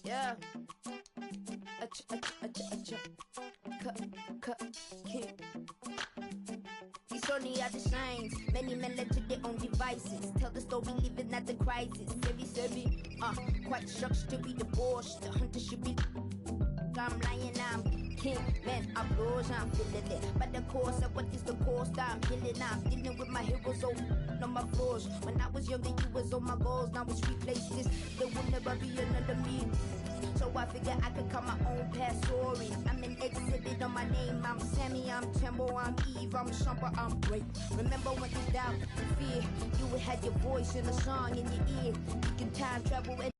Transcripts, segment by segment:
Yeah. King. It's only are the signs. Many men led to their own devices. Tell the story, living at the crisis. Sevi, quite shocked to be divorced. The hunter should be. I'm lying, I'm king, man, I'm rose, I'm feeling it. But the course of what is the cost, I'm healing, I'm dealing with my heroes on my floors. When I was younger, you was on my goals, now it's replaces. There will never be another me. So I figure I could cut my own past story. I'm an exhibit on my name. I'm Sammy, I'm Tembo, I'm Eve, I'm Shumper, I'm great. Remember when you doubt, fear, you had your voice in a song in your ear. You can time travel and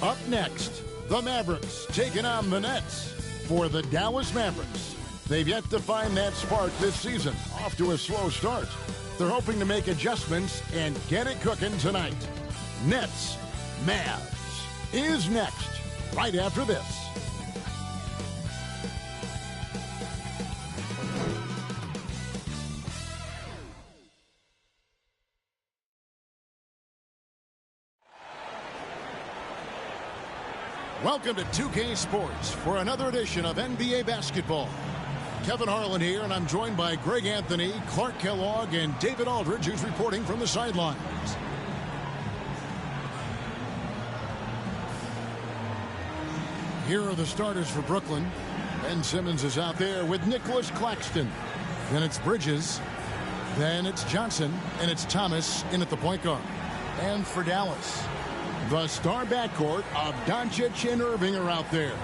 Up next, the Mavericks taking on the Nets. For the Dallas Mavericks, they've yet to find that spark this season, off to a slow start. They're hoping to make adjustments and get it cooking tonight. Nets, Mavs is next, right after this. Welcome to 2K Sports for another edition of NBA basketball. Kevin Harlan here, and I'm joined by Greg Anthony, Clark Kellogg, and David Aldridge, who's reporting from the sidelines. Here are the starters for Brooklyn. Ben Simmons is out there with Nicholas Claxton. Then it's Bridges. Then it's Johnson. And it's Thomas in at the point guard. And for Dallas, the star backcourt of Doncic and Irving are out there.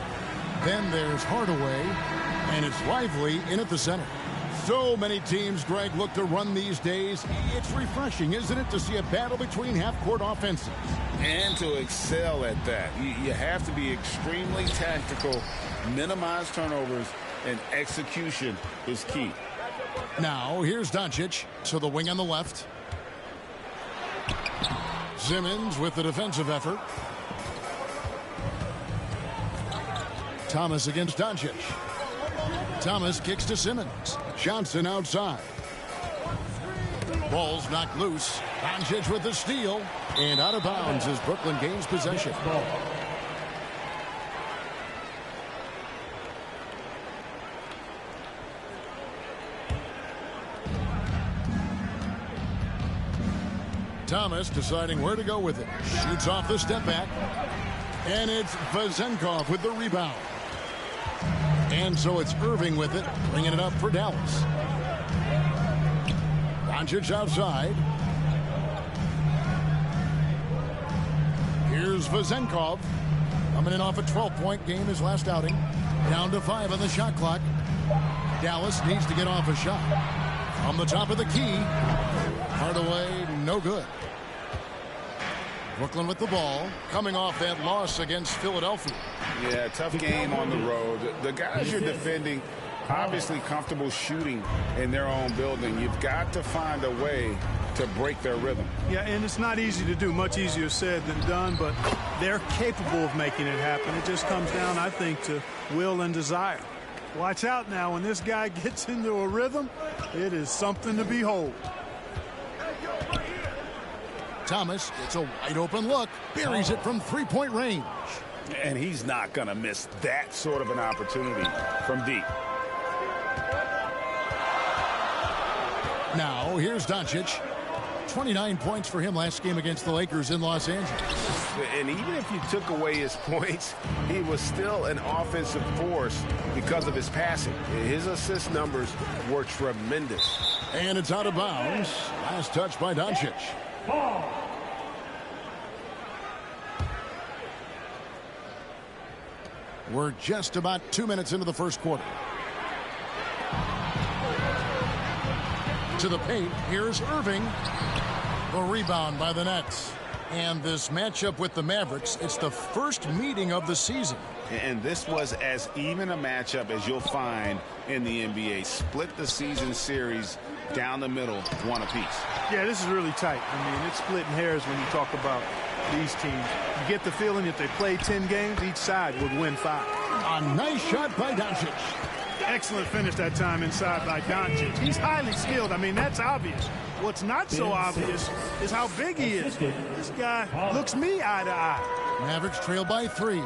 Then there's Hardaway, and it's Lively in at the center. So many teams, Greg, look to run these days. It's refreshing, isn't it, to see a battle between half-court offenses? And to excel at that. You have to be extremely tactical, minimize turnovers, and execution is key. Now, here's Doncic to the wing on the left. Simmons with the defensive effort. Thomas against Doncic. Thomas kicks to Simmons. Johnson outside. Ball's knocked loose. Doncic with the steal. And out of bounds as Brooklyn gains possession. Thomas deciding where to go with it. Shoots off the step back. And it's Vezenkov with the rebound. And so it's Irving with it, bringing it up for Dallas. Doncic outside. Here's Vezenkov. Coming in off a 12-point game his last outing. Down to 5 on the shot clock. Dallas needs to get off a shot. From the top of the key. Hardaway, no good. Brooklyn with the ball, coming off that loss against Philadelphia. Yeah, tough game on the road. The guys you're defending, obviously comfortable shooting in their own building. You've got to find a way to break their rhythm. Yeah, and it's not easy to do. Much easier said than done, but they're capable of making it happen. It just comes down, I think, to will and desire. Watch out now. When this guy gets into a rhythm, it is something to behold. Thomas gets a wide open look, buries it from three-point range. And he's not going to miss that sort of an opportunity from deep. Now, here's Doncic. 29 points for him last game against the Lakers in Los Angeles. And even if you took away his points, he was still an offensive force because of his passing. His assist numbers were tremendous. And it's out of bounds. Last touch by Doncic. We're just about 2 minutes into the first quarter. To the paint, here's Irving. The rebound by the Nets. And this matchup with the Mavericks, it's the first meeting of the season. And this was as even a matchup as you'll find in the NBA. Split the season series down the middle, one apiece. Yeah, this is really tight. I mean, it's splitting hairs when you talk about these teams. You get the feeling if they play 10 games, each side would win 5. A nice shot by Doncic. Excellent finish that time inside by Doncic. He's highly skilled. I mean, that's obvious. What's not so obvious is how big he is. This guy looks me eye to eye. Mavericks trail by 3.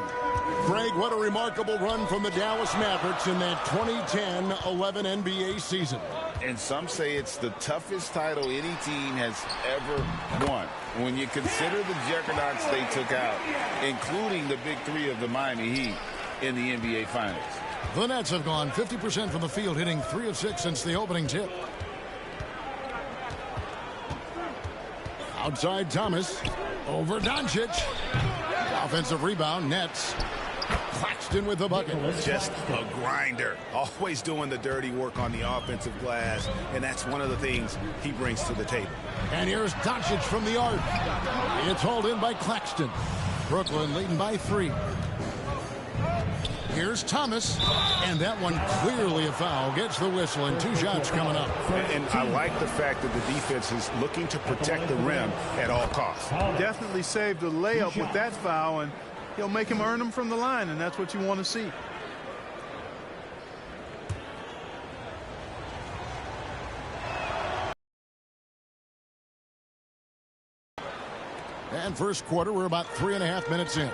Greg, what a remarkable run from the Dallas Mavericks in that 2010-11 NBA season. And some say it's the toughest title any team has ever won. When you consider the juggernauts they took out, including the big 3 of the Miami Heat in the NBA Finals. The Nets have gone 50% from the field, hitting 3 of 6 since the opening tip. Outside Thomas. Over Doncic. Offensive rebound, Nets. Claxton with the bucket. Just a grinder. Always doing the dirty work on the offensive glass. And that's one of the things he brings to the table. And here's Doncic from the arc. It's hauled in by Claxton. Brooklyn leading by 3. Here's Thomas, and that one clearly a foul. Gets the whistle, and 2 shots coming up. And I like the fact that the defense is looking to protect the rim at all costs. Definitely saved a layup with that foul, and he'll make him earn them from the line, and that's what you want to see. And first quarter, we're about 3.5 minutes in.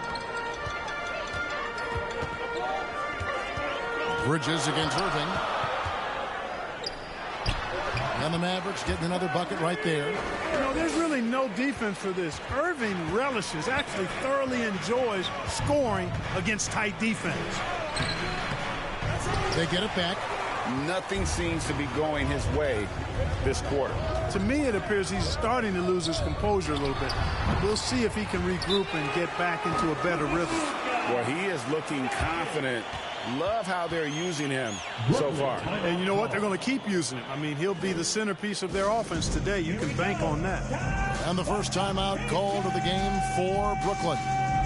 Bridges against Irving. And the Mavericks getting another bucket right there. You know, there's really no defense for this. Irving relishes, actually thoroughly enjoys scoring against tight defense. They get it back. Nothing seems to be going his way this quarter. To me, it appears he's starting to lose his composure a little bit. We'll see if he can regroup and get back into a better rhythm. Well, he is looking confident. Love how they're using him so far. And you know what? They're going to keep using him. I mean, he'll be the centerpiece of their offense today. You can bank on that. And the first timeout called of the game for Brooklyn.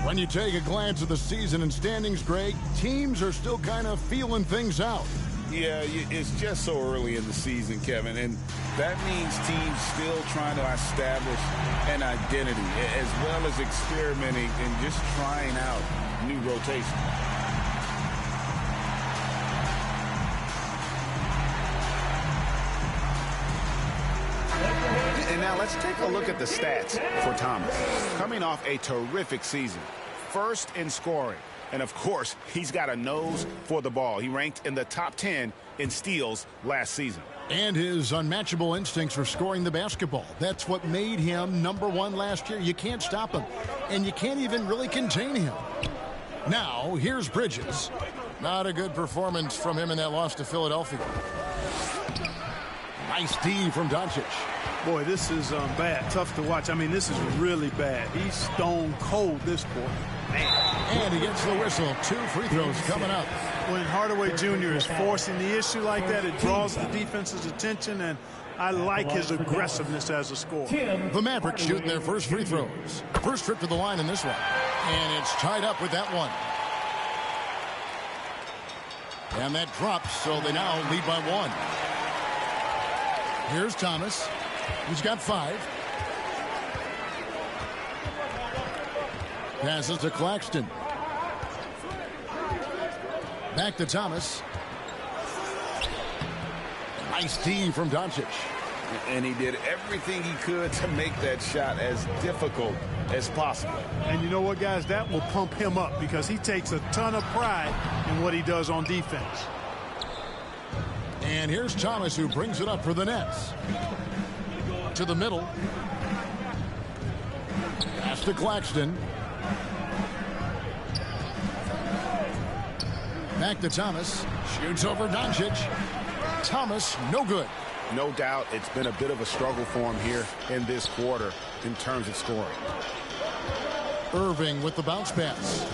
When you take a glance at the season and standings, Greg, teams are still kind of feeling things out. Yeah, it's just so early in the season, Kevin, and that means teams still trying to establish an identity as well as experimenting and just trying out new rotations. And now let's take a look at the stats for Thomas. Coming off a terrific season, first in scoring. And, of course, he's got a nose for the ball. He ranked in the top 10 in steals last season. And his unmatchable instincts for scoring the basketball. That's what made him #1 last year. You can't stop him, and you can't even really contain him. Now, here's Bridges. Not a good performance from him in that loss to Philadelphia. Nice D from Doncic. Boy, this is bad. Tough to watch. I mean, this is really bad. He's stone cold this quarter. Man. And he gets the whistle. 2 free throws coming up. When Hardaway Jr. is forcing the issue like that, it draws the defense's attention, and I like his aggressiveness as a scorer. The Mavericks shooting their first free throws. First trip to the line in this one. And it's tied up with that one. And that drops, so they now lead by 1. Here's Thomas. He's got 5. Passes to Claxton. Back to Thomas. Nice D from Doncic. And he did everything he could to make that shot as difficult as possible. And you know what, guys? That will pump him up because he takes a ton of pride in what he does on defense. And here's Thomas, who brings it up for the Nets. To the middle. Pass to Claxton. Back to Thomas. Shoots over Doncic. Thomas, no good. No doubt it's been a bit of a struggle for him here in this quarter in terms of scoring. Irving with the bounce pass.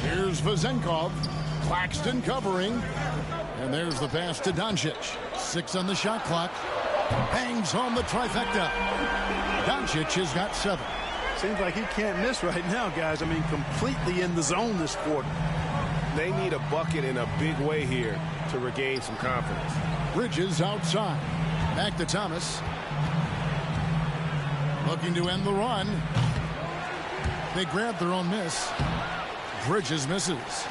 Here's Vezenkov. Claxton covering. And there's the pass to Doncic. 6 on the shot clock. Bangs home the trifecta. Doncic has got 7. Seems like he can't miss right now, guys. I mean, completely in the zone this quarter. They need a bucket in a big way here to regain some confidence. Bridges outside. Back to Thomas. Looking to end the run. They grab their own miss. Bridges misses.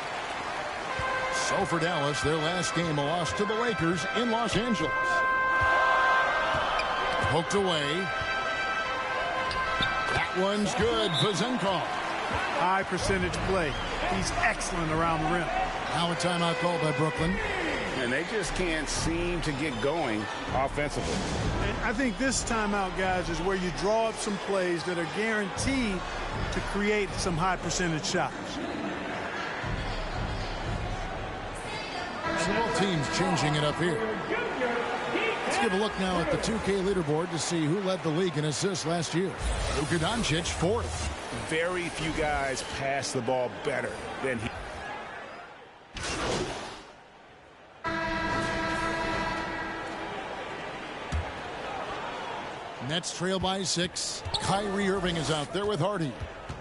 So for Dallas, their last game, a loss to the Lakers in Los Angeles. Poked away. That one's good. Vezenkov. High percentage play. He's excellent around the rim. Now a timeout called by Brooklyn. And they just can't seem to get going offensively. And I think this timeout, guys, is where you draw up some plays that are guaranteed to create some high percentage shots. So both teams changing it up here. Let's give a look now at the 2K leaderboard to see who led the league in assists last year. Luka Doncic, 4th. Very few guys pass the ball better than he. Nets trail by 6. Kyrie Irving is out there with Hardy.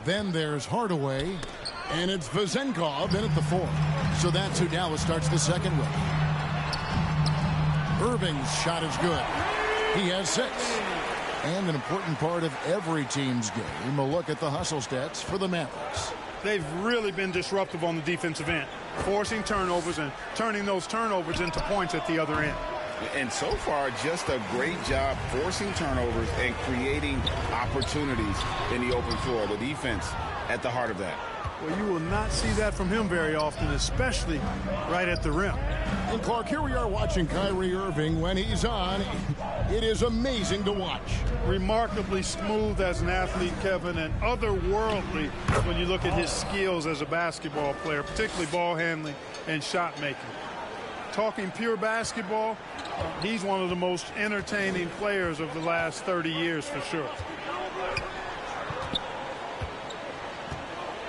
Then there's Hardaway. And it's Vezenkov in at the 4. So that's who Dallas starts the second with. Irving's shot is good. He has 6. And an important part of every team's game, a look at the hustle stats for the Mavericks. They've really been disruptive on the defensive end, forcing turnovers and turning those turnovers into points at the other end. And so far, just a great job forcing turnovers and creating opportunities in the open floor. The defense at the heart of that. Well, you will not see that from him very often, especially right at the rim. And Clark, here we are watching Kyrie Irving. When he's on, it is amazing to watch. Remarkably smooth as an athlete, Kevin, and otherworldly when you look at his skills as a basketball player, particularly ball handling and shot making. Talking pure basketball, he's one of the most entertaining players of the last 30 years for sure.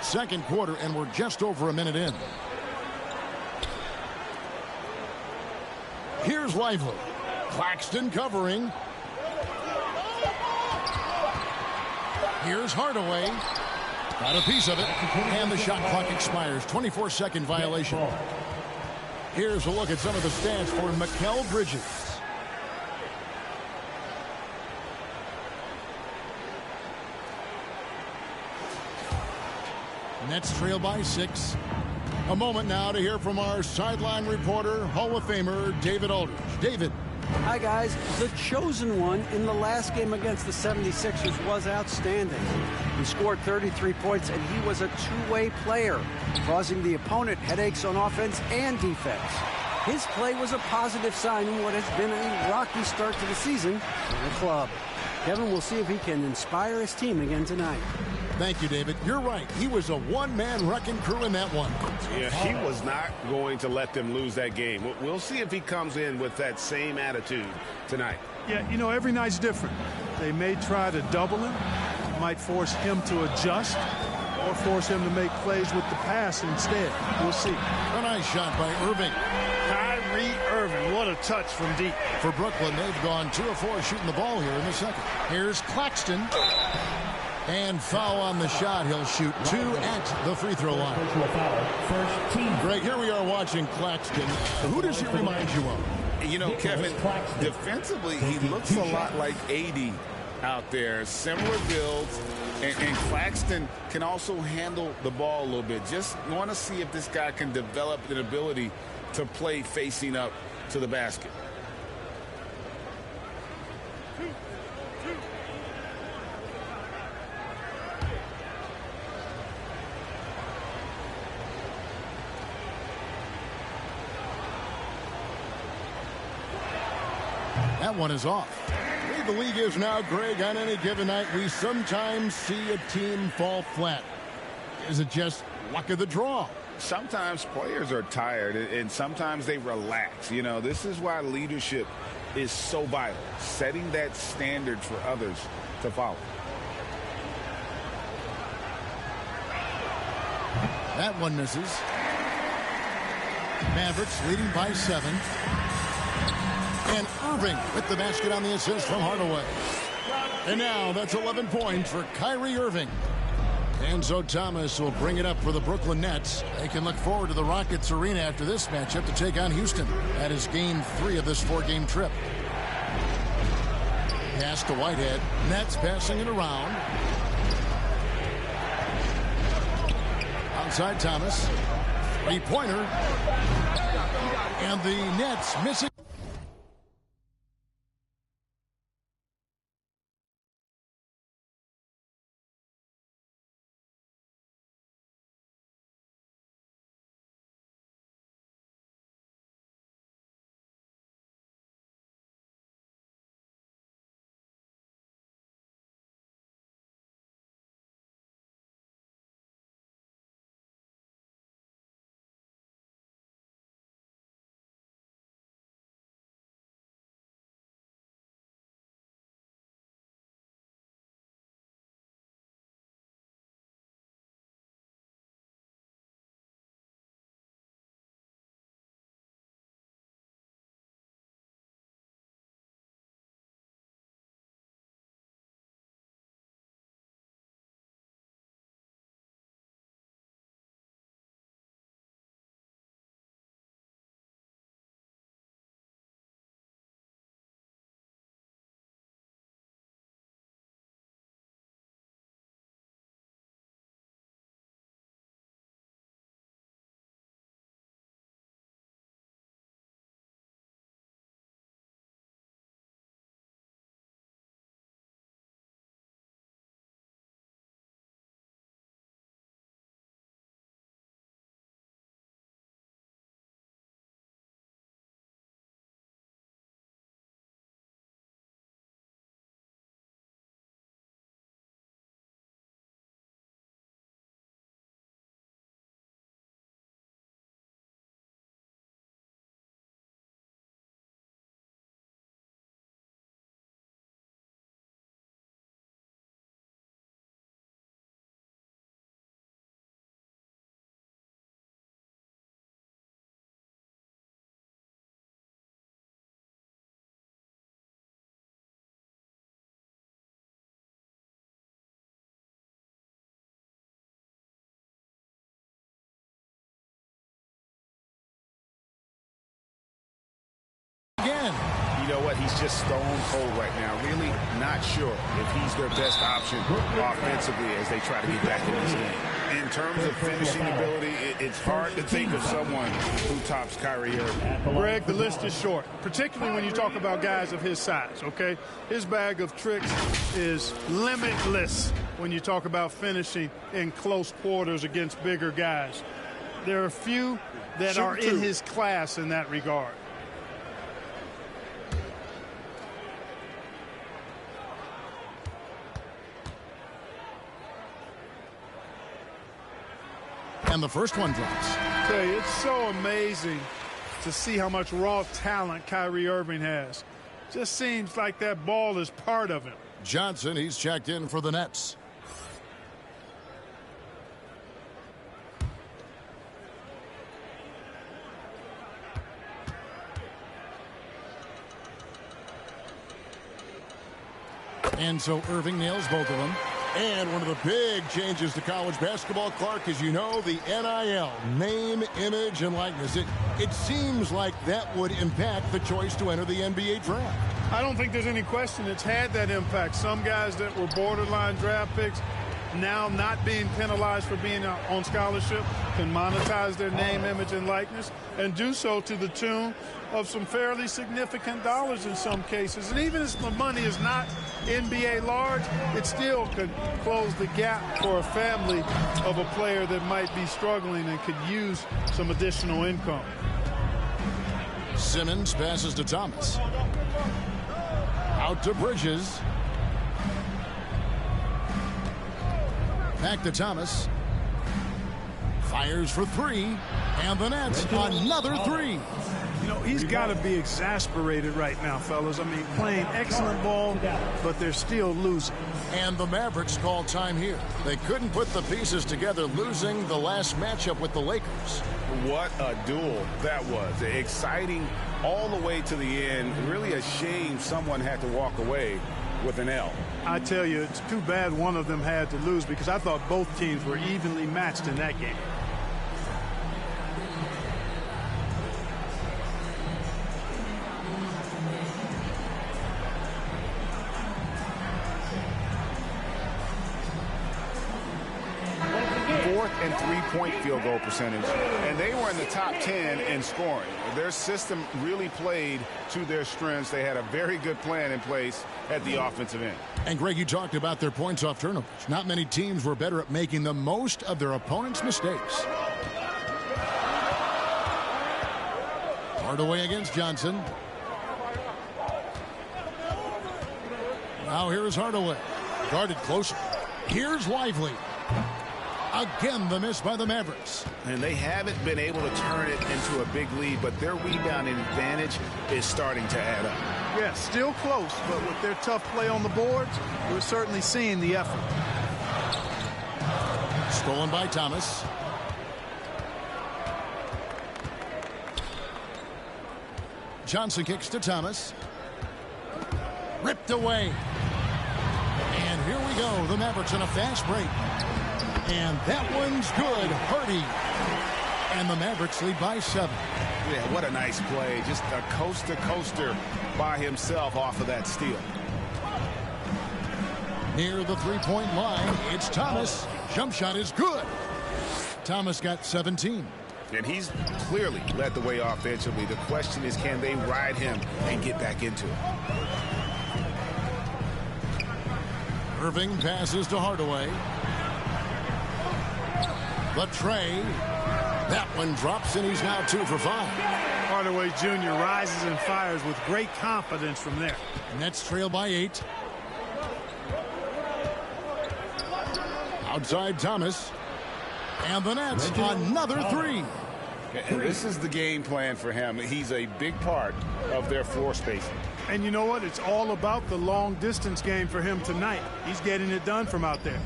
Second quarter, and we're just over a minute in. Here's Lively. Claxton covering. Here's Hardaway. Got a piece of it. And the shot clock expires. 24-second violation. Here's a look at some of the stats for Mikal Bridges. Nets trail by 6. A moment now to hear from our sideline reporter, Hall of Famer David Aldridge. David. Hi, guys. The chosen one in the last game against the 76ers was outstanding. He scored 33 points, and he was a two-way player, causing the opponent headaches on offense and defense. His play was a positive sign in what has been a rocky start to the season for the club. Kevin will see if he can inspire his team again tonight. Thank you, David. You're right. He was a one-man wrecking crew in that one. Yeah, he was not going to let them lose that game. We'll see if he comes in with that same attitude tonight. Yeah, you know, every night's different. They may try to double him, might force him to adjust, or force him to make plays with the pass instead. We'll see. A nice shot by Irving. Kyrie Irving, what a touch from deep. For Brooklyn, they've gone 2 of 4 shooting the ball here in the second. Here's Claxton. And foul on the shot. He'll shoot 2 at the free throw line. Greg, here we are watching Claxton. Who does he remind you of? You know, Kevin, defensively, he looks a lot like AD out there. Similar builds. And Claxton can also handle the ball a little bit. Just want to see if this guy can develop an ability to play facing up to the basket. That one is off. The way the league is now, Greg, on any given night, we sometimes see a team fall flat. Is it just luck of the draw? Sometimes players are tired, and sometimes they relax. You know, this is why leadership is so vital, setting that standard for others to follow. That one misses. Mavericks leading by 7. And Irving with the basket on the assist from Hardaway. And now that's 11 points for Kyrie Irving. Enzo Thomas will bring it up for the Brooklyn Nets. They can look forward to the Rockets Arena after this matchup to take on Houston. That is game 3 of this 4-game trip. Pass to Whitehead. Nets passing it around. Outside Thomas. 3-pointer. And the Nets missing. what? He's just stone cold right now. Really not sure if he's their best option offensively as they try to get back in this game. In terms of finishing ability, it's hard to think of someone who tops Kyrie Irving. Greg, the list is short, particularly when you talk about guys of his size, okay? His bag of tricks is limitless when you talk about finishing in close quarters against bigger guys. There are few that are in his class in that regard. And the first one drops. I tell you, it's so amazing to see how much raw talent Kyrie Irving has. Just seems like that ball is part of him. Johnson, he's checked in for the Nets. And so Irving nails both of them. And one of the big changes to college basketball, Clark, as you know, the NIL, name, image, and likeness. It seems like that would impact the choice to enter the NBA draft. I don't think there's any question it's had that impact. Some guys that were borderline draft picks now not being penalized for being on scholarship can monetize their name, image, and likeness and do so to the tune of some fairly significant dollars in some cases. And even if the money is not NBA large, it still could close the gap for a family of a player that might be struggling and could use some additional income. Simmons passes to Thomas. Out to Bridges. Back to Thomas. Fires for three. And the Nets, another three. You know, he's got to be exasperated right now, fellas. I mean, playing excellent ball, but they're still losing. And the Mavericks call time here. They couldn't put the pieces together, losing the last matchup with the Lakers. What a duel that was. Exciting all the way to the end. Really a shame someone had to walk away with an L. I tell you, it's too bad one of them had to lose because I thought both teams were evenly matched in that game. And three-point field goal percentage, and they were in the top 10 in scoring. Their system really played to their strengths. They had a very good plan in place at the offensive end. And Greg, you talked about their points off turnovers. Not many teams were better at making the most of their opponent's mistakes. Hardaway against Johnson. Now here is Hardaway. Guarded closer. Here's Lively. Again, the miss by the Mavericks. And they haven't been able to turn it into a big lead, but their rebounding advantage is starting to add up. Yeah, still close, but with their tough play on the boards, we're certainly seeing the effort. Stolen by Thomas. Johnson kicks to Thomas. Ripped away. And here we go. The Mavericks on a fast break. And that one's good. Hardy. And the Mavericks lead by 7. Yeah, what a nice play. Just a coast-to-coaster by himself off of that steal. Near the three-point line, it's Thomas. Jump shot is good. Thomas got 17. And he's clearly led the way offensively. The question is, can they ride him and get back into it? Irving passes to Hardaway. The tray. That one drops, and he's now 2 for 5. Hardaway Jr. rises and fires with great confidence from there. Nets trail by 8. Outside Thomas. And the Nets, another 3. And this is the game plan for him. He's a big part of their floor spacing. And you know what? It's all about the long distance game for him tonight. He's getting it done from out there.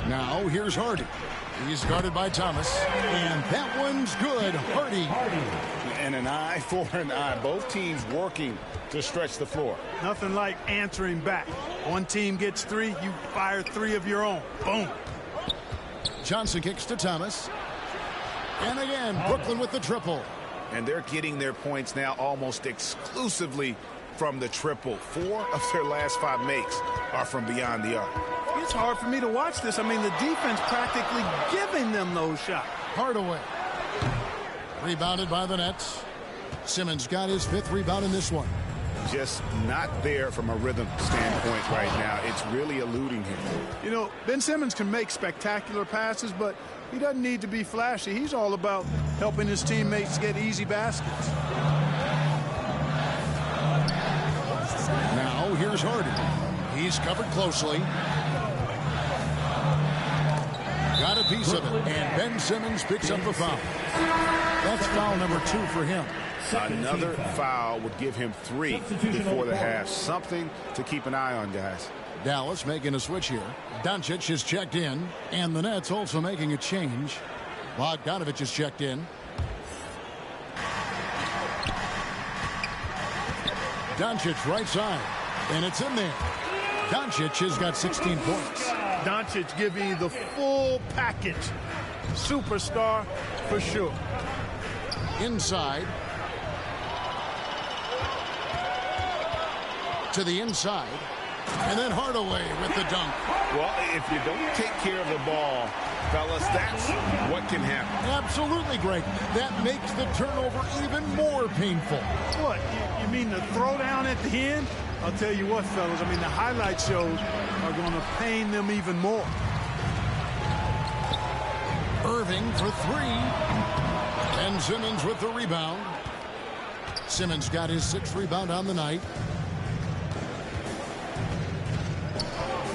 Now here's Hardy. He's guarded by Thomas. And that one's good. Hardy. And an eye for an eye. Both teams working to stretch the floor. Nothing like answering back. One team gets 3, you fire 3 of your own. Boom. Johnson kicks to Thomas. And again, Brooklyn with the triple. And they're getting their points now almost exclusively from the triple. 4 of their last 5 makes are from beyond the arc. It's hard for me to watch this. I mean, the defense practically giving them those shots. Hardaway. Rebounded by the Nets. Simmons got his 5th rebound in this one. Just not there from a rhythm standpoint right now. It's really eluding him. You know, Ben Simmons can make spectacular passes, but he doesn't need to be flashy. He's all about helping his teammates get easy baskets. Now here's Harden. He's covered closely. Got a piece of it, and Ben Simmons picks up the foul. That's foul number 2 for him. Another foul would give him 3 before the half. Something to keep an eye on, guys. Dallas making a switch here. Doncic is checked in, and the Nets also making a change. Bogdanovic is checked in. Doncic right side, and it's in there. Doncic has got 16 points. Doncic giving you the full package. Superstar for sure. Inside. To the inside. And then Hardaway with the dunk. Well, if you don't take care of the ball, fellas, that's what can happen. Absolutely, Greg. That makes the turnover even more painful. What? You mean the throwdown at the end? I'll tell you what, fellas. I mean, the highlight shows are going to pain them even more. Irving for 3. And Simmons with the rebound. Simmons got his 6th rebound on the night.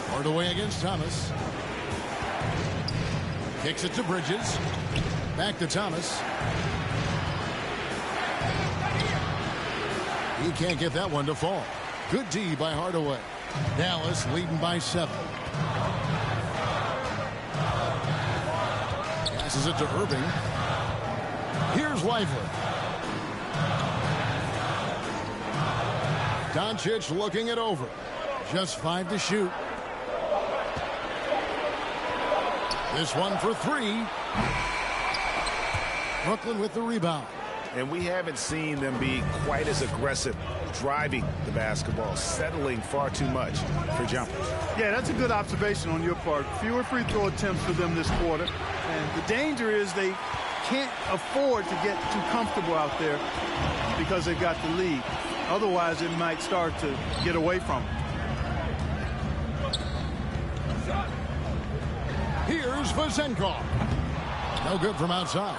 Hardaway against Thomas. Kicks it to Bridges. Back to Thomas. He can't get that one to fall. Good D by Hardaway. Dallas leading by 7. Passes it to Irving. Here's Lively. Doncic looking it over. Just 5 to shoot. This one for 3. Brooklyn with the rebound. And we haven't seen them be quite as aggressive driving the basketball, settling far too much for jumpers. Yeah, that's a good observation on your part. Fewer free throw attempts for them this quarter. And the danger is they can't afford to get too comfortable out there because they've got the lead. Otherwise, it might start to get away from them. Here's Vazenkov. No good from outside.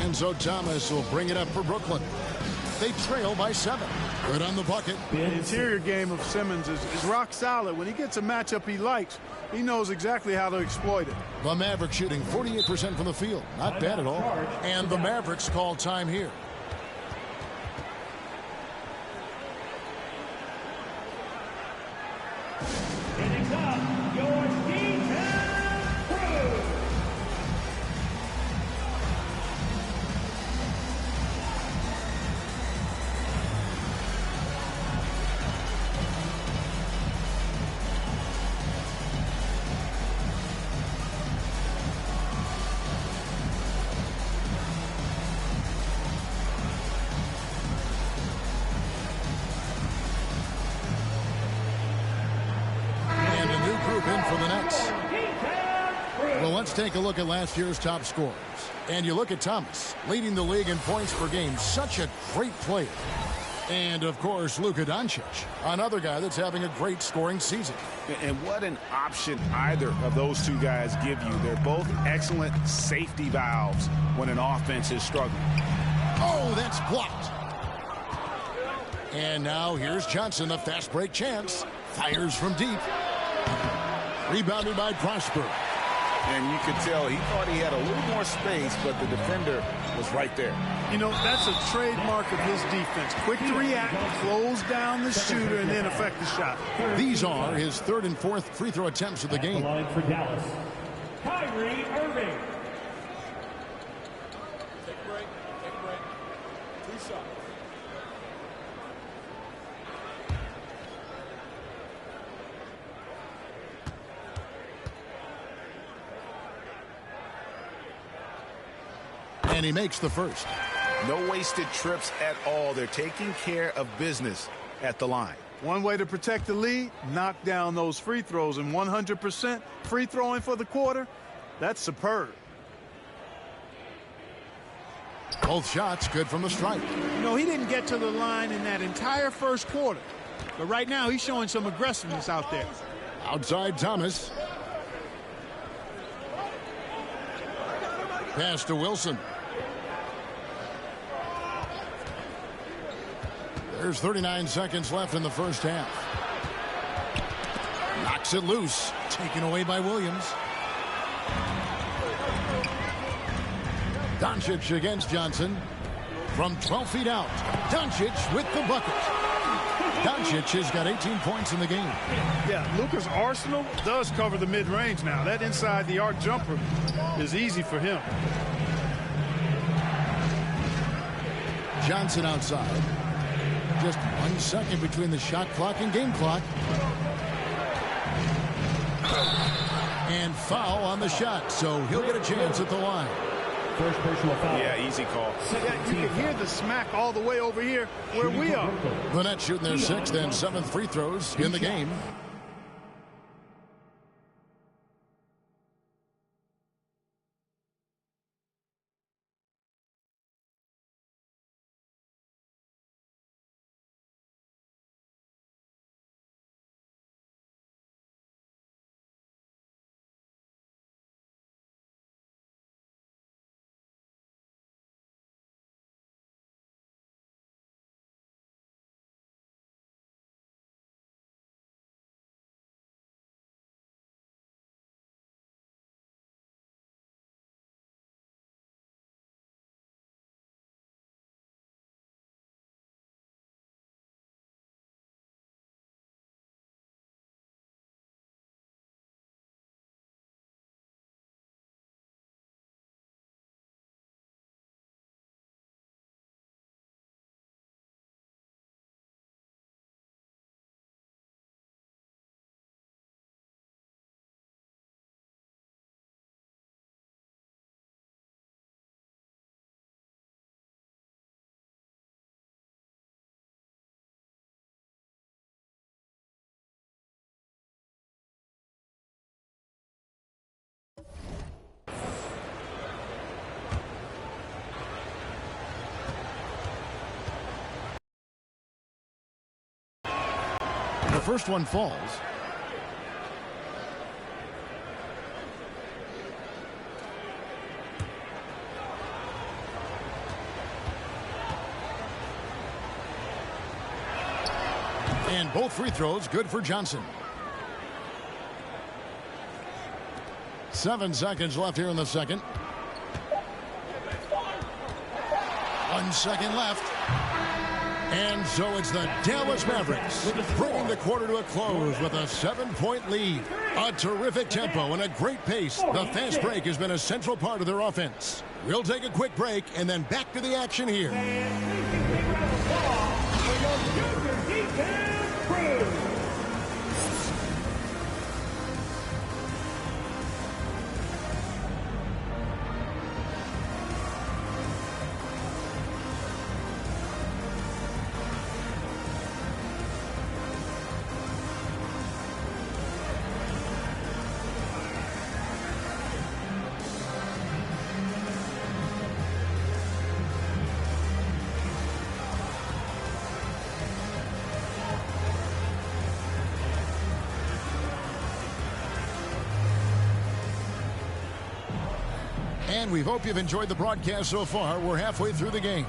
And so Thomas will bring it up for Brooklyn. They trail by 7. Good on the bucket. The interior game of Simmons is rock solid. When he gets a matchup he likes, he knows exactly how to exploit it. The Mavericks shooting 48% from the field. Not bad at all. And the Mavericks call time here. Let's take a look at last year's top scorers. And you look at Thomas, leading the league in points per game. Such a great player. And, of course, Luka Doncic, another guy that's having a great scoring season. And what an option either of those two guys give you. They're both excellent safety valves when an offense is struggling. Oh, that's blocked. And now here's Johnson, a fast break chance. Fires from deep. Rebounded by Prosper. And you could tell he thought he had a little more space, but the defender was right there. You know, that's a trademark of his defense. Quick to react, close down the shooter, and then affect the shot. These are his 3rd and 4th free throw attempts of the game. The line for Dallas, Kyrie Irving. Take a break. 2 shots. And he makes the first. No wasted trips at all. They're taking care of business at the line. One way to protect the lead, knock down those free throws, and 100% free throwing for the quarter, that's superb. Both shots good from the stripe. You know, he didn't get to the line in that entire first quarter. But right now, he's showing some aggressiveness out there. Outside Thomas. Pass to Wilson. There's 39 seconds left in the first half. Knocks it loose. Taken away by Williams. Doncic against Johnson. From 12 feet out. Doncic with the bucket. Doncic has got 18 points in the game. Yeah, Luka's arsenal does cover the mid-range now. That inside the arc jumper is easy for him. Johnson outside. Just 1 second between the shot clock and game clock. And foul on the shot, so he'll get a chance at the line. First personal foul. Yeah, easy call. Yeah, you can hear the smack all the way over here where we are. The Nets shooting their 6th and 7th free throws in the game. The first one falls. And both free throws good for Johnson. 7 seconds left here in the second. 1 second left. And so it's the Dallas Mavericks bringing the quarter to a close with a 7-point lead. A terrific tempo and a great pace. The fast break has been a central part of their offense. We'll take a quick break and then back to the action here. And we hope you've enjoyed the broadcast so far. We're halfway through the game.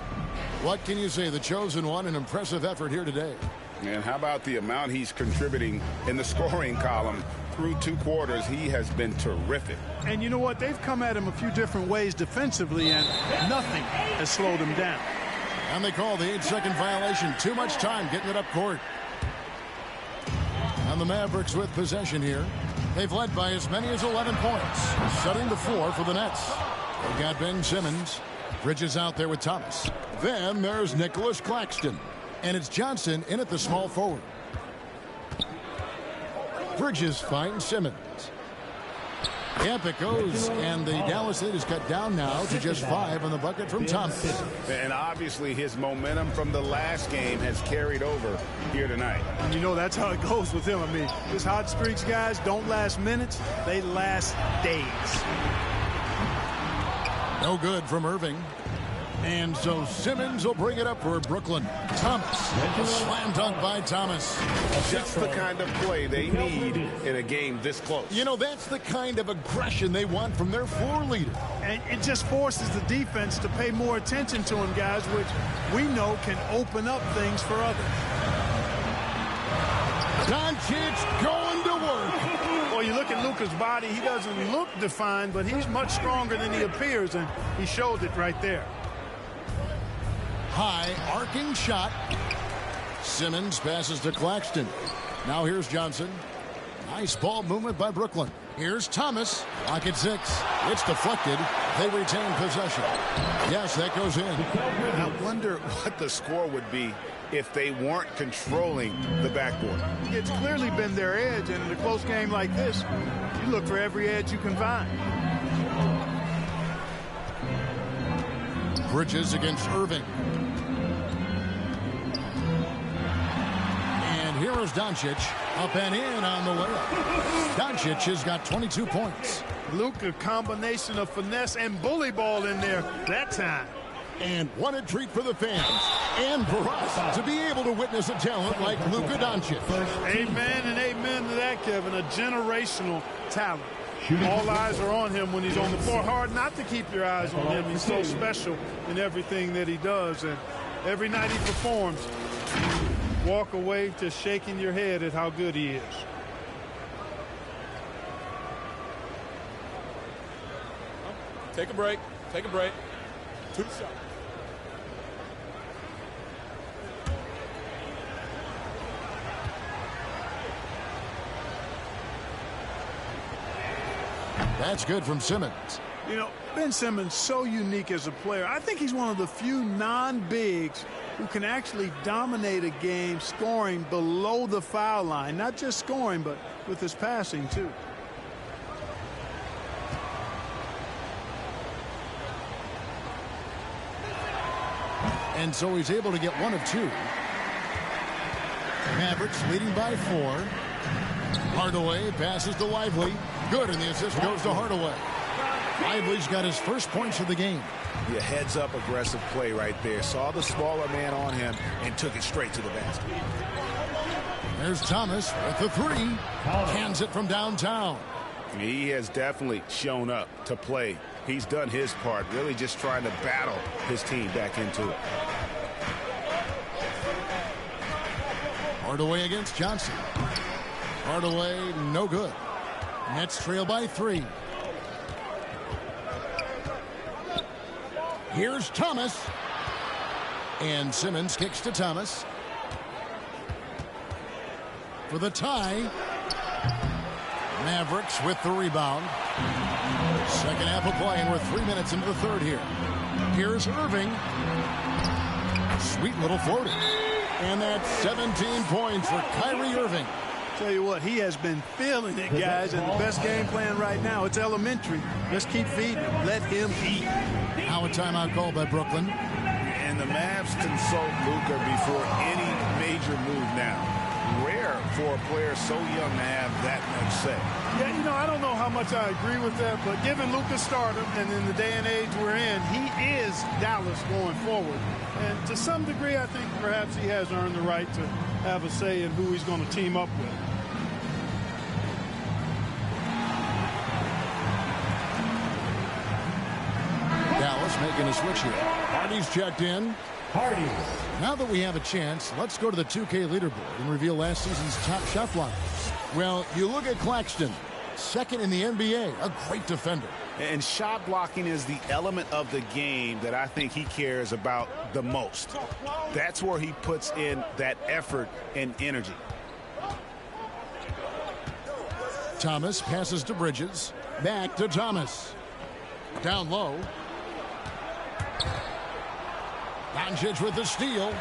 What can you say? The chosen one, an impressive effort here today. And how about the amount he's contributing in the scoring column through 2 quarters? He has been terrific. And you know what? They've come at him a few different ways defensively, and nothing has slowed him down. And they call the 8-second violation. Too much time getting it up court. And the Mavericks with possession here. They've led by as many as 11 points, setting the floor for the Nets. They've got Ben Simmons. Bridges out there with Thomas. Then there's Nicholas Claxton. And it's Johnson in at the small forward. Bridges finds Simmons. Yep, it goes. And the Dallas lead is cut down now to just 5 on the bucket from Thomas. And obviously his momentum from the last game has carried over here tonight. And you know that's how it goes with him. I mean, his hot streaks, guys, don't last minutes. They last days. No good from Irving. And so Simmons will bring it up for Brooklyn. Thomas. A slam dunk by Thomas. Just the kind of play they need in a game this close. You know, that's the kind of aggression they want from their floor leader. And it just forces the defense to pay more attention to him, guys, which we know can open up things for others. Doncic going to work. Well, you look at Luka's body, he doesn't look defined, but he's much stronger than he appears, and he showed it right there. High arcing shot. Simmons passes to Claxton. Now here's Johnson. Nice ball movement by Brooklyn. Here's Thomas. Lock at 6. It's deflected. They retain possession. Yes, that goes in. I wonder what the score would be if they weren't controlling the backboard. It's clearly been their edge, and in a close game like this, you look for every edge you can find. Bridges against Irving. And here is Doncic. Up and in on the layup. Doncic has got 22 points. Luka, combination of finesse and bully ball in there that time. And what a treat for the fans and for us to be able to witness a talent like Luka Doncic. Amen and amen to that, Kevin. A generational talent. All eyes are on him when he's on the floor. Hard not to keep your eyes on him. He's so special in everything that he does. And every night he performs, you walk away just shaking your head at how good he is. Take a break. Take a break. 2 shots. That's good from Simmons. You know, Ben Simmons, so unique as a player. I think he's one of the few non-bigs who can actually dominate a game scoring below the foul line. Not just scoring, but with his passing, too. And so he's able to get 1 of 2. Mavericks leading by 4. Hardaway passes to Lively. Good, and the assist goes to Hardaway. Lively's got his first points of the game. Yeah, heads-up aggressive play right there. Saw the smaller man on him and took it straight to the basket. There's Thomas with the 3. Cans it from downtown. He has definitely shown up to play. He's done his part, really just trying to battle his team back into it. Hardaway against Johnson. Hardaway, no good. Nets trail by 3. Here's Thomas. And Simmons kicks to Thomas. For the tie. Mavericks with the rebound. Second half of play, and we're 3 minutes into the third here. Here's Irving. Sweet little floating. And that's 17 points for Kyrie Irving. Tell you what, he has been feeling it, guys, and the best game plan right now, it's elementary. Just keep feeding him. Let him eat. Now a timeout called by Brooklyn. And the Mavs consult Luka before any major move now. Rare for a player so young to have that much say. Yeah, you know, I don't know how much I agree with that, but given Luka's stardom and in the day and age we're in, he is Dallas going forward. And to some degree, I think perhaps he has earned the right to have a say in who he's going to team up with. Dallas making a switch here. Hardy's checked in. Hardy. Now that we have a chance, let's go to the 2K leaderboard and reveal last season's top shot blockers. Well, you look at Claxton, second in the NBA, a great defender. And shot blocking is the element of the game that I think he cares about the most. That's where he puts in that effort and energy. Thomas passes to Bridges. Back to Thomas. Down low. Doncic with the steal.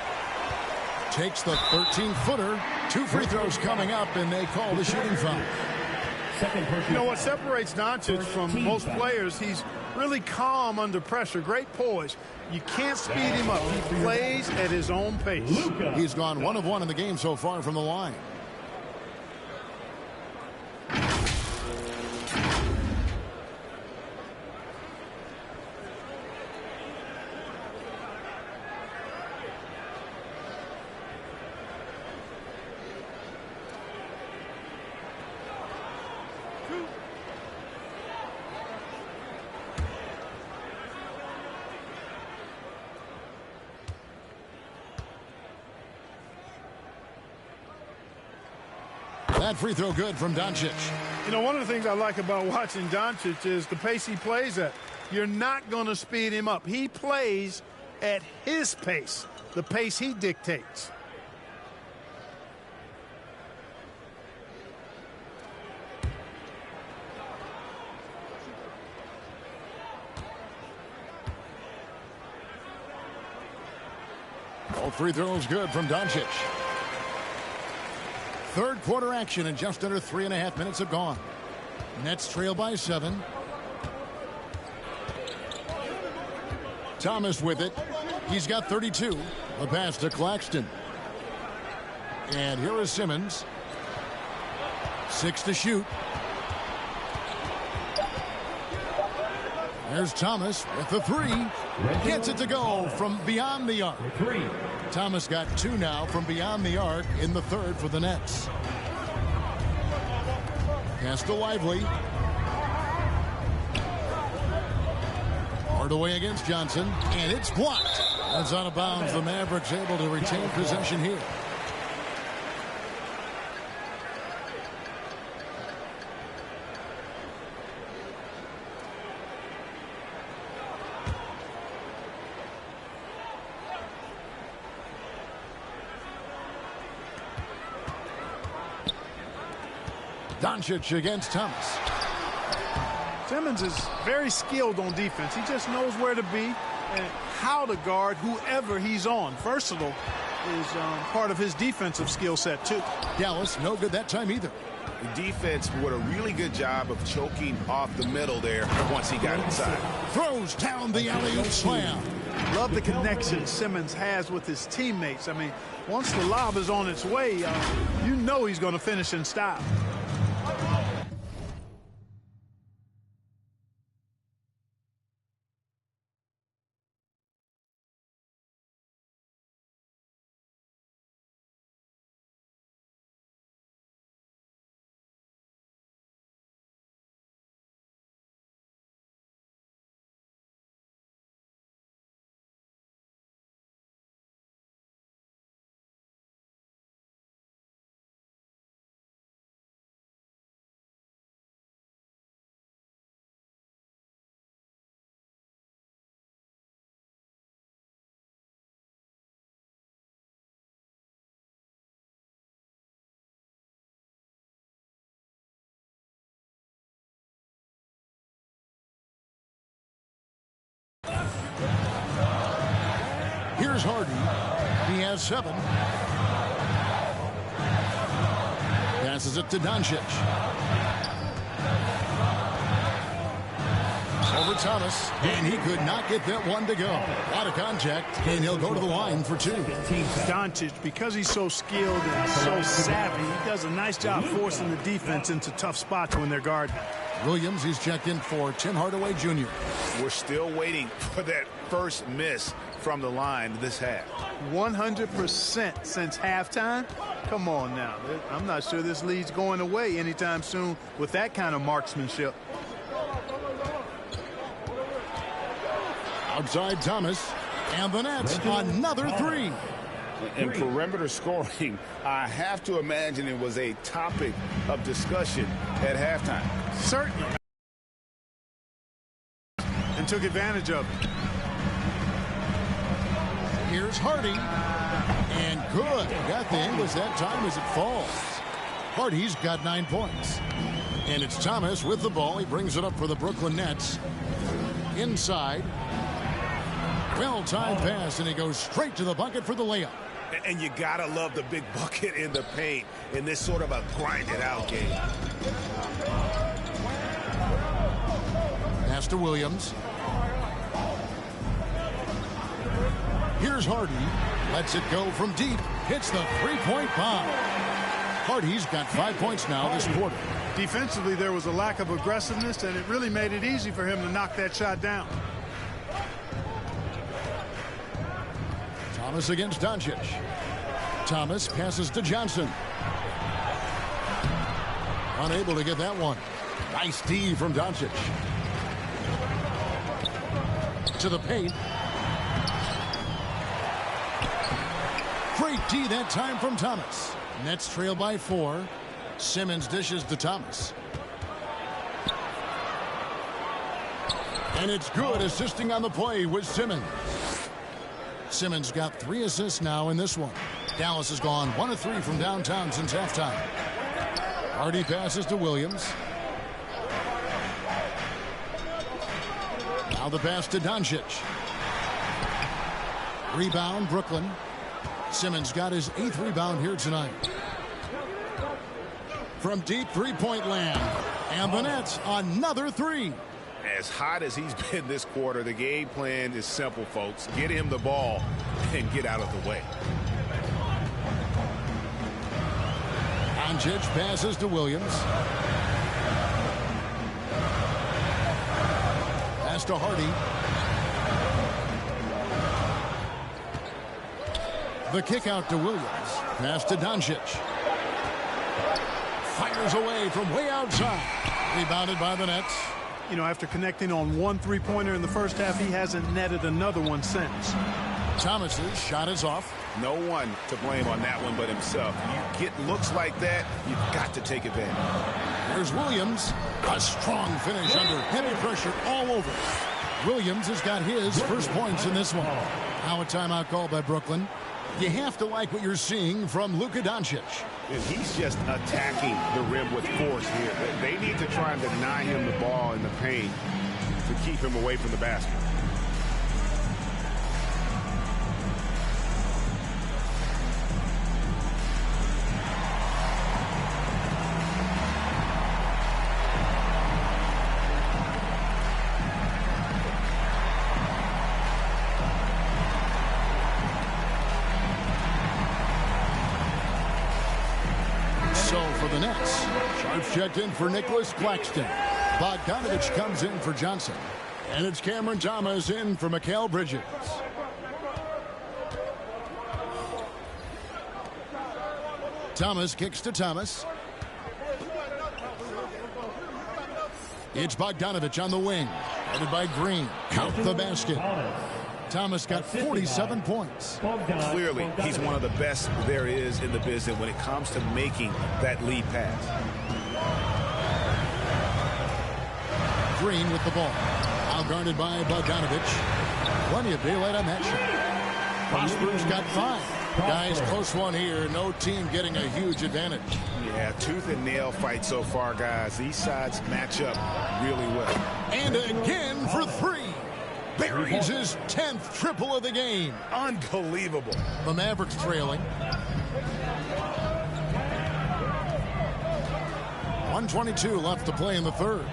Takes the 13-footer. 2 free throws coming up, and they call the shooting foul. You know what separates Doncic from most players? He's really calm under pressure. Great poise. You can't speed him up. He plays at his own pace. He's gone 1 of 1 in the game so far from the line. That free throw good from Doncic. You know, one of the things I like about watching Doncic is the pace he plays at. You're not going to speed him up. He plays at his pace, the pace he dictates. All free throws good from Doncic. Third quarter action and just under 3.5 minutes have gone. Nets trail by 7. Thomas with it. He's got 32. A pass to Claxton. And here is Simmons. 6 to shoot. There's Thomas with the 3. Gets it to go from beyond the arc. Thomas got 2 now from beyond the arc in the third for the Nets. Pass to Lively. Hardaway against Johnson, and it's blocked. That's out of bounds. The Mavericks able to retain possession here. Doncic against Thomas. Simmons is very skilled on defense. He just knows where to be and how to guard whoever he's on. Versatile is part of his defensive skill set, too. Dallas, no good that time either. The defense did a really good job of choking off the middle there once he got inside. Throws down the alley-oop slam. Love the connection Simmons has with his teammates. I mean, once the lob is on its way, you know he's going to finish in style. Here's Harden. He has 7. Passes it to Doncic. Over Thomas, and he could not get that one to go. Out of contact, and he'll go to the line for 2. Doncic, because he's so skilled and so savvy, he does a nice job forcing the defense into tough spots when they're guarding. Williams, he's checked in for Tim Hardaway Jr. We're still waiting for that first miss from the line this half. 100% since halftime. Come on now. I'm not sure this lead's going away anytime soon with that kind of marksmanship. Outside Thomas, and the Nets another 3. In perimeter scoring, I have to imagine it was a topic of discussion at halftime. Certainly. And took advantage of it. Here's Hardy. And good. Got the English that time as it falls. Hardy's got 9 points. And it's Thomas with the ball. He brings it up for the Brooklyn Nets. Inside. Well-timed pass, and he goes straight to the bucket for the layup. And you gotta love the big bucket in the paint in this sort of a grinded-out game. pass to Williams. Here's Hardy. Lets it go from deep. Hits the three-point bomb. Hardy's got 5 points now this quarter. Defensively, there was a lack of aggressiveness, and it really made it easy for him to knock that shot down. Thomas against Doncic. Thomas passes to Johnson. Unable to get that one. Nice D from Doncic. To the paint. Great D that time from Thomas. Nets trail by 4. Simmons dishes to Thomas. And it's good, assisting on the play with Simmons. Simmons got 3 assists now in this one. Dallas has gone 1 of 3 from downtown since halftime. Hardy passes to Williams. Now the pass to Doncic. Rebound, Brooklyn. Simmons got his 8th rebound here tonight. From deep three-point land. And the Nets, another 3. As hot as he's been this quarter, the game plan is simple, folks. Get him the ball and get out of the way. Doncic passes to Williams. Pass to Hardy. The kick out to Williams. Pass to Doncic. Fires away from way outside. Rebounded by the Nets. You know, after connecting on 1 3-pointer in the first half, he hasn't netted another one since. Thomas's shot is off. No one to blame on that one but himself. You get looks like that, you've got to take advantage. There's Williams. A strong finish under heavy pressure all over. Williams has got his first points in this one. Now a timeout called by Brooklyn. You have to like what you're seeing from Luka Doncic. And he's just attacking the rim with force here. They need to try and deny him the ball in the paint to keep him away from the basket. Checked in for Nicholas Claxton. Bogdanovich comes in for Johnson. And it's Cameron Thomas in for Mikal Bridges. Thomas kicks to Thomas. It's Bogdanovich on the wing. Headed by Green. Count the basket. Thomas got 47 points. Clearly, he's one of the best there is in the business when it comes to making that lead pass. Green with the ball. Outguarded by Bogdanovich. Plenty of daylight on that shot. Prosper's got 5. Guys, close one here. No team getting a huge advantage. Yeah, tooth and nail fight so far, guys. These sides match up really well. And again for 3. Buries his 10th triple of the game. Unbelievable. The Mavericks trailing. 1:22 left to play in the third.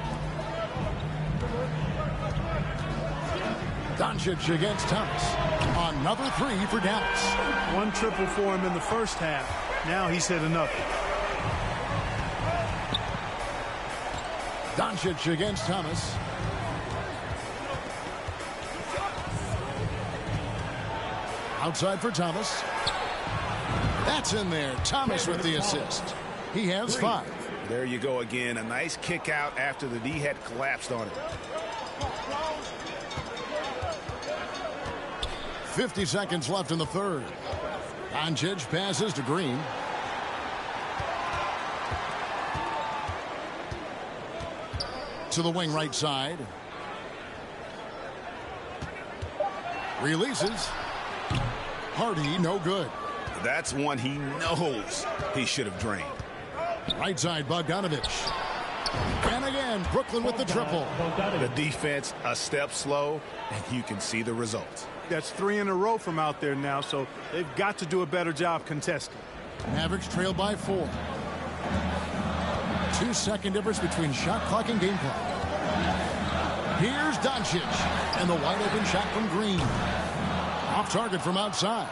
Doncic against Thomas. Another 3 for Dallas. 1 triple for him in the first half. Now he's hit another. Doncic against Thomas. Outside for Thomas. That's in there. Thomas with the assist. He has 5. There you go again. A nice kick out after the D had collapsed on it. 50 seconds left in the third. Doncic passes to Green. To the wing right side. Releases. Hardy, no good. That's one he knows he should have drained. Right side, Bogdanovich. And again, Brooklyn with the triple. The defense a step slow, and you can see the results. That's 3 in a row from out there now, so they've got to do a better job contesting. Mavericks trail by 4. 2-second difference between shot clock and game clock. Here's Doncic. And the wide open shot from Green. Off target from outside.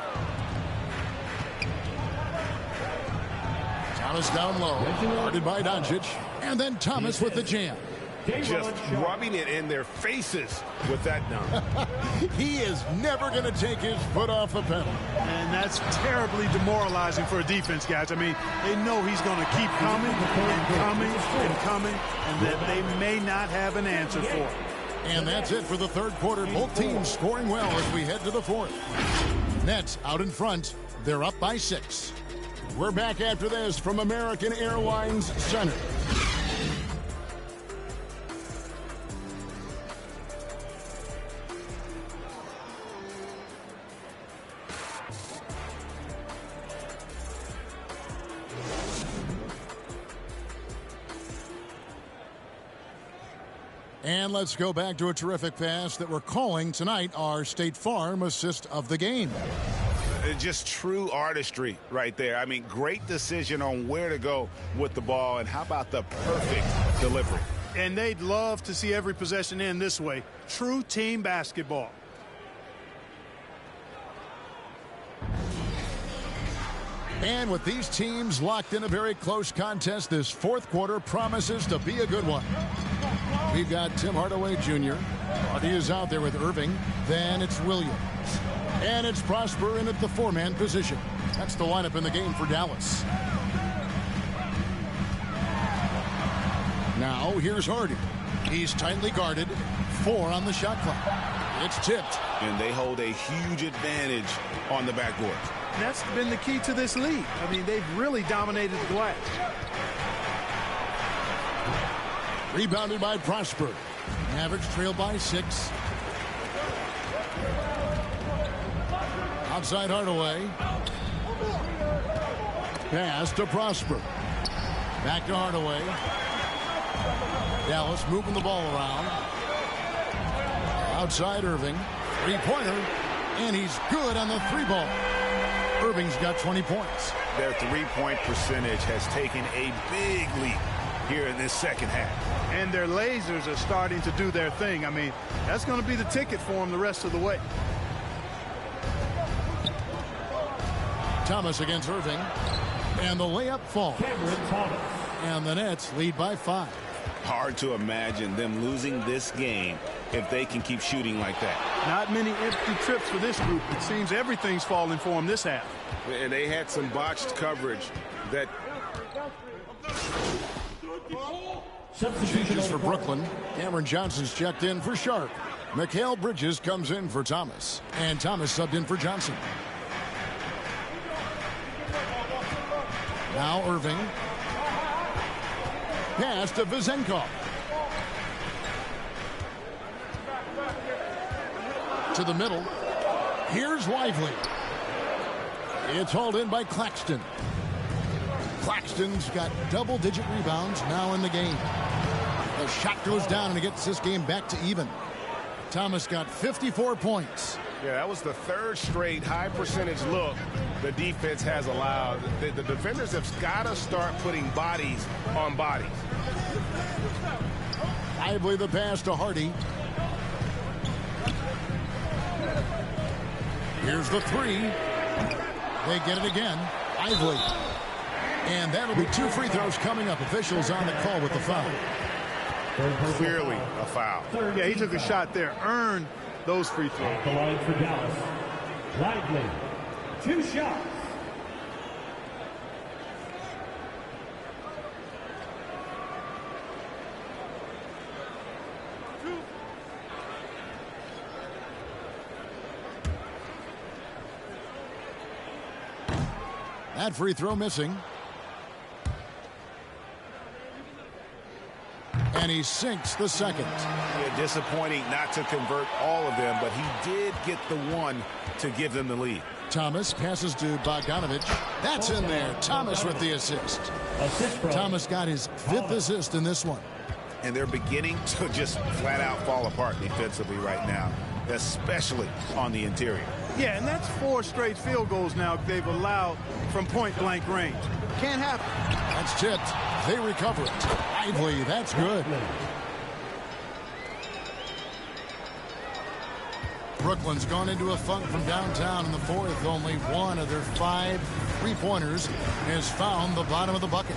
Thomas down low. Guarded by Doncic. And then Thomas with the jam. Just rubbing it in their faces with that dunk. He is never going to take his foot off the pedal. And that's terribly demoralizing for a defense, guys. I mean, they know he's going to keep coming and coming and coming, and that they may not have an answer for it. And that's it for the third quarter. Both teams scoring well as we head to the fourth. Nets out in front. They're up by 6. We're back after this from American Airlines Center. And let's go back to a terrific pass that we're calling tonight our State Farm assist of the game. Just true artistry right there. I mean, great decision on where to go with the ball, and how about the perfect delivery. And they'd love to see every possession end this way. True team basketball. And with these teams locked in a very close contest, this fourth quarter promises to be a good one. We've got Tim Hardaway Jr. Hardy is out there with Irving. Then it's Williams. And it's Prosper in at the 4-man position. That's the lineup in the game for Dallas. Now here's Hardy. He's tightly guarded. 4 on the shot clock. It's tipped. And they hold a huge advantage on the backboard. And that's been the key to this league. I mean, they've really dominated the glass. Rebounded by Prosper. Mavericks trail by 6. Outside Hardaway. Pass to Prosper. Back to Hardaway. Dallas moving the ball around. Outside Irving. 3-pointer. And he's good on the 3-ball. Irving's got 20 points. Their 3-point percentage has taken a big leap here in this second half. And their lasers are starting to do their thing. I mean, that's going to be the ticket for them the rest of the way. Thomas against Irving. And the layup falls. And the Nets lead by 5. Hard to imagine them losing this game if they can keep shooting like that. Not many empty trips for this group. It seems everything's falling for them this half. And they had some botched coverage that... Changes for Brooklyn. Cameron Johnson's checked in for Sharp. Mikal Bridges comes in for Thomas. And Thomas subbed in for Johnson. Now Irving. Pass to Vezenkov. To the middle. Here's Lively. It's hauled in by Claxton. Claxton's got double-digit rebounds now in the game. The shot goes down and it gets this game back to even. Thomas got 54 points. Yeah, that was the third straight high-percentage look the defense has allowed. The defenders have got to start putting bodies on bodies. Lively the pass to Hardy. Here's the 3. They get it again. Lively. And that'll be 2 free throws coming up. Officials on the call with the foul. Clearly a foul. Yeah, he took a shot there. Earned those free throws. The line for Dallas. Lively. 2 shots. That free throw missing. And he sinks the second. Yeah, disappointing not to convert all of them, but he did get the one to give them the lead. Thomas passes to Bogdanovich. That's in there. Thomas with the assist. Thomas got his 5th assist in this one. And they're beginning to just flat out fall apart defensively right now, especially on the interior. Yeah, and that's 4 straight field goals now they've allowed from point-blank range. Can't happen. That's tipped. They recover it. Lively, that's good. Brooklyn's gone into a funk from downtown in the fourth. Only one of their 5 3-pointers has found the bottom of the bucket.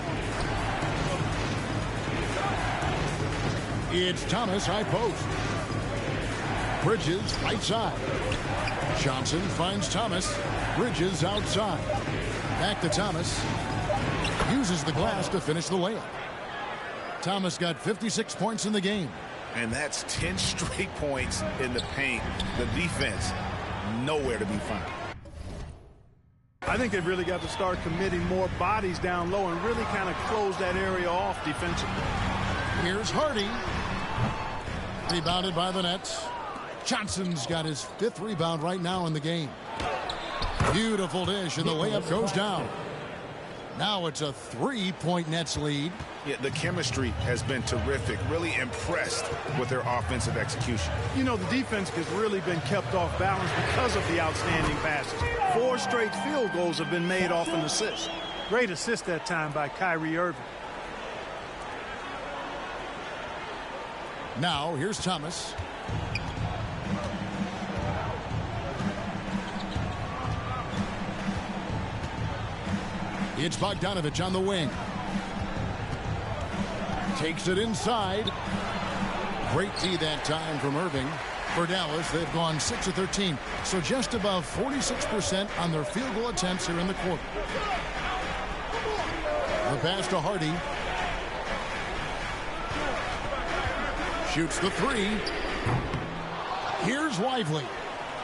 It's Thomas, high post. Bridges, right side. Johnson finds Thomas. Bridges outside. Back to Thomas. Uses the glass to finish the layup. Thomas got 56 points in the game. And that's 10 straight points in the paint. The defense, nowhere to be found. I think they've really got to start committing more bodies down low and really kind of close that area off defensively. Here's Hardy. Rebounded by the Nets. Johnson's got his 5th rebound right now in the game. Beautiful dish, and the layup goes down. Now it's a 3-point Nets lead. Yeah, the chemistry has been terrific. Really impressed with their offensive execution. You know, the defense has really been kept off balance because of the outstanding passes. 4 straight field goals have been made off an assist. Great assist that time by Kyrie Irving. Now, here's Thomas. It's Bogdanovich on the wing. Takes it inside. Great D that time from Irving. For Dallas, they've gone 6 of 13, so just above 46% on their field goal attempts here in the quarter. The pass to Hardy. Shoots the 3. Here's Lively.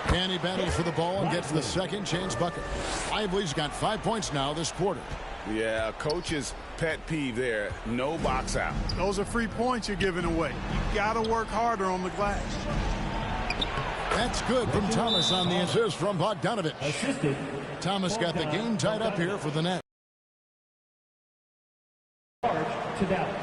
And he battles for the ball and gets the second chance bucket. Lively's got 5 points now this quarter. Yeah, coach's pet peeve there. No box out. Those are free points you're giving away. You got to work harder on the glass. That's good from Thomas on the assist from Bogdanovich. Thomas got the game tied up here for the Nets. To Dallas.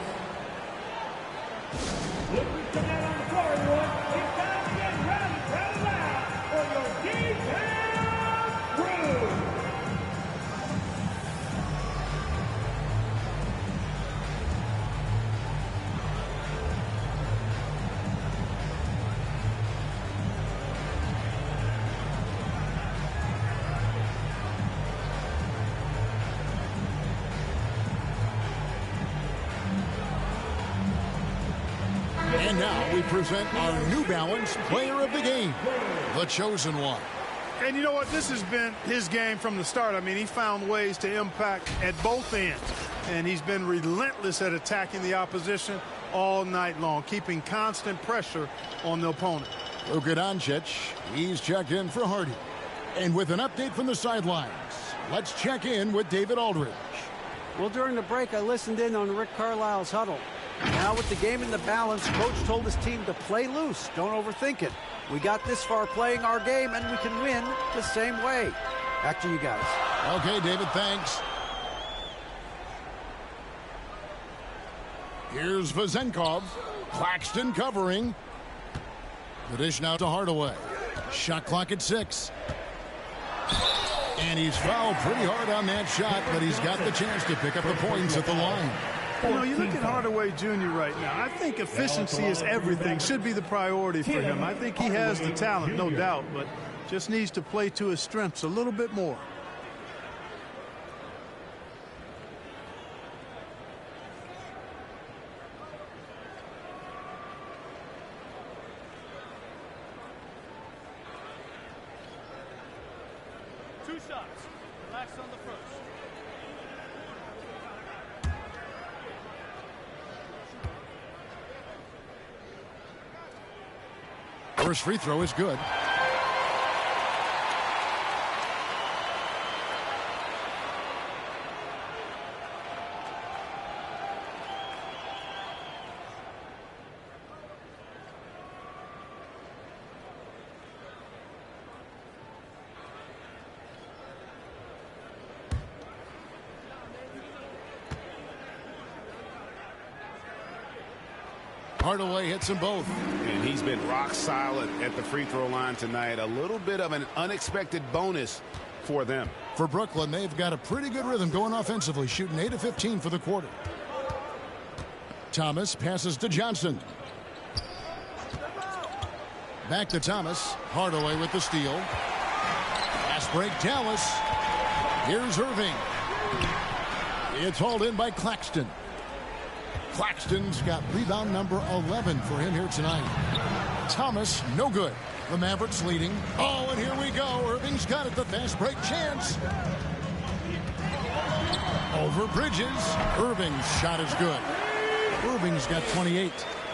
And now we present our New Balance Player of the Game, the chosen one. And you know what? This has been his game from the start. I mean, he found ways to impact at both ends. And he's been relentless at attacking the opposition all night long, keeping constant pressure on the opponent. Luka Doncic, he's checked in for Hardy. And with an update from the sidelines, let's check in with David Aldridge. Well, during the break, I listened in on Rick Carlisle's huddle. Now with the game in the balance, coach told his team to play loose. Don't overthink it. We got this far playing our game, and we can win the same way. Back to you guys. Okay, David, thanks. Here's Vezenkov. Claxton covering. The dish now to Hardaway. Shot clock at 6. And he's fouled pretty hard on that shot, but he's got the chance to pick up the points at the line. You know, you look at Hardaway Jr. right now. I think efficiency is everything. Should be the priority for him. I think he has the talent, no doubt, but just needs to play to his strengths a little bit more. Two shots. Relax on the first. First free throw is good. Hardaway hits them both. And he's been rock solid at the free throw line tonight. A little bit of an unexpected bonus for them. For Brooklyn, they've got a pretty good rhythm going offensively, shooting 8 of 15 for the quarter. Thomas passes to Johnson. Back to Thomas. Hardaway with the steal. Fast break, Dallas. Here's Irving. It's hauled in by Claxton. Claxton's got rebound number 11 for him here tonight. Thomas, no good. The Mavericks leading. Oh, and here we go. Irving's got it. The fast break chance. Over Bridges. Irving's shot is good. Irving's got 28.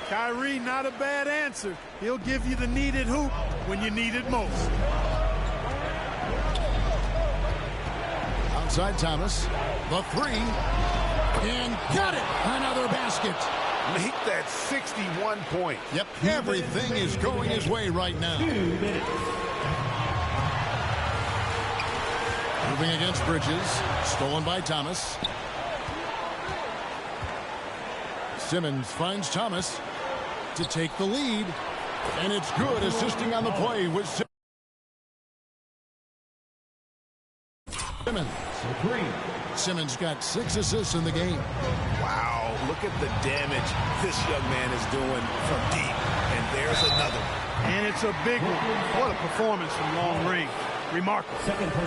Kyrie, not a bad answer. He'll give you the needed hoop when you need it most. Outside Thomas. The three. And got it. Another basket. Make that 61 point. Yep, everything is going his way right now. Moving against Bridges. Stolen by Thomas. Simmons finds Thomas to take the lead. And it's good, assisting on the play with Simmons. Simmons got 6 assists in the game. Wow, look at the damage this young man is doing from deep. And there's another. And it's a big one. What a performance from long range. Remarkable.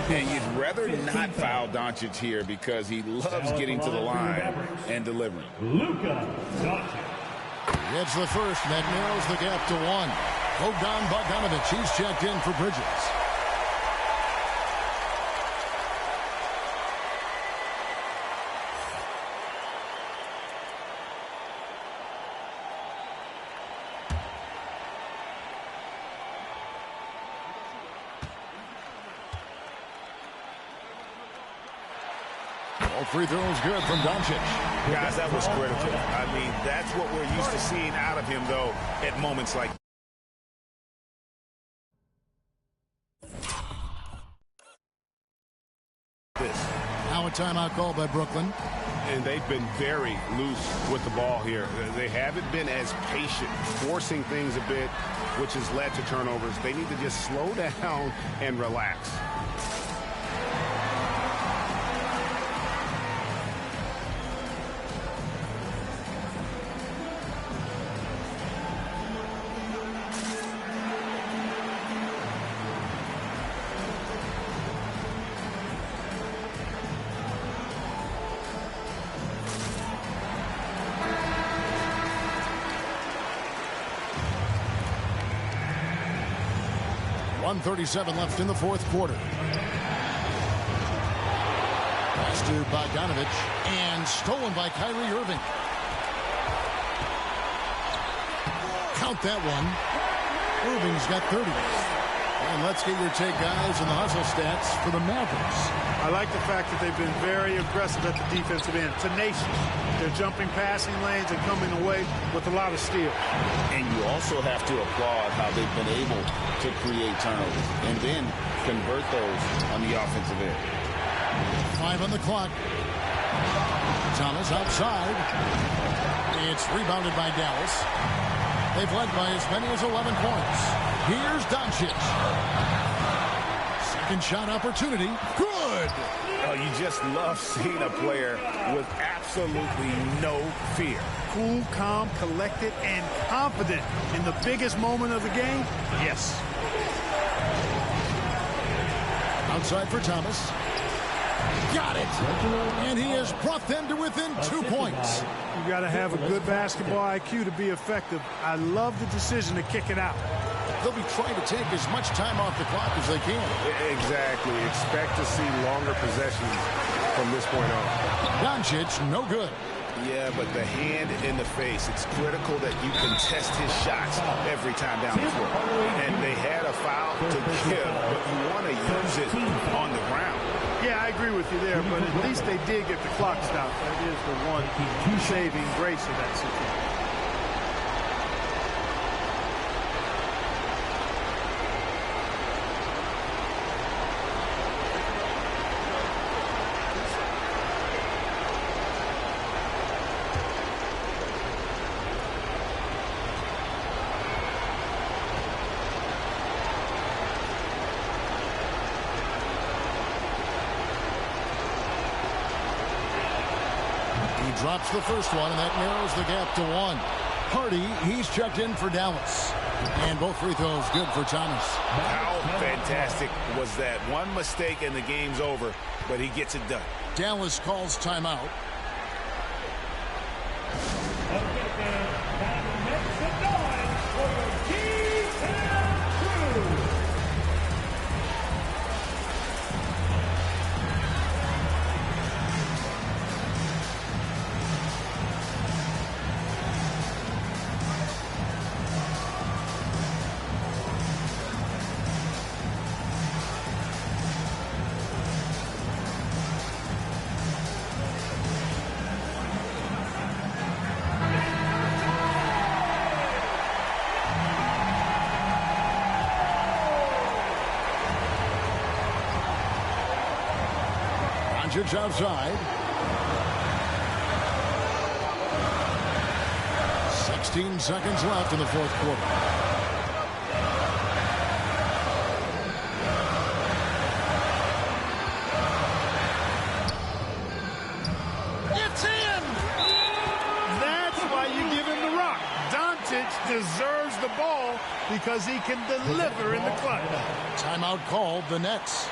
And you'd rather not foul Doncic here because he loves getting to the line and delivering. Luka Doncic. It's the first, and that narrows the gap to 1. Bogdan Bogdanović, he's checked in for Bridges. All free throws good from Doncic. Guys, that was critical. I mean, that's what we're used to seeing out of him, though, at moments like this. Now a timeout call by Brooklyn. And they've been very loose with the ball here. They haven't been as patient, forcing things a bit, which has led to turnovers. They need to just slow down and relax. .137 left in the fourth quarter. Pass to Bogdanović and stolen by Kyrie Irving. Count that one. Irving's got 30. And let's get your take, guys, on the hustle stats for the Mavericks. I like the fact that they've been very aggressive at the defensive end. Tenacious. They're jumping passing lanes and coming away with a lot of steals. And you also have to applaud how they've been able to create turnovers and then convert those on the offensive end. 5 on the clock. Thomas outside. It's rebounded by Dallas. They've led by as many as 11 points. Here's Doncic. Second shot opportunity. Good. Oh, you just love seeing a player with absolutely no fear. Cool, calm, collected, and confident in the biggest moment of the game. Yes. Outside for Thomas. Got it. And he has brought them to within 2 points. You got to have a good basketball IQ to be effective. I love the decision to kick it out. They'll be trying to take as much time off the clock as they can. Exactly. Expect to see longer possessions from this point on. Doncic, no good. Yeah, but the hand in the face, it's critical that you contest his shots every time down the floor. And they had a foul to give, but you want to use it on the ground. Yeah, I agree with you there, but at least they did get the clock stopped. That is the one saving grace of that situation. Drops the first one, and that narrows the gap to 1. Hardy, he's checked in for Dallas. And both free throws good for Thomas. How fantastic was that? One mistake and the game's over, but he gets it done. Dallas calls timeout. Outside. 16 seconds left in the fourth quarter. It's in! That's why you give him the rock. Doncic deserves the ball because he can deliver in the clutch. Timeout called the Nets.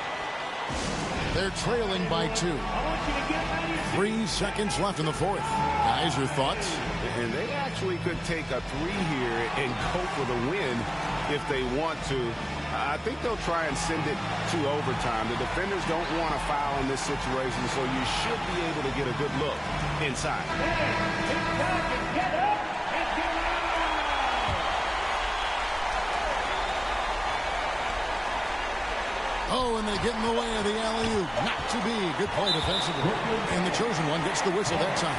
They're trailing by 2. 3 seconds left in the fourth. Guys, your thoughts? And they actually could take a 3 here and go for the win if they want to. I think they'll try and send it to overtime. The defenders don't want to foul in this situation, so you should be able to get a good look inside. Oh, and they get in the way of the alley-oop. Not to be. Good play defensively. And the chosen one gets the whistle that time.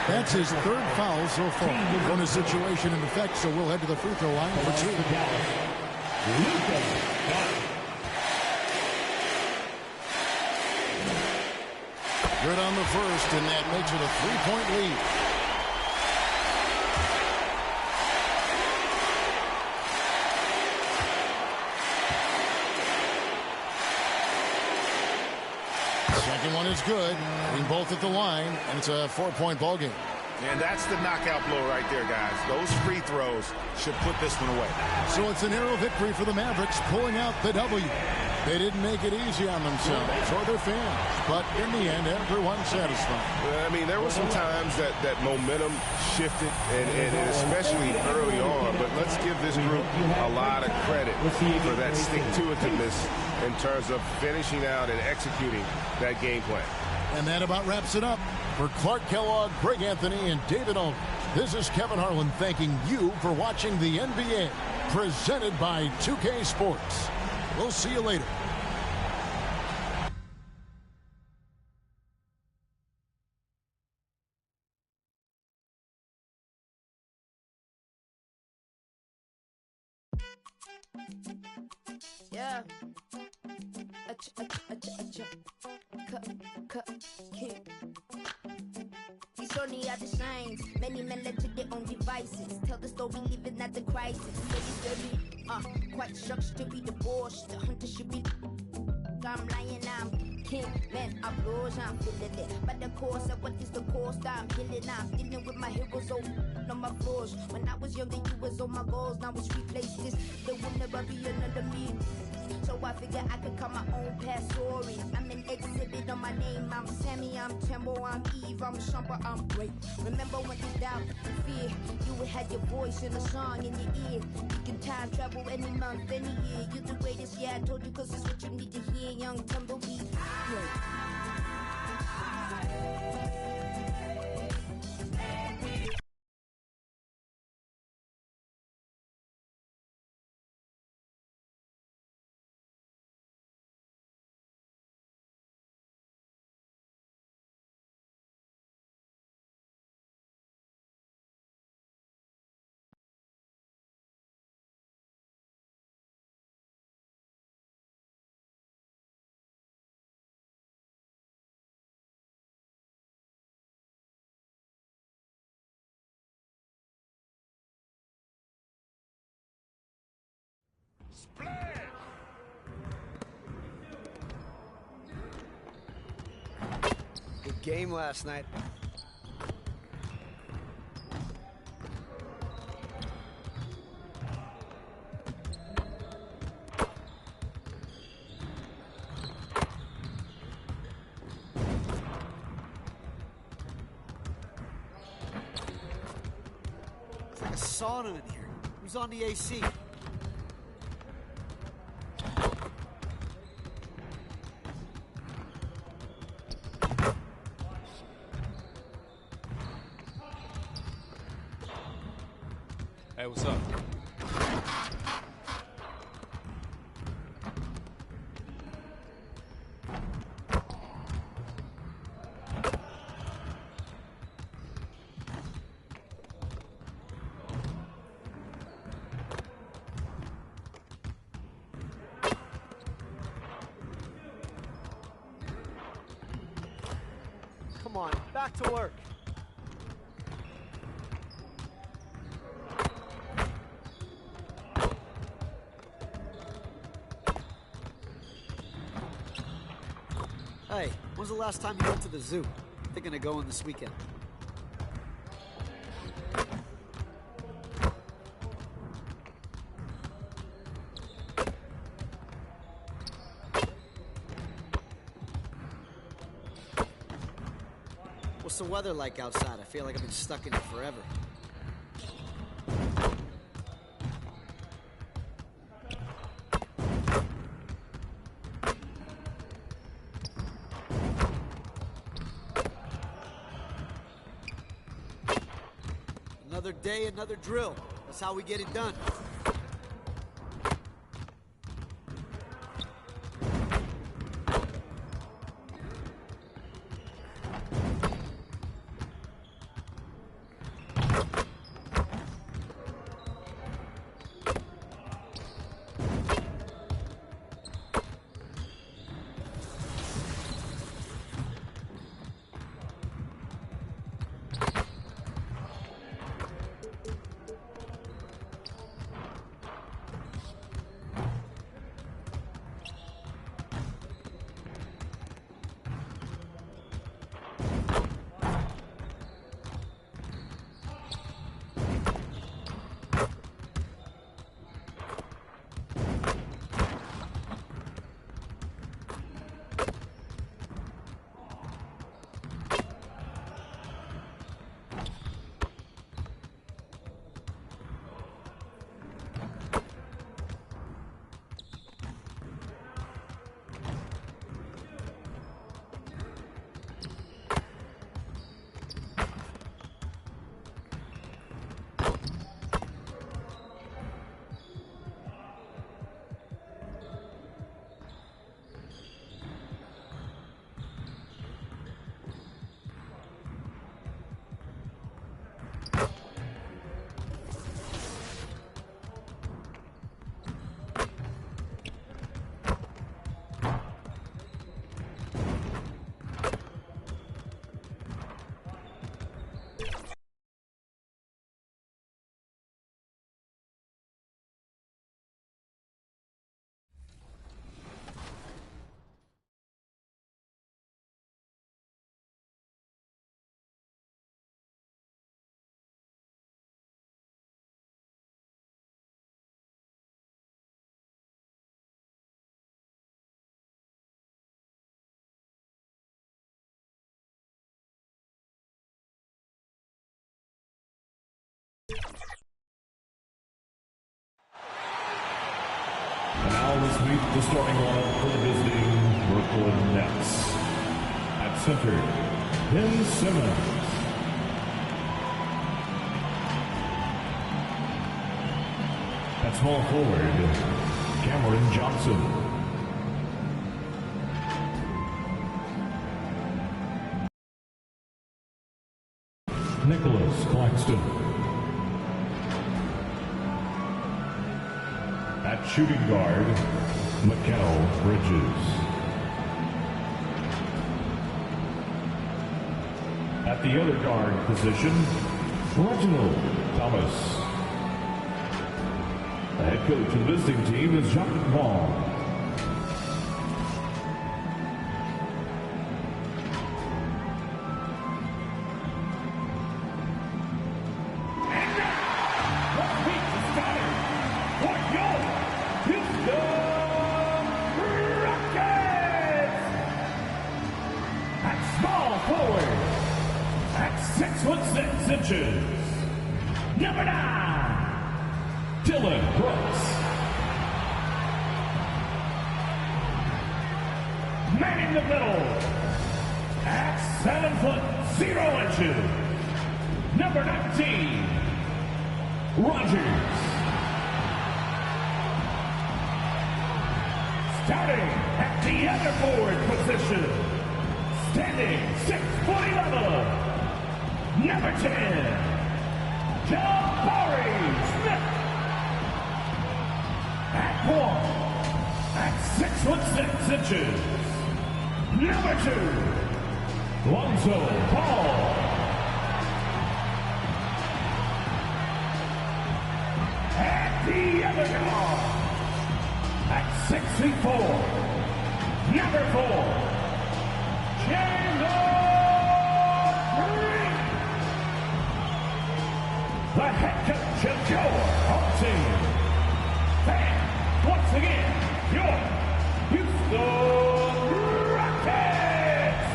That's his third foul so far. Bonus situation in effect, so we'll head to the free throw line for 2. Good on the first, and that makes it a 3-point lead. Second one is good. Being both at the line, and it's a 4-point ball game. And that's the knockout blow right there, guys. Those free throws should put this one away. So it's a narrow victory for the Mavericks, pulling out the W. They didn't make it easy on themselves or their fans, but in the end, everyone's satisfied. Well, I mean, there were some times that momentum shifted, and especially early on, but let's give this group a lot of credit for that stick-to-itiveness in terms of finishing out and executing that game plan. And that about wraps it up. For Clark Kellogg, Greg Anthony, and David Owen, this is Kevin Harlan thanking you for watching the NBA, presented by 2K Sports. We'll see you later. Yeah. These only are the signs. Many men led to their own devices. Tell the story, living at the crisis. Quite shocked to be divorced. The hunter should be. I'm lying, I'm king. Man, I blows, I'm feeling it. But the course of what is the course? I'm killing. I'm dealing with my heroes on my floors. When I was younger, you was on my goals. Now it's replaced this. There will never be another me. So I figure I could cut my own past stories. I'm an exhibit on my name. I'm Sammy, I'm Tembo, I'm Eve, I'm Shumper, I'm great. Remember when you doubt and fear, you would have your voice in a song in your ear. You can time travel any month, any year. You're the greatest, yeah, I told you, cause it's what you need to hear. Young Tumbleweed. Good game last night. It's like a sauna in here. Who's on the AC? Hey, what's up? Come on, back to work. Hey, when's the last time you went to the zoo? Thinking of going this weekend. What's the weather like outside? I feel like I've been stuck in it forever. Another day, another drill. That's how we get it done. Now let's meet the starting lineup for the visiting Brooklyn Nets. At center, Ben Simmons. At small forward, Cameron Johnson. Nicholas Claxton. At shooting guard, Mikal Bridges. At the other guard position, Reginald Thomas. The head coach of the visiting team is Jacques Vaughn. Small forward at 6'6" inches, Number 9, Dylan Brooks. Man in the middle, at 7 foot 0 inches, number 19, Rogers. Starting at the other forward position, standing 6 foot 11, number 10, Jabari Smith. At point, at 6 foot 6 inches, number 2, Lonzo Ball. At the other guard, at 6 feet 4, number 4, Jalen Green. The head coach of your home team. And once again, your Houston Rockets.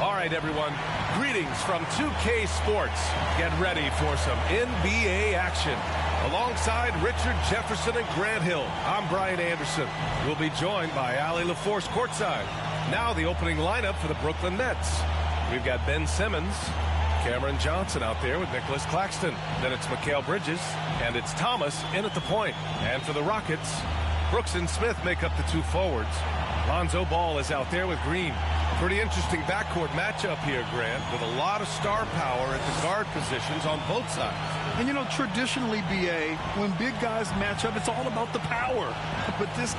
All right, everyone. Greetings from 2K Sports. Get ready for some NBA action. Alongside Richard Jefferson and Grant Hill, I'm Brian Anderson. We'll be joined by Allie LaForce courtside. Now the opening lineup for the Brooklyn Nets. We've got Ben Simmons, Cameron Johnson out there with Nicholas Claxton. Then it's Mikal Bridges, and it's Thomas in at the point. And for the Rockets, Brooks and Smith make up the 2 forwards. Lonzo Ball is out there with Green. Pretty interesting backcourt matchup here, Grant, with a lot of star power at the guard positions on both sides. And, you know, traditionally, B.A., when big guys match up, it's all about the power. But this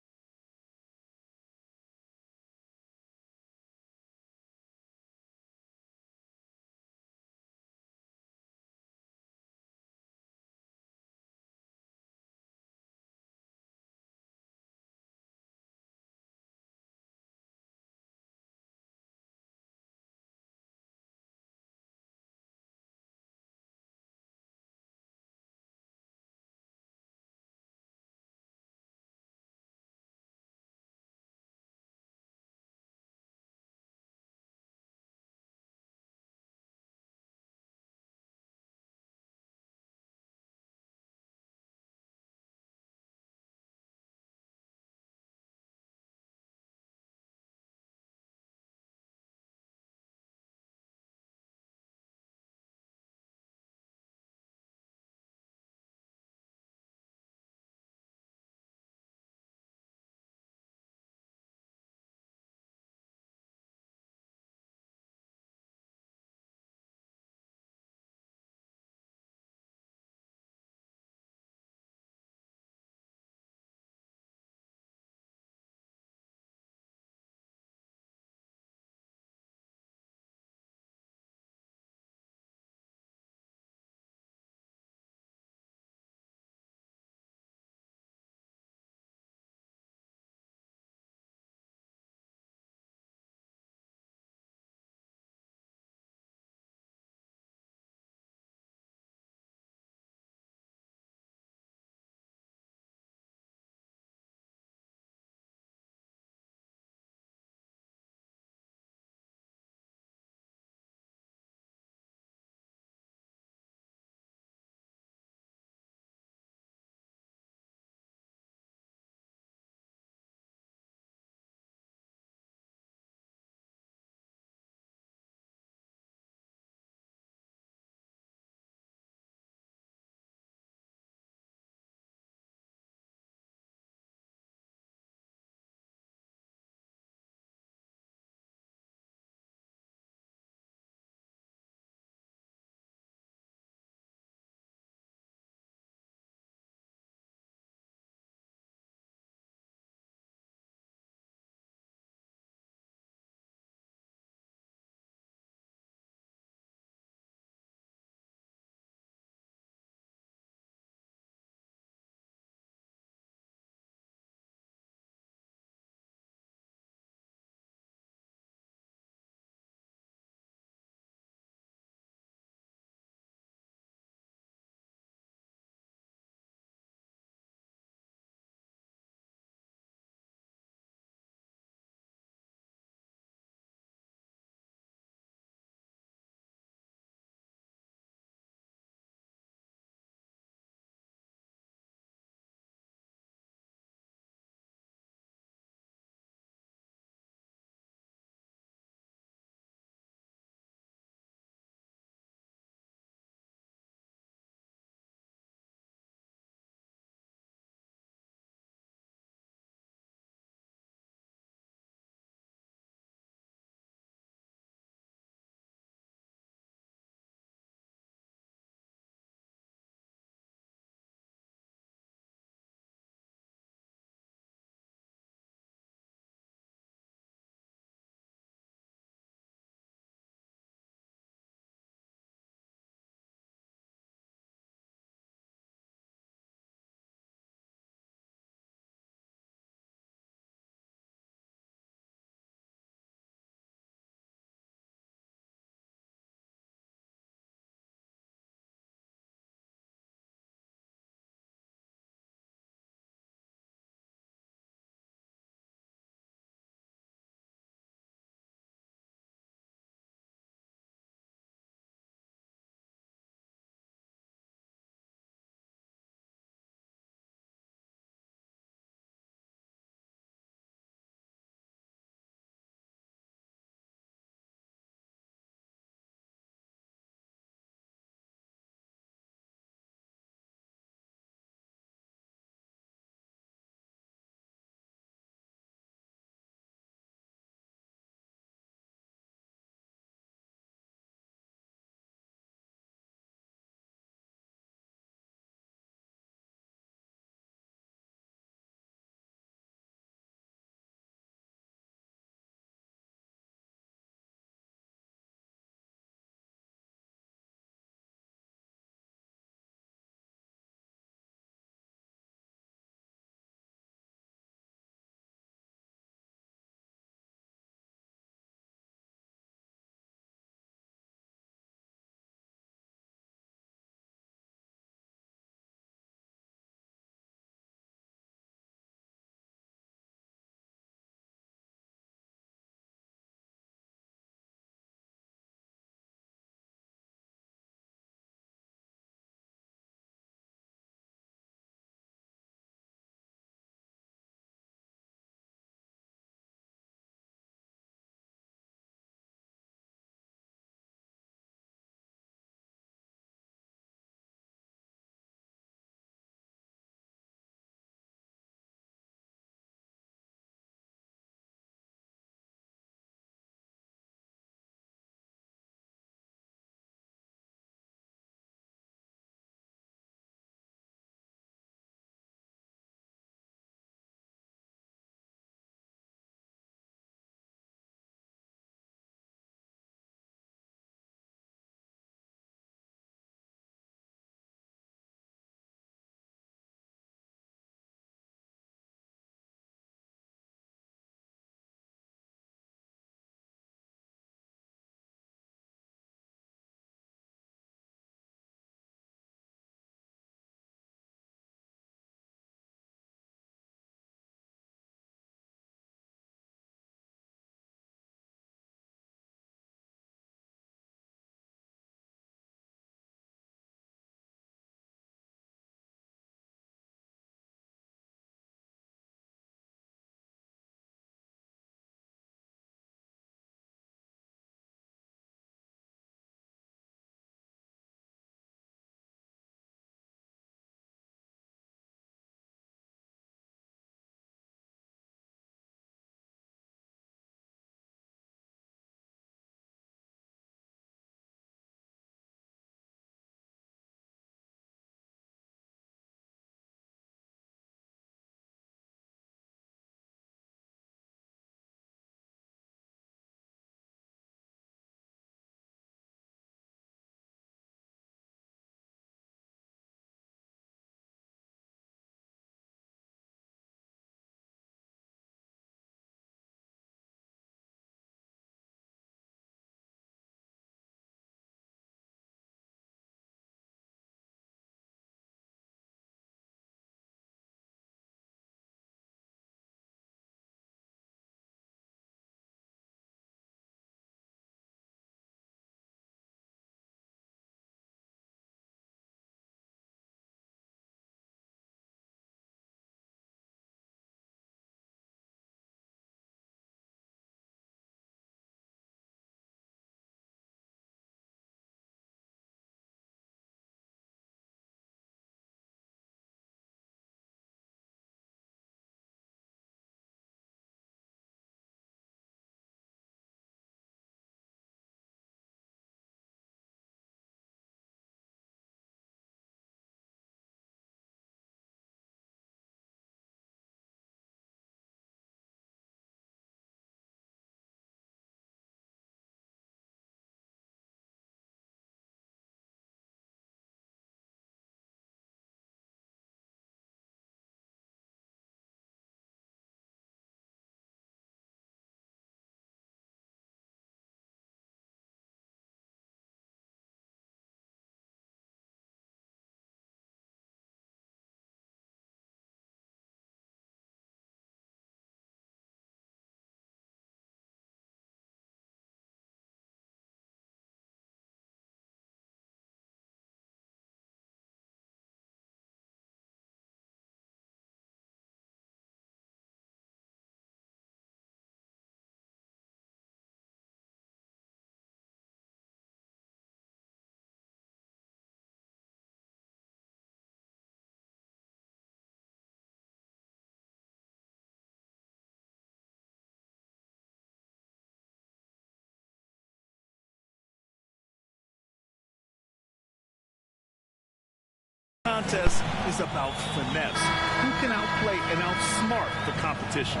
contest is about finesse. Who can outplay and outsmart the competition?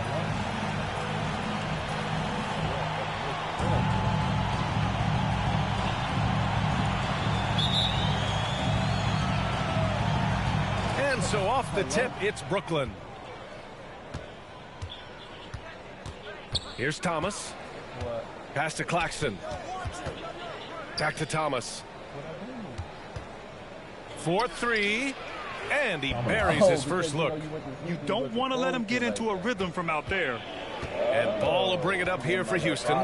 And so off the tip, it's Brooklyn. Here's Thomas. Pass to Claxton. Back to Thomas. 4-3. And he buries his first look. You don't want to let him get into a rhythm from out there. And Ball will bring it up here for Houston.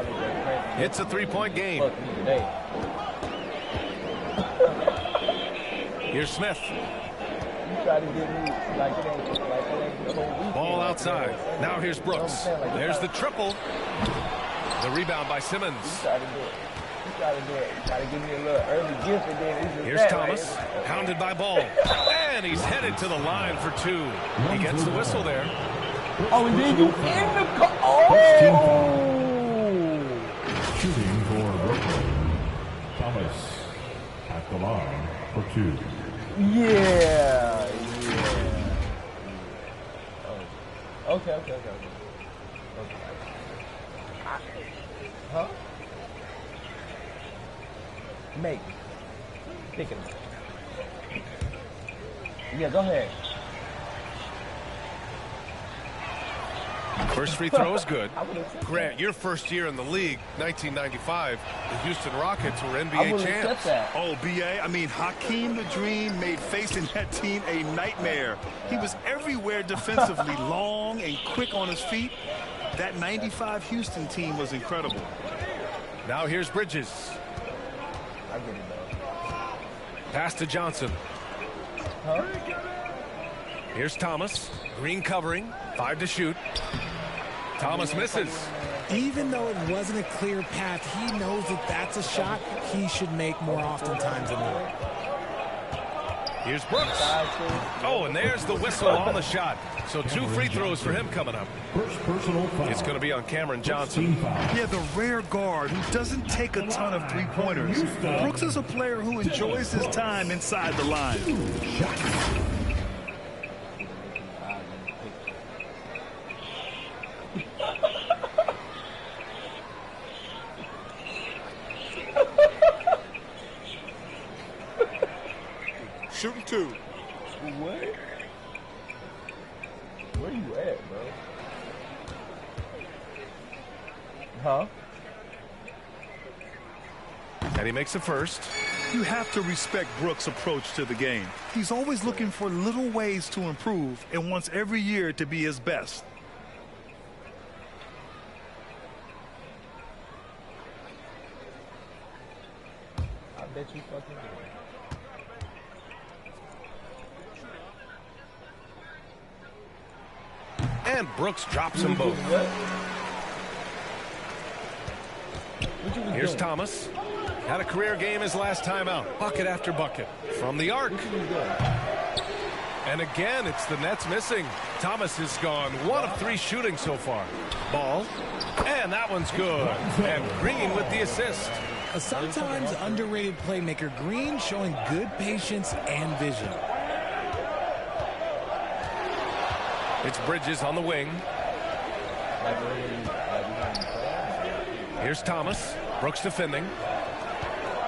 It's a three-point game. Here's Smith. Ball outside. Now here's Brooks. There's the triple. The rebound by Simmons. Here's Thomas. Pounded by Ball. And he's headed to the line for two. He gets the whistle there. Oh, and then you in the Shooting for Brooklyn. Thomas at the line for two. Yeah. Oh. Okay. Huh? Make. Thinking. Yeah, go ahead. First free throw is good. Grant, your first year in the league, 1995, the Houston Rockets were NBA champs. Oh, B.A., I mean, Hakeem the Dream made facing that team a nightmare. He was everywhere defensively, long and quick on his feet. That 95 Houston team was incredible. Now here's Bridges. Pass to Johnson. Huh? Here's Thomas. Green covering. 5 to shoot. Thomas misses. Even though it wasn't a clear path, he knows that that's a shot he should make more oftentimes than not. Here's Brooks. Oh, and there's the whistle on the shot. So 2 free throws for him coming up. It's going to be on Cameron Johnson. Yeah, the rare guard who doesn't take a ton of three-pointers. Brooks is a player who enjoys his time inside the line. Shooting 2. What? Where you at, bro? Huh? And he makes the first. You have to respect Brooks' approach to the game. He's always looking for little ways to improve and wants every year to be his best. I bet you fucking do. And Brooks drops them both. Here's Thomas. Had a career game his last time out. Bucket after bucket. From the arc. And again, it's the Nets missing. Thomas has gone 1 of 3 shooting so far. Ball. And that one's good. And Green with the assist. A sometimes underrated playmaker, Green showing good patience and vision. It's Bridges on the wing. Here's Thomas. Brooks defending.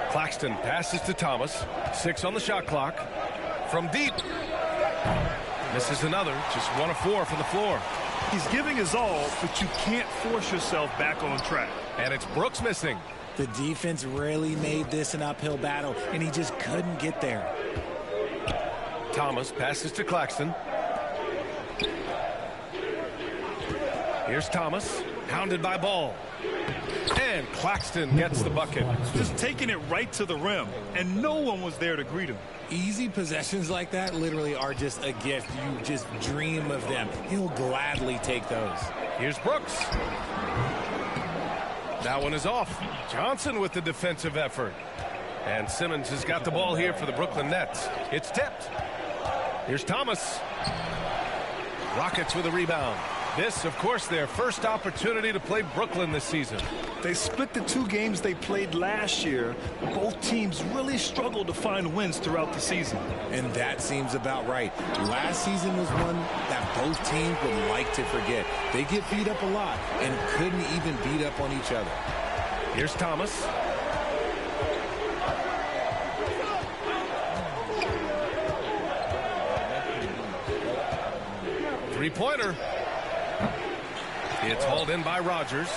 Claxton passes to Thomas. 6 on the shot clock. From deep. Misses another. Just 1 of 4 from the floor. He's giving his all, but you can't force yourself back on track. And it's Brooks missing. The defense really made this an uphill battle, and he just couldn't get there. Thomas passes to Claxton. Here's Thomas, pounded by Ball. And Claxton gets the bucket. Just taking it right to the rim, and no one was there to greet him. Easy possessions like that literally are just a gift. You just dream of them. He'll gladly take those. Here's Brooks. That one is off. Johnson with the defensive effort. And Simmons has got the ball here for the Brooklyn Nets. It's tipped. Here's Thomas. Rockets with a rebound. This, of course, their first opportunity to play Brooklyn this season. They split the 2 games they played last year. Both teams really struggled to find wins throughout the season. And that seems about right. Last season was one that both teams would like to forget. They get beat up a lot and couldn't even beat up on each other. Here's Thomas. Three-pointer. It's hauled in by Rogers.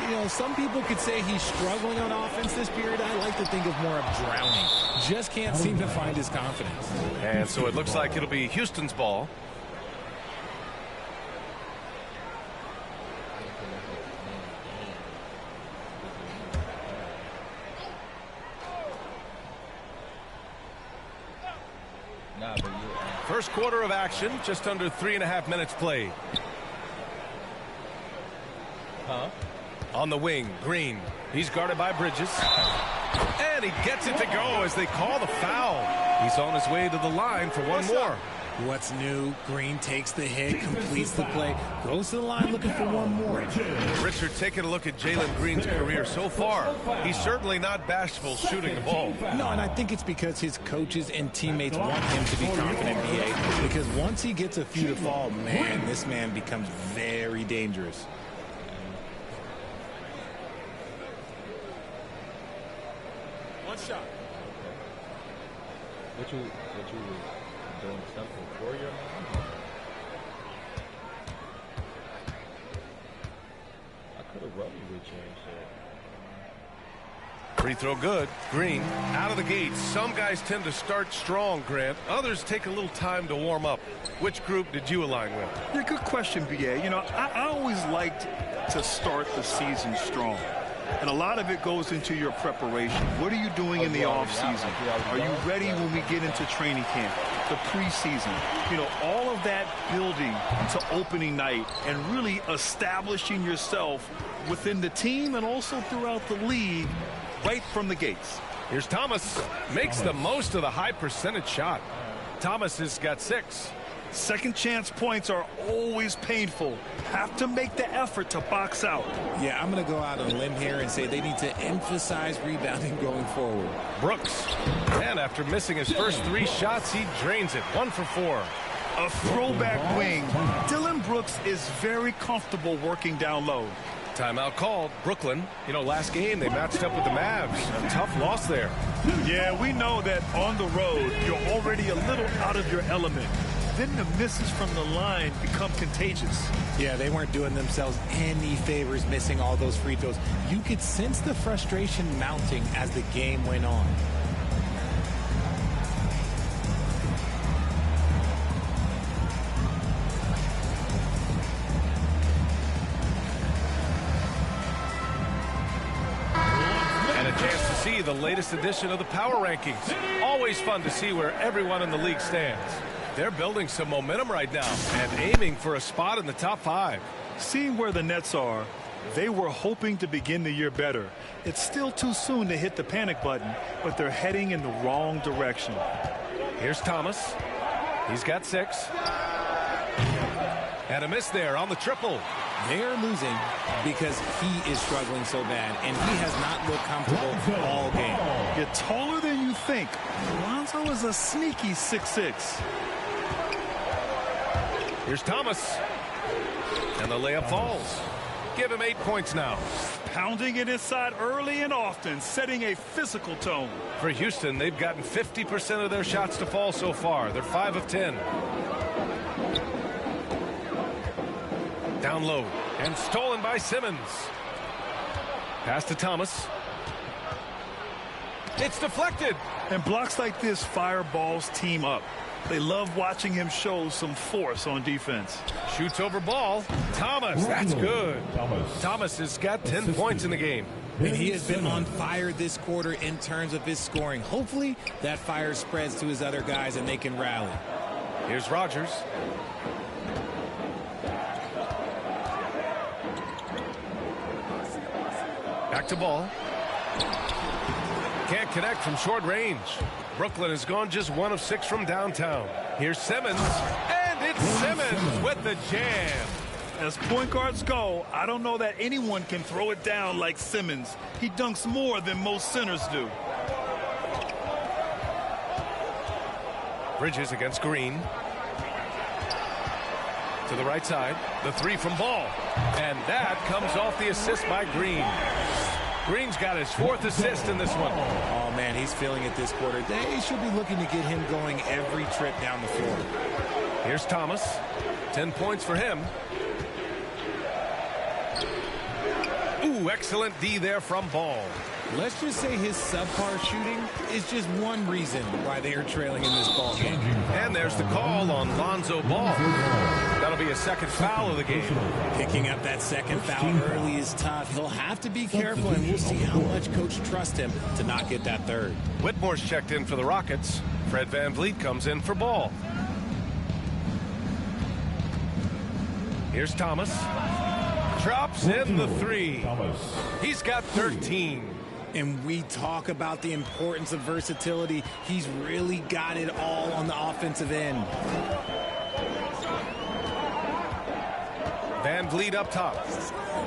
You know, some people could say he's struggling on offense this period. I like to think of more of drowning. Just can't seem to find his confidence. And so it looks like it'll be Houston's ball. First quarter of action, just under 3.5 minutes played. On the wing, Green. He's guarded by Bridges. And he gets it to go as they call the foul. He's on his way to the line for one more. What's new? Green takes the hit, completes the play, goes to the line looking for one more. Richard, taking a look at Jalen Green's career so far, he's certainly not bashful shooting the ball. No, and I think it's because his coaches and teammates want him to be confident, BA, because once he gets a few to fall, man, this man becomes very dangerous. One shot. What you doing something for your mom? I could have rubbed with you and shit. Free throw good. Green out of the gate. Some guys tend to start strong, Grant. Others take a little time to warm up. Which group did you align with? Yeah, good question, BA. You know, I always liked to start the season strong. And a lot of it goes into your preparation. What are you doing in the off-season? Are you ready when we get into training camp, the preseason? You know, all of that building to opening night and really establishing yourself within the team and also throughout the league right from the gates. Here's Thomas. Makes the most of the high percentage shot. Thomas has got 6. Second chance points are always painful. Have to make the effort to box out. Yeah, I'm going to go out on a limb here and say they need to emphasize rebounding going forward. Brooks. And after missing his first 3 shots, he drains it. 1 for 4. A throwback wing. Dillon Brooks is very comfortable working down low. Timeout called. Brooklyn. You know, last game they matched up with the Mavs. A tough loss there. Yeah, we know that on the road, you're already a little out of your element. Then the misses from the line become contagious. Yeah, they weren't doing themselves any favors missing all those free throws. You could sense the frustration mounting as the game went on. And a chance to see the latest edition of the Power Rankings. Always fun to see where everyone in the league stands. They're building some momentum right now and aiming for a spot in the top 5. Seeing where the Nets are, they were hoping to begin the year better. It's still too soon to hit the panic button, but they're heading in the wrong direction. Here's Thomas. He's got 6. And a miss there on the triple. They are losing because he is struggling so bad, and he has not looked comfortable all game. You're taller than you think. Lonzo is a sneaky 6'6". Here's Thomas. And the layup falls. Give him 8 points now. Pounding it inside early and often, setting a physical tone. For Houston, they've gotten 50% of their shots to fall so far. They're 5 of 10. Down low. And stolen by Simmons. Pass to Thomas. It's deflected. And blocks like this fire Ball's team up. They love watching him show some force on defense. Shoots over Ball. Thomas, that's good. Thomas has got 10 points in the game. And he has been on fire this quarter in terms of his scoring. Hopefully that fire spreads to his other guys and they can rally. Here's Rogers. Back to Ball. Can't connect from short range. Brooklyn has gone just 1 of 6 from downtown. Here's Simmons. And it's Simmons with the jam. As point guards go, I don't know that anyone can throw it down like Simmons. He dunks more than most centers do. Bridges against Green. To the right side. The three from Ball. And that comes off the assist by Green. Green's got his 4th assist in this one. Oh, man, he's feeling it this quarter. They should be looking to get him going every trip down the floor. Here's Thomas. 10 points for him. Ooh, excellent D there from Ball. Let's just say his subpar shooting is just one reason why they are trailing in this ball game. And there's the call on Lonzo Ball. That'll be a second foul of the game. Picking up that second foul early is tough. He'll have to be careful, and we'll see how much coach trusts him to not get that third. Whitmore's checked in for the Rockets. Fred VanVleet comes in for Ball. Here's Thomas. Drops in the three. He's got 13. And we talk about the importance of versatility. He's really got it all on the offensive end. VanVleet up top.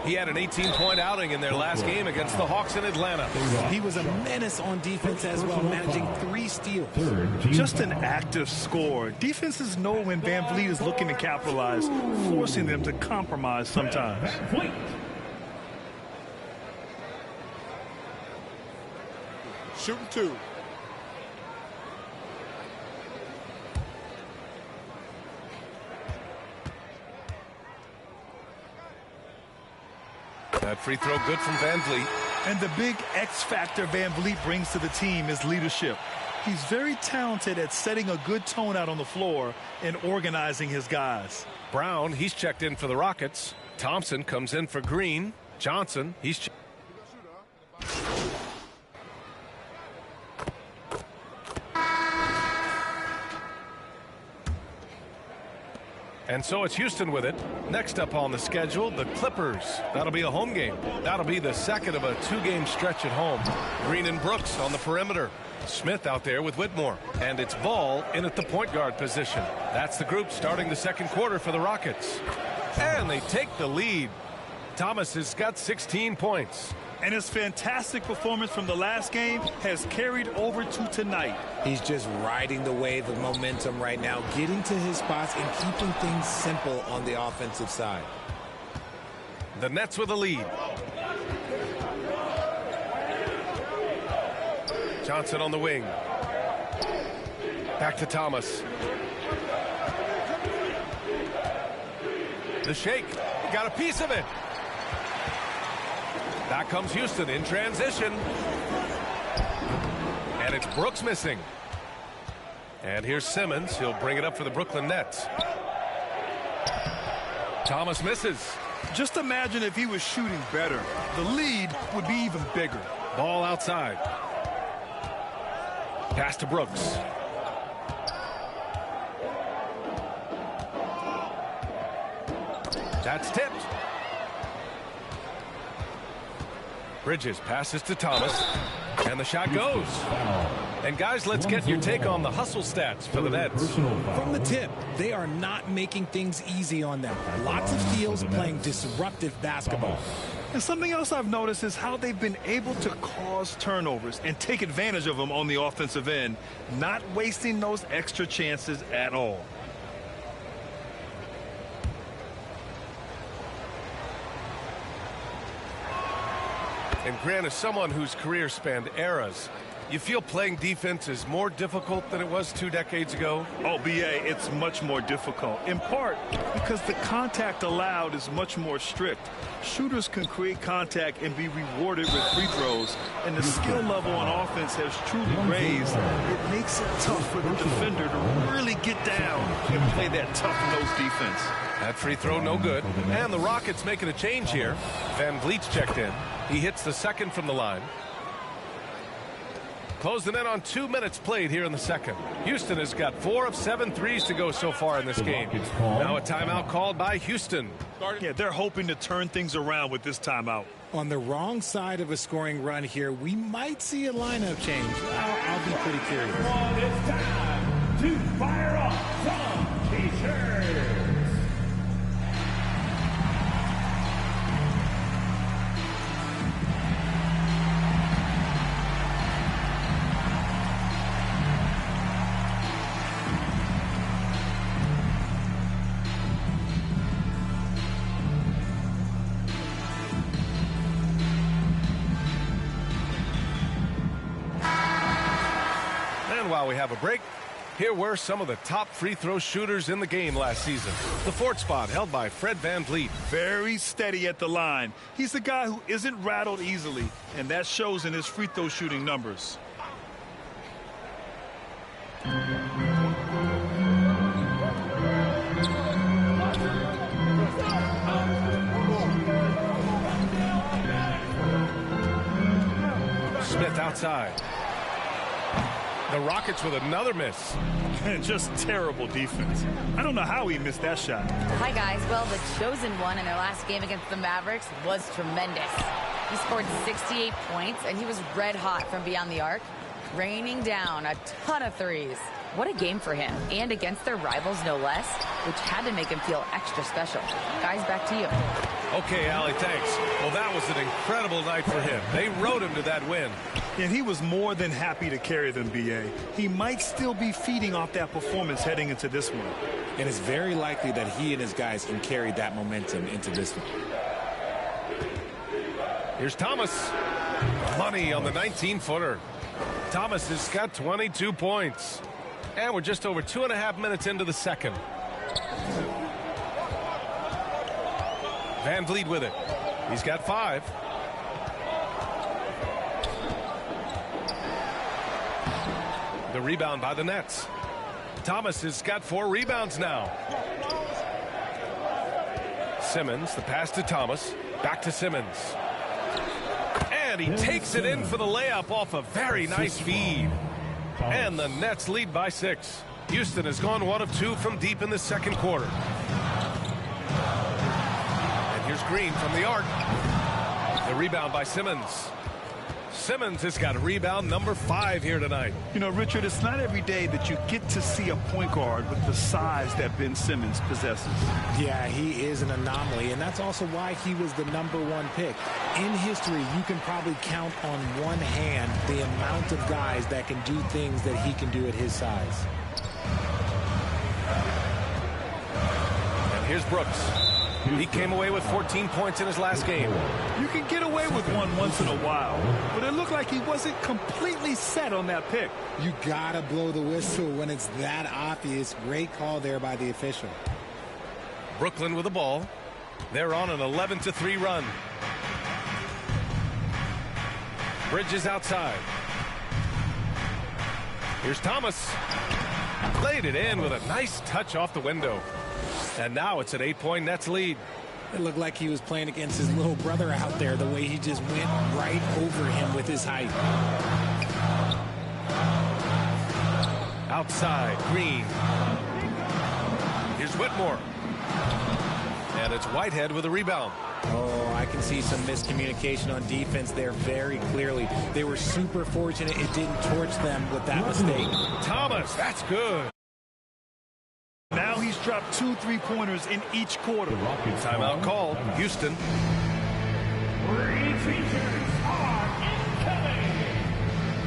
He had an 18-point outing in their last game against the Hawks in Atlanta. He was a menace on defense as well, managing 3 steals. Just an active scorer. Defenses know when VanVleet is looking to capitalize, forcing them to compromise sometimes. Shooting 2. That free throw good from VanVleet. And the big X factor VanVleet brings to the team is leadership. He's very talented at setting a good tone out on the floor and organizing his guys. Brown, he's checked in for the Rockets. Thompson comes in for Green. Johnson, he's and so it's Houston with it. Next up on the schedule, the Clippers. That'll be a home game. That'll be the second of a 2-game stretch at home. Green and Brooks on the perimeter. Smith out there with Whitmore. And it's Ball in at the point guard position. That's the group starting the second quarter for the Rockets. And they take the lead. Thomas has got 16 points. And his fantastic performance from the last game has carried over to tonight. He's just riding the wave of momentum right now, getting to his spots and keeping things simple on the offensive side. The Nets with a lead. Johnson on the wing. Back to Thomas. The shake. Got a piece of it. Back comes Houston in transition. And it's Brooks missing. And here's Simmons. He'll bring it up for the Brooklyn Nets. Thomas misses. Just imagine if he was shooting better. The lead would be even bigger. Ball outside. Pass to Brooks. That's tipped. Bridges passes to Thomas, and the shot goes. And guys, let's get your take on the hustle stats for the Nets. From the tip, they are not making things easy on them. Lots of steals, playing disruptive basketball. And something else I've noticed is how they've been able to cause turnovers and take advantage of them on the offensive end, not wasting those extra chances at all. And Grant, as someone whose career spanned eras, you feel playing defense is more difficult than it was 2 decades ago? Oh, B.A., it's much more difficult, in part because the contact allowed is much more strict. Shooters can create contact and be rewarded with free throws, and the skill level on offense has truly raised. It makes it tough for the defender to really get down and play that tough-nosed defense. That free throw no good. And the Rockets making a change here. VanVleet's checked in. He hits the second from the line. Closing in on 2 minutes played here in the second. Houston has got 4 of 7 threes to go so far in this game. Now a timeout called by Houston. Yeah, they're hoping to turn things around with this timeout. On the wrong side of a scoring run here, we might see a lineup change. I'll be pretty curious. It's time to fire up some t-shirts. while we have a break, here were some of the top free throw shooters in the game last season. The fourth spot held by Fred VanVleet. Very steady at the line. He's a guy who isn't rattled easily, and that shows in his free throw shooting numbers. Smith outside. The Rockets with another miss. Just terrible defense. I don't know how he missed that shot. Hi, guys. Well, the chosen one in their last game against the Mavericks was tremendous. He scored 68 points, and he was red hot from beyond the arc, raining down a ton of threes. What a game for him, and against their rivals, no less, which had to make him feel extra special. Guys, back to you. Okay, Allie, thanks. Well, that was an incredible night for him. They rode him to that win. And he was more than happy to carry them, B.A. He might still be feeding off that performance heading into this one. And it's very likely that he and his guys can carry that momentum into this one. Here's Thomas. Money on the 19-footer. Thomas has got 22 points. And we're just over 2.5 minutes into the second. VanVleet with it. He's got 5. The rebound by the Nets. Thomas has got 4 rebounds now. Simmons, the pass to Thomas. Back to Simmons. And he takes it in for the layup off a very nice feed. And the Nets lead by 6. Houston has gone 1 of 2 from deep in the second quarter. And here's Green from the arc. The rebound by Simmons. Simmons has got rebound number 5 here tonight. You know, Richard, it's not every day that you get to see a point guard with the size that Ben Simmons possesses. Yeah, he is an anomaly, and that's also why he was the #1 pick. In history, you can probably count on one hand the amount of guys that can do things that he can do at his size. And here's Brooks. He came away with 14 points in his last game. You can get away with one once in a while, but it looked like he wasn't completely set on that pick. You gotta blow the whistle when it's that obvious. Great call there by the official. Brooklyn with the ball. They're on an 11-3 run. Bridges outside. Here's Thomas. Laid it in with a nice touch off the window. And now it's an 8-point Nets lead. It looked like he was playing against his little brother out there, the way he just went right over him with his height. Outside, Green. Here's Whitmore. And it's Whitehead with a rebound. Oh, I can see some miscommunication on defense there very clearly. They were super fortunate it didn't torch them with that mistake. Thomas, that's good. Now he's dropped 2 3-pointers in each quarter. Timeout called. Houston. Three teachers are incoming.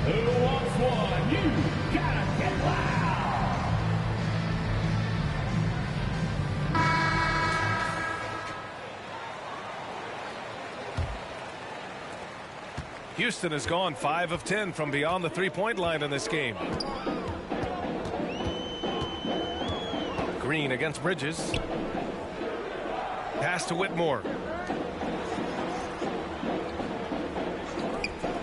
Who wants one? You gotta get loud. Houston has gone 5 of 10 from beyond the 3-point line in this game. Green against Bridges. Pass to Whitmore.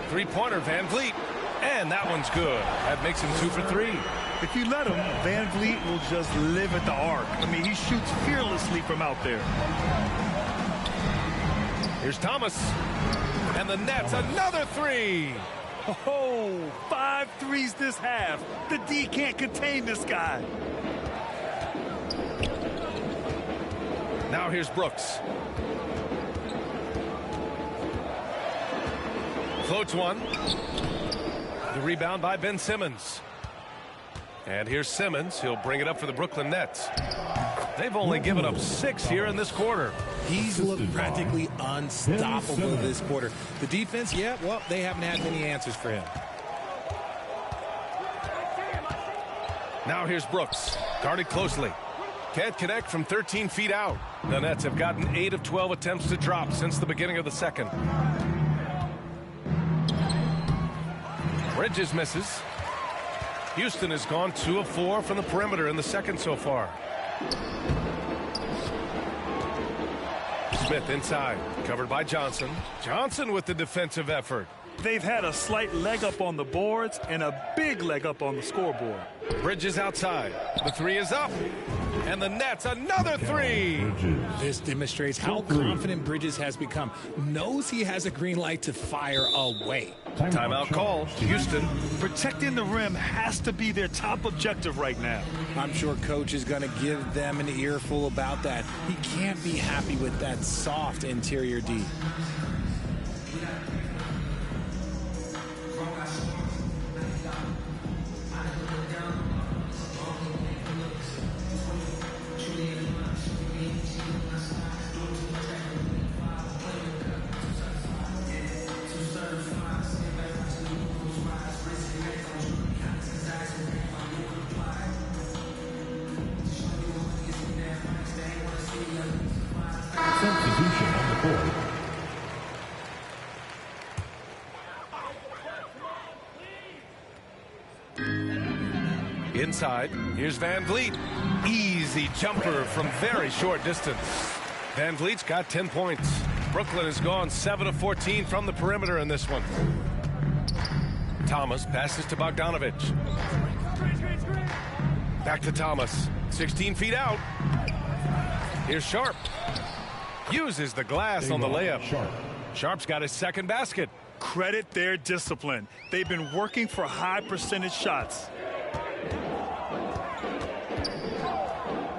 3-pointer VanVleet. And that one's good. That makes him 2 for 3. If you let him, VanVleet will just live at the arc. I mean, he shoots fearlessly from out there. Here's Thomas. And the Nets, another 3. Oh, 5 threes this half. The D can't contain this guy. Now here's Brooks. Floats one. The rebound by Ben Simmons. And here's Simmons. He'll bring it up for the Brooklyn Nets. They've only given up 6 here in this quarter. He's looked practically unstoppable this quarter. The defense, yeah, well, they haven't had many answers for him. Now here's Brooks. Guarded closely. Can't connect from 13 feet out. The Nets have gotten 8 of 12 attempts to drop since the beginning of the second. Bridges misses. Houston has gone 2 of 4 from the perimeter in the second so far. Smith inside, covered by Johnson. Johnson with the defensive effort. They've had a slight leg up on the boards and a big leg up on the scoreboard. Bridges outside. The three is up. And the Nets, another three. This demonstrates how confident Bridges has become. Knows he has a green light to fire away. Timeout call. Houston. Protecting the rim has to be their top objective right now. I'm sure coach is going to give them an earful about that. He can't be happy with that soft interior D. Substitution on the court. Inside, here's Van Vliet. Easy jumper from very short distance. Van Vliet's got 10 points. Brooklyn has gone 7 of 14 from the perimeter in this one. Thomas passes to Bogdanovic. Back to Thomas. 16 feet out. Here's Sharp. Uses the glass on the layup. Sharp's got his second basket. Credit their discipline. They've been working for high percentage shots.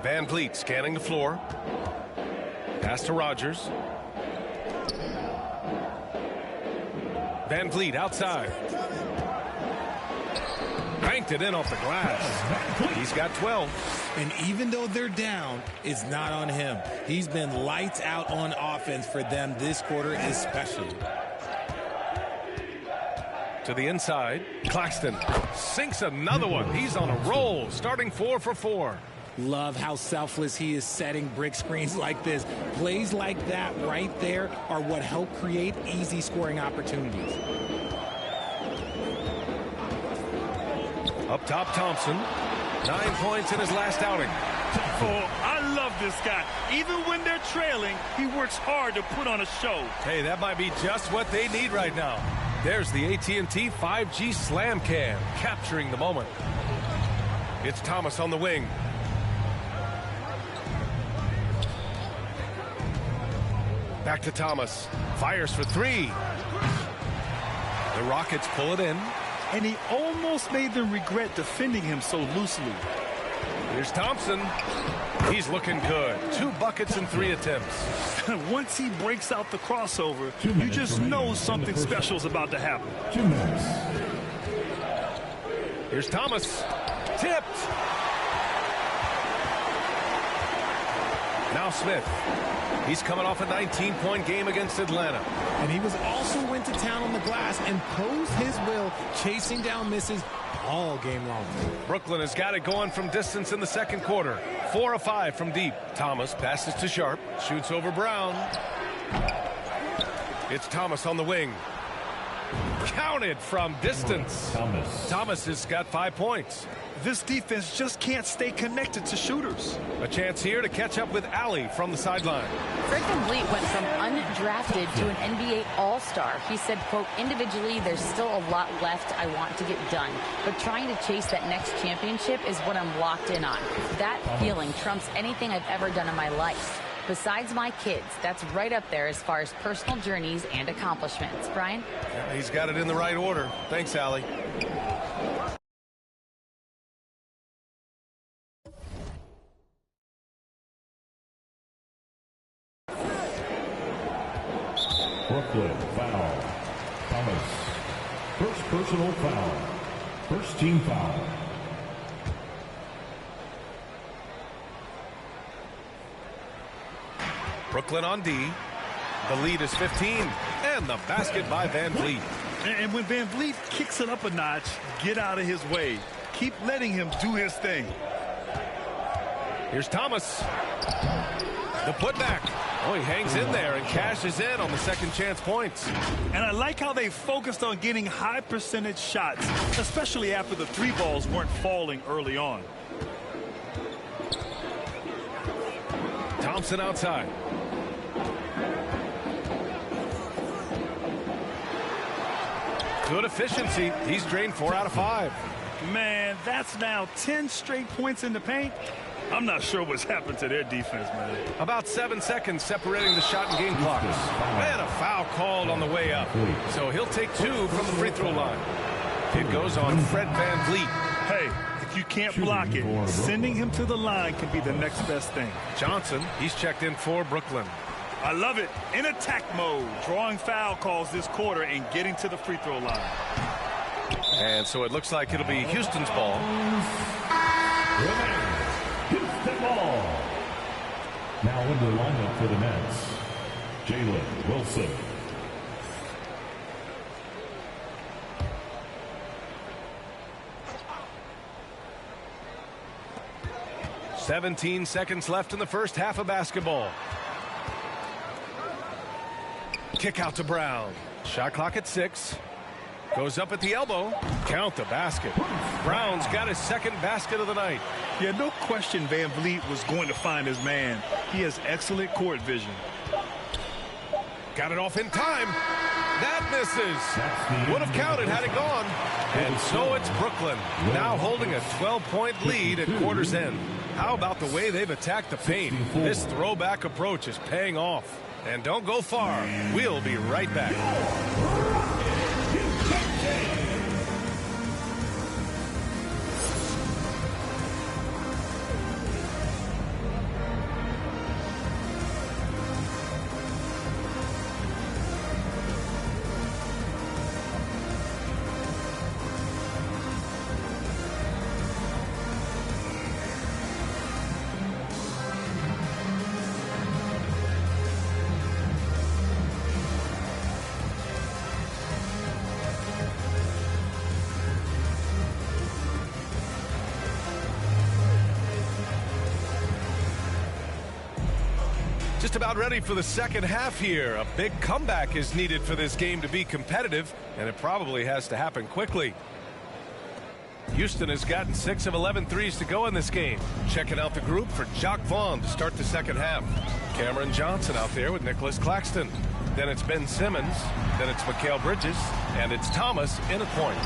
Van Vliet scanning the floor. Pass to Rogers. Van Vliet outside. Banked it in off the glass. He's got 12. And even though they're down, it's not on him. He's been lights out on offense for them this quarter especially. To the inside, Claxton sinks another one. He's on a roll, starting 4 for 4. Love how selfless he is setting brick screens like this. Plays like that right there are what help create easy scoring opportunities. Up top, Thompson. 9 points in his last outing. Oh, I love this guy. Even when they're trailing, he works hard to put on a show. Hey, that might be just what they need right now. There's the AT&T 5G Slam Cam, capturing the moment. It's Thomas on the wing. Back to Thomas. Fires for 3. The Rockets pull it in. And he almost made them regret defending him so loosely. Here's Thompson. He's looking good. 2 buckets and 3 attempts. Once he breaks out the crossover, you just know something special is about to happen. 2 minutes. Here's Thomas. Tipped. Now Smith. He's coming off a 19-point game against Atlanta. And he was also went to town on the glass and posed his will, chasing down misses all game long. Brooklyn has got it going from distance in the second quarter. 4 of 5 from deep. Thomas passes to Sharp. Shoots over Brown. It's Thomas on the wing. Counted from distance. Thomas has got 5 points. This defense just can't stay connected to shooters. A chance here to catch up with Allie from the sideline. Fred VanVleet went from undrafted to an NBA All-Star. He said, quote, individually, there's still a lot left I want to get done, but trying to chase that next championship is what I'm locked in on. That feeling trumps anything I've ever done in my life. Besides my kids, that's right up there as far as personal journeys and accomplishments. Brian? Yeah, he's got it in the right order. Thanks, Allie. Brooklyn foul. Thomas. First personal foul. First team foul. Brooklyn on D. The lead is 15. And the basket by VanVleet. And when VanVleet kicks it up a notch, get out of his way. Keep letting him do his thing. Here's Thomas. The putback. Oh, he hangs in there and cashes in on the second chance points. And I like how they focused on getting high percentage shots, especially after the 3 balls weren't falling early on. Thompson outside. Good efficiency. He's drained 4 out of 5. Man, that's now 10 straight points in the paint. I'm not sure what's happened to their defense, man. About 7 seconds separating the shot and game clocks. And a foul called on the way up. So he'll take 2 from the free throw line. It goes on Fred VanVleet. Hey, if you can't block it, sending him to the line can be the next best thing. Johnson, he's checked in for Brooklyn. I love it. In attack mode, drawing foul calls this quarter and getting to the free throw line. And so it looks like it'll be Houston's ball. Houston ball. Now into the lineup for the Nets, Jalen Wilson. "17 seconds left in the first half of basketball. Kick out to Brown. Shot clock at 6. Goes up at the elbow. Count the basket. Brown's got his second basket of the night. Yeah, no question VanVleet was going to find his man. He has excellent court vision. Got it off in time. That misses. Would have counted had it gone. And so it's Brooklyn, now holding a 12-point lead at quarter's end. How about the way they've attacked the paint? This throwback approach is paying off. And don't go far. We'll be right back. Just about ready for the second half here. A big comeback is needed for this game to be competitive, and it probably has to happen quickly. Houston has gotten 6 of 11 threes to go in this game. Checking out the group for Jacque Vaughn to start the second half. Cameron Johnson out there with Nicholas Claxton. Then it's Ben Simmons. Then it's Mikal Bridges. And it's Thomas in at point.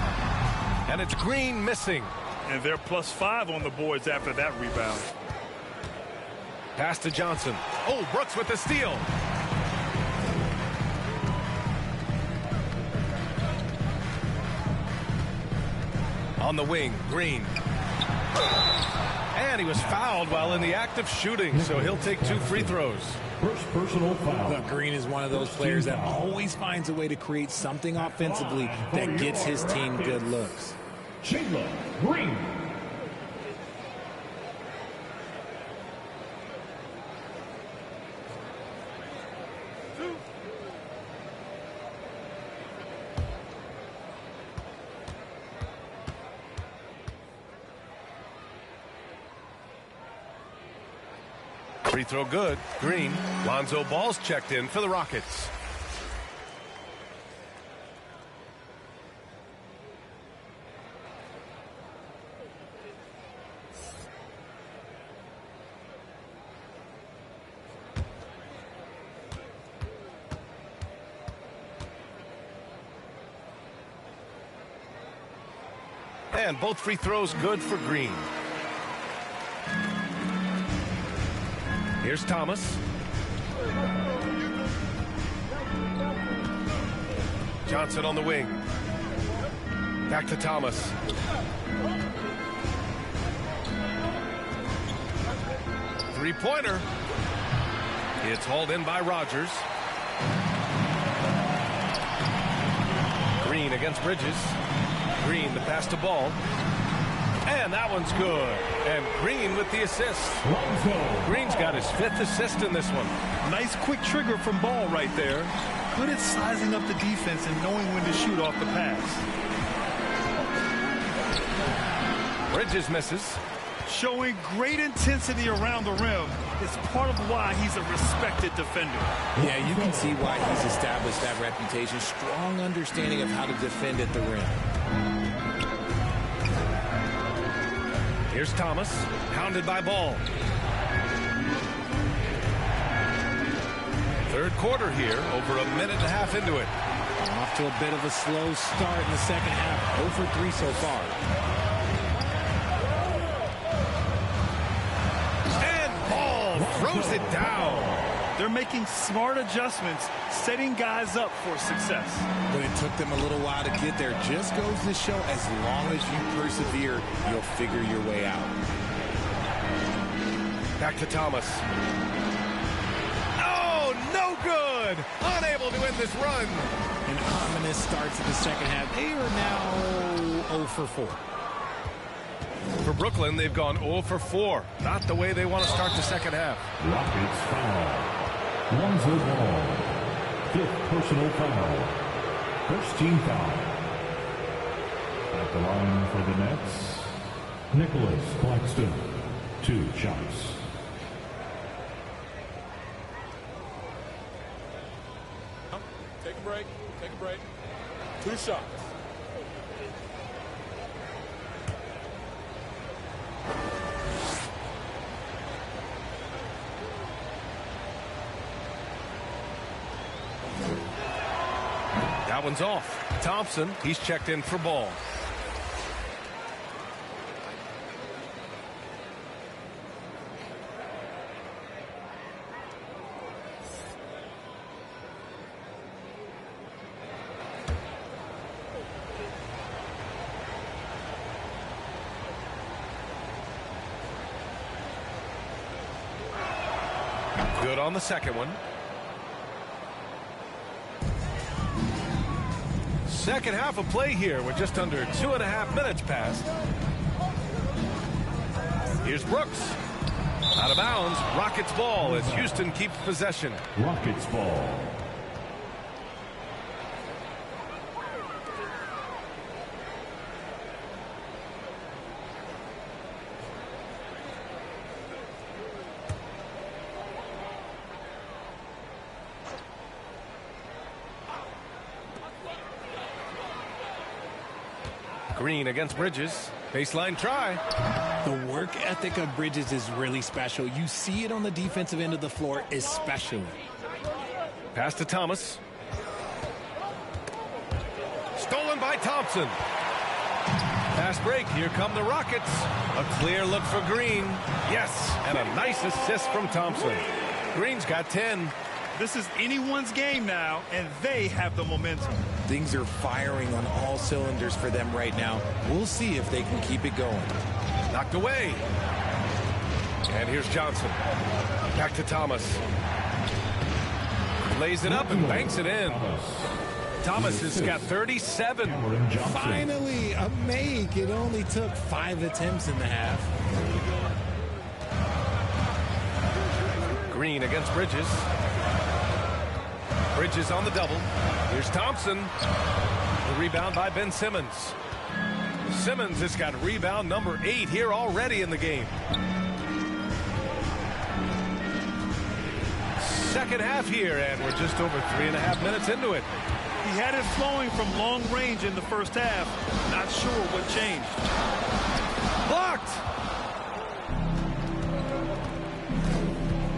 And it's Green missing. And they're +5 on the boards after that rebound. Pass to Johnson. Oh, Brooks with the steal. On the wing, Green. And he was fouled while in the act of shooting, so he'll take 2 free throws. First personal foul. Look, Green is one of those players that always finds a way to create something offensively that gets his team good looks. Jalen Green. Free throw good. Green. Lonzo Ball's checked in for the Rockets. And both free throws good for Green. Here's Thomas. Johnson on the wing. Back to Thomas. Three-pointer. It's hauled in by Rogers. Green against Bridges. Green the pass to Ball. And that one's good. And Green with the assist. Green's got his 5th assist in this one. Nice quick trigger from Ball right there. Good at sizing up the defense and knowing when to shoot off the pass. Bridges misses. Showing great intensity around the rim is part of why he's a respected defender. Yeah, you can see why he's established that reputation. Strong understanding of how to defend at the rim. Here's Thomas, pounded by Ball. Third quarter here, over a minute and a half into it. Off to a bit of a slow start in the second half. 0 for 3 so far. Throws it down. They're making smart adjustments, setting guys up for success. But it took them a little while to get there. Just goes to show, as long as you persevere, you'll figure your way out. Back to Thomas. Oh, no good. Unable to end this run. An ominous start to the second half. They are now 0 for 4. For Brooklyn, they've gone 0 for 4. Not the way they want to start the second half. Rockets foul. Lonzo Ball. 5th personal foul. First team foul. At the line for the Nets, Nicholas Claxton. 2 shots. Take a break. Take a break. 2 shots. That one's off. Thompson, he's checked in for Ball. Good on the second one. Second half of play here with just under 2.5 minutes passed. Here's Brooks. Out of bounds. Rockets ball as Houston keeps possession. Rockets ball. Green against Bridges. Baseline try. The work ethic of Bridges is really special. You see it on the defensive end of the floor especially. Pass to Thomas. Stolen by Thompson. Fast break. Here come the Rockets. A clear look for Green. Yes, and a nice assist from Thompson. Green's got 10. This is anyone's game now, and they have the momentum. Things are firing on all cylinders for them right now. We'll see if they can keep it going. Knocked away. And here's Johnson. Back to Thomas. Lays it up and banks it in. Thomas has got 37. Finally, a make. It only took 5 attempts in the half. Green against Bridges. Bridges on the double. Here's Thompson. The rebound by Ben Simmons. Simmons has got rebound number 8 here already in the game. Second half here, and we're just over 3.5 minutes into it. He had it flowing from long range in the first half. Not sure what changed. Blocked.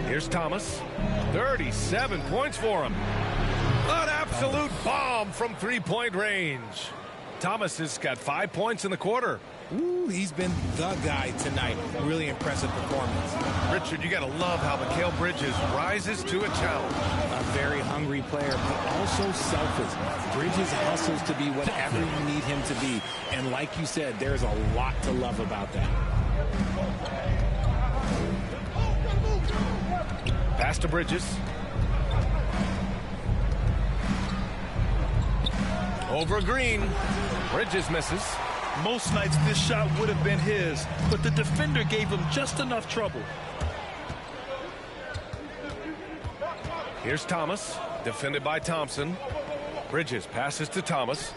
Here's Thomas. 37 points for him. An absolute bomb from three-point range. Thomas has got 5 points in the quarter. Ooh, he's been the guy tonight. Really impressive performance. Richard, you got to love how Mikal Bridges rises to a challenge. A very hungry player, but also selfless. Bridges hustles to be whatever you need him to be. And like you said, there's a lot to love about that. Pass to Bridges. Over Green. Bridges misses. Most nights this shot would have been his, but the defender gave him just enough trouble. Here's Thomas, defended by Thompson. Bridges passes to Thomas.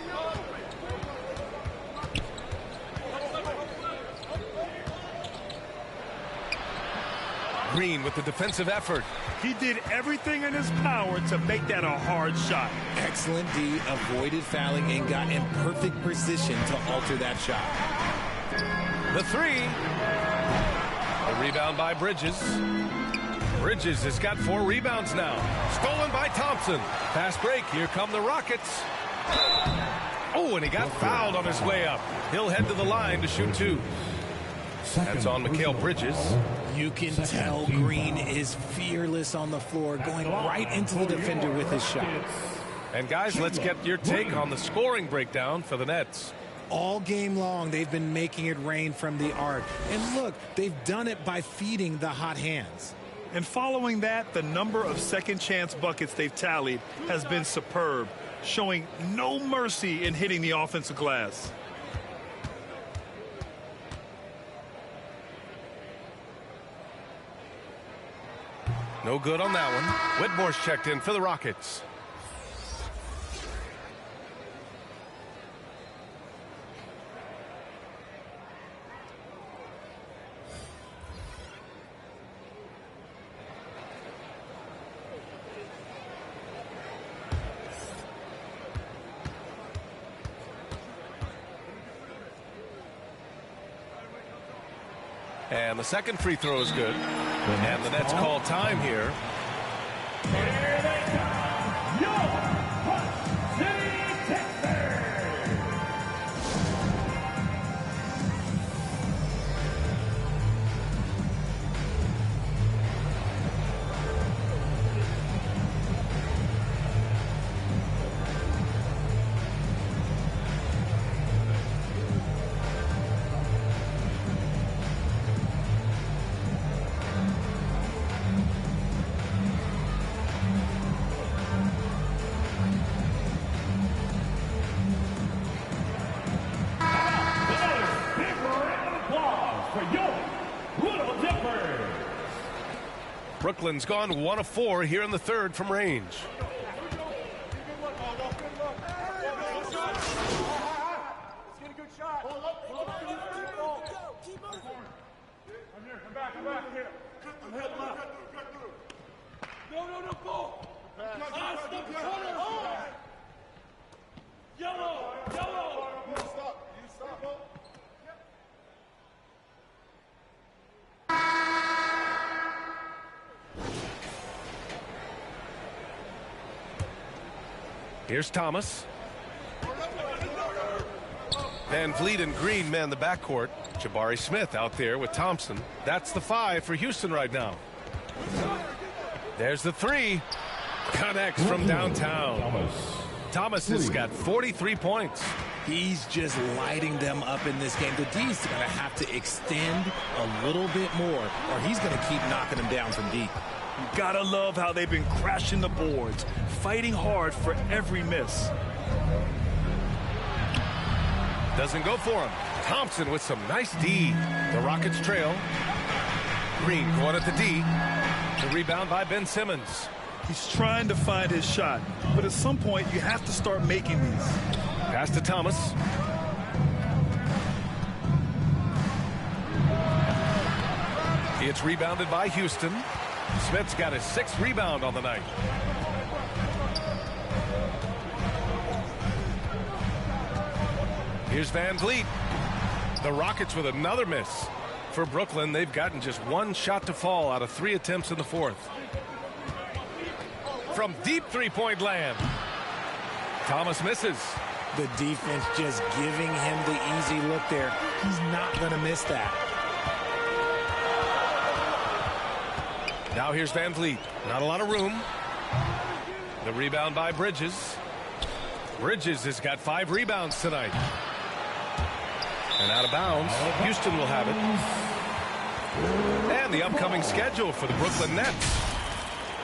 Green with the defensive effort. He did everything in his power to make that a hard shot. Excellent D, avoided fouling and got in perfect position to alter that shot. The three. A rebound by Bridges. Bridges has got 4 rebounds now. Stolen by Thompson. Fast break. Here come the Rockets. Oh, and he got fouled on his way up. He'll head to the line to shoot 2. That's on Mikal Bridges. You can tell Green is fearless on the floor, going right into the defender with his shot. And guys, let's get your take on the scoring breakdown for the Nets. All game long, they've been making it rain from the arc. And look, they've done it by feeding the hot hands. And following that, the number of second chance buckets they've tallied has been superb, showing no mercy in hitting the offensive glass. No good on that one. Whitmore's checked in for the Rockets. And the second free throw is good. And the Nets call time here. Here they come, your Hot City Texans. Brooklyn's gone 1 of 4 here in the third from range. Here's Thomas. Van Vliet and Green man the backcourt. Jabari Smith out there with Thompson. That's the 5 for Houston right now. There's the 3. Connects from downtown. Thomas has got 43 points. He's just lighting them up in this game. The D's going to have to extend a little bit more, or he's going to keep knocking them down from deep. You gotta love how they've been crashing the boards, fighting hard for every miss. Doesn't go for him. Thompson with some nice D. The Rockets trail. Green going at the D. The rebound by Ben Simmons. He's trying to find his shot, but at some point you have to start making these. Pass to Thomas. It's rebounded by Houston. Smith's got his 6th rebound on the night. Here's Van Vliet. The Rockets with another miss. For Brooklyn, they've gotten just 1 shot to fall out of 3 attempts in the 4th. From deep three-point land. Thomas misses. The defense just giving him the easy look there. He's not going to miss that. Now here's Van Vliet. Not a lot of room. The rebound by Bridges. Bridges has got 5 rebounds tonight. And out of bounds. Houston will have it. And the upcoming schedule for the Brooklyn Nets.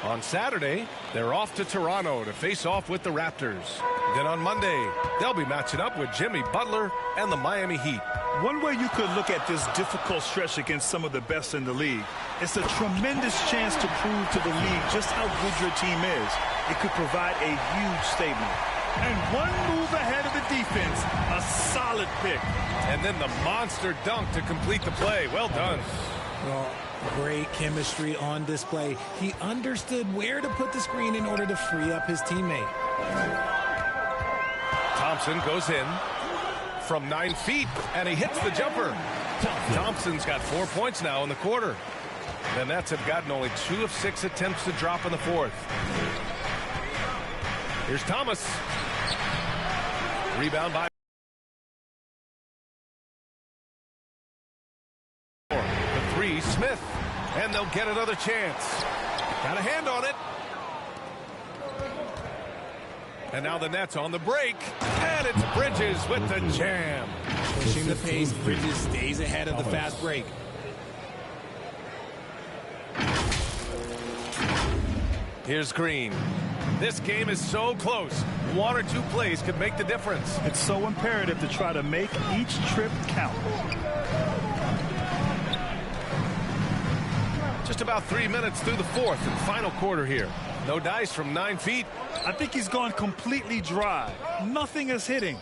On Saturday, they're off to Toronto to face off with the Raptors. Then on Monday, they'll be matching up with Jimmy Butler and the Miami Heat. One way you could look at this difficult stretch against some of the best in the league, it's a tremendous chance to prove to the league just how good your team is. It could provide a huge statement. And one move ahead of the defense, a solid pick. And then the monster dunk to complete the play. Well done. Well, Great chemistry on display. He understood where to put the screen in order to free up his teammate. Thompson goes in from 9 feet, and he hits the jumper. Thompson's got 4 points now in the quarter. The Nets have gotten only 2 of 6 attempts to drop in the fourth. Here's Thomas. Rebound by the three, Smith, and they'll get another chance. Got a hand on it. And now the Nets on the break, and it's Bridges with the jam. Pushing the pace, Bridges stays ahead of the fast break. Here's Green. This game is so close. 1 or 2 plays could make the difference. It's so imperative to try to make each trip count. Just about 3 minutes through the fourth and final quarter here. No dice from 9 feet. I think he's gone completely dry. Nothing is hitting.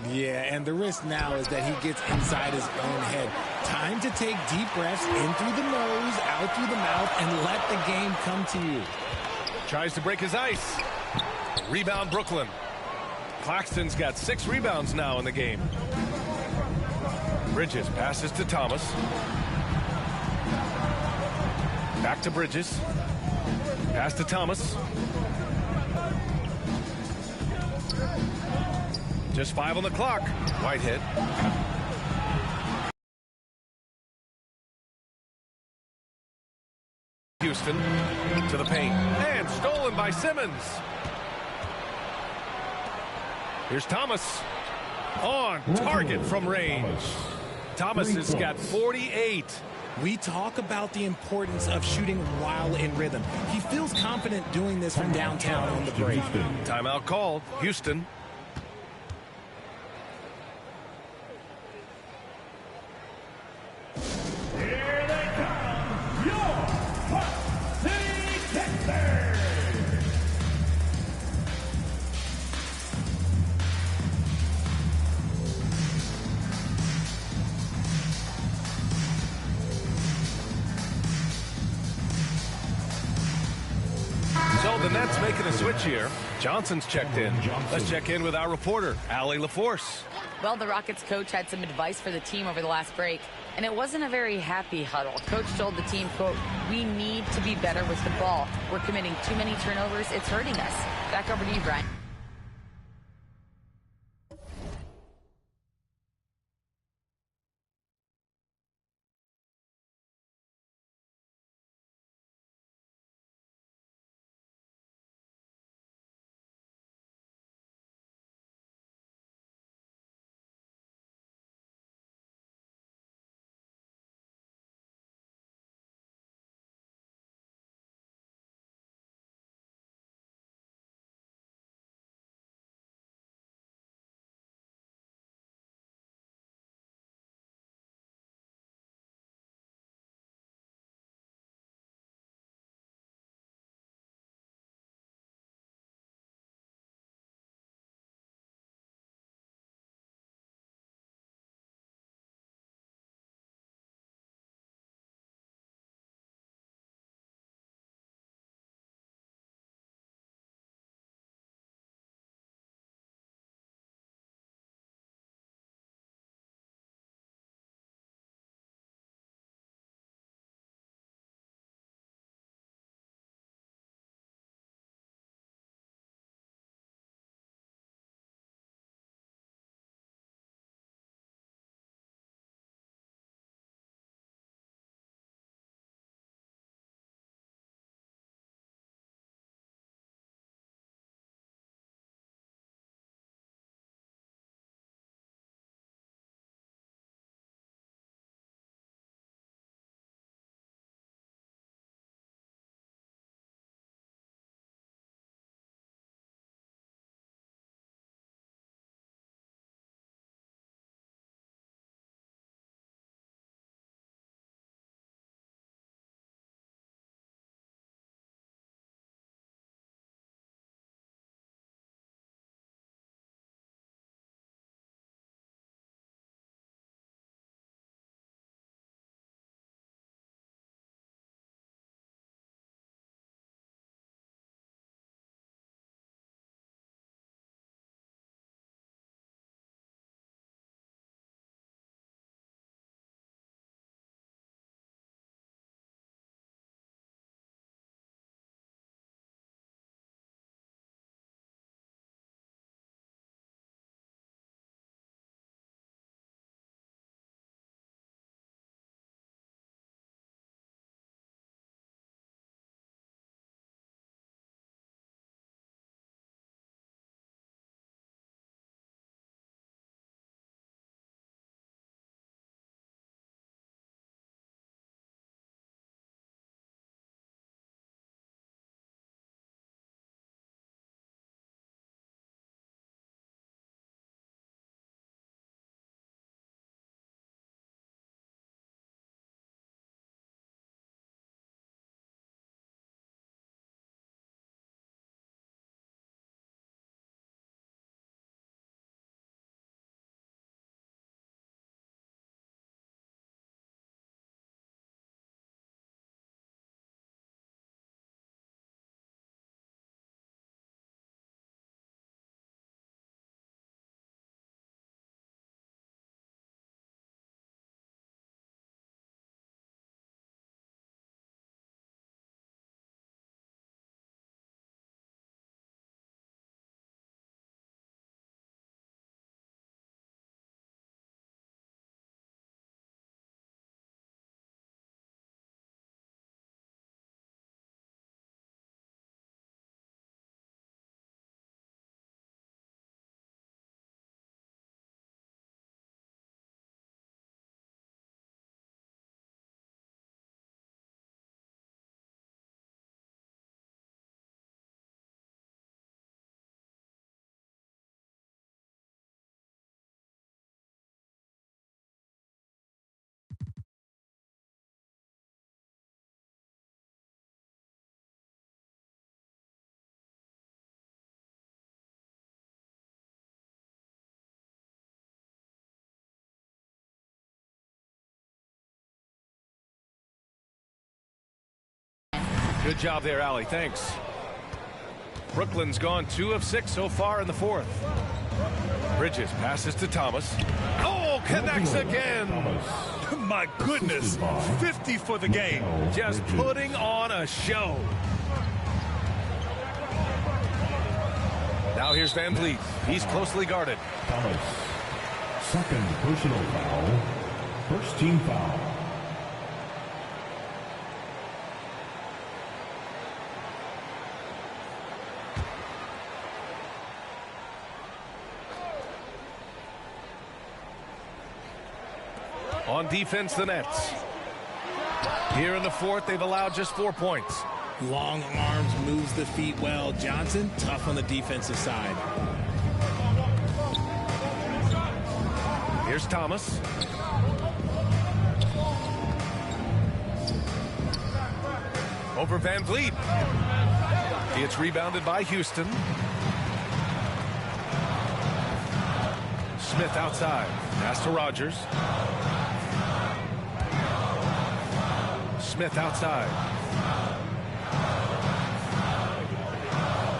Yeah, and the risk now is that he gets inside his own head. Time to take deep breaths in through the nose, out through the mouth, and let the game come to you. Tries to break his ice. Rebound Brooklyn. Claxton's got 6 rebounds now in the game. Bridges passes to Thomas. Back to Bridges. Pass to Thomas. Just 5 on the clock. Whitehead. Houston to the paint. And stolen by Simmons. Here's Thomas. On target from range. Thomas has got 48. We talk about the importance of shooting while in rhythm. He feels confident doing this from downtown on the break. Timeout called. Houston. Here they come, your Park City Sixers. So the Nets making a switch here. Johnson's checked in. Let's check in with our reporter, Allie LaForce. Well, the Rockets coach had some advice for the team over the last break, and it wasn't a very happy huddle. Coach told the team, quote, "We need to be better with the ball. We're committing too many turnovers. It's hurting us." Back over to you, Brian. Good job there, Allie. Thanks. Brooklyn's gone 2 of 6 so far in the fourth. Bridges passes to Thomas. Oh, connects again. My goodness, 50 for the game. Just putting on a show. Now here's Van Vliet. He's closely guarded. Thomas. Second personal foul. First team foul. On defense, the Nets. Here in the fourth, they've allowed just 4 points. Long arms, moves the feet well. Johnson, tough on the defensive side. Here's Thomas. Over Van Vliet. It's rebounded by Houston. Smith outside. Pass to Rogers. Smith outside.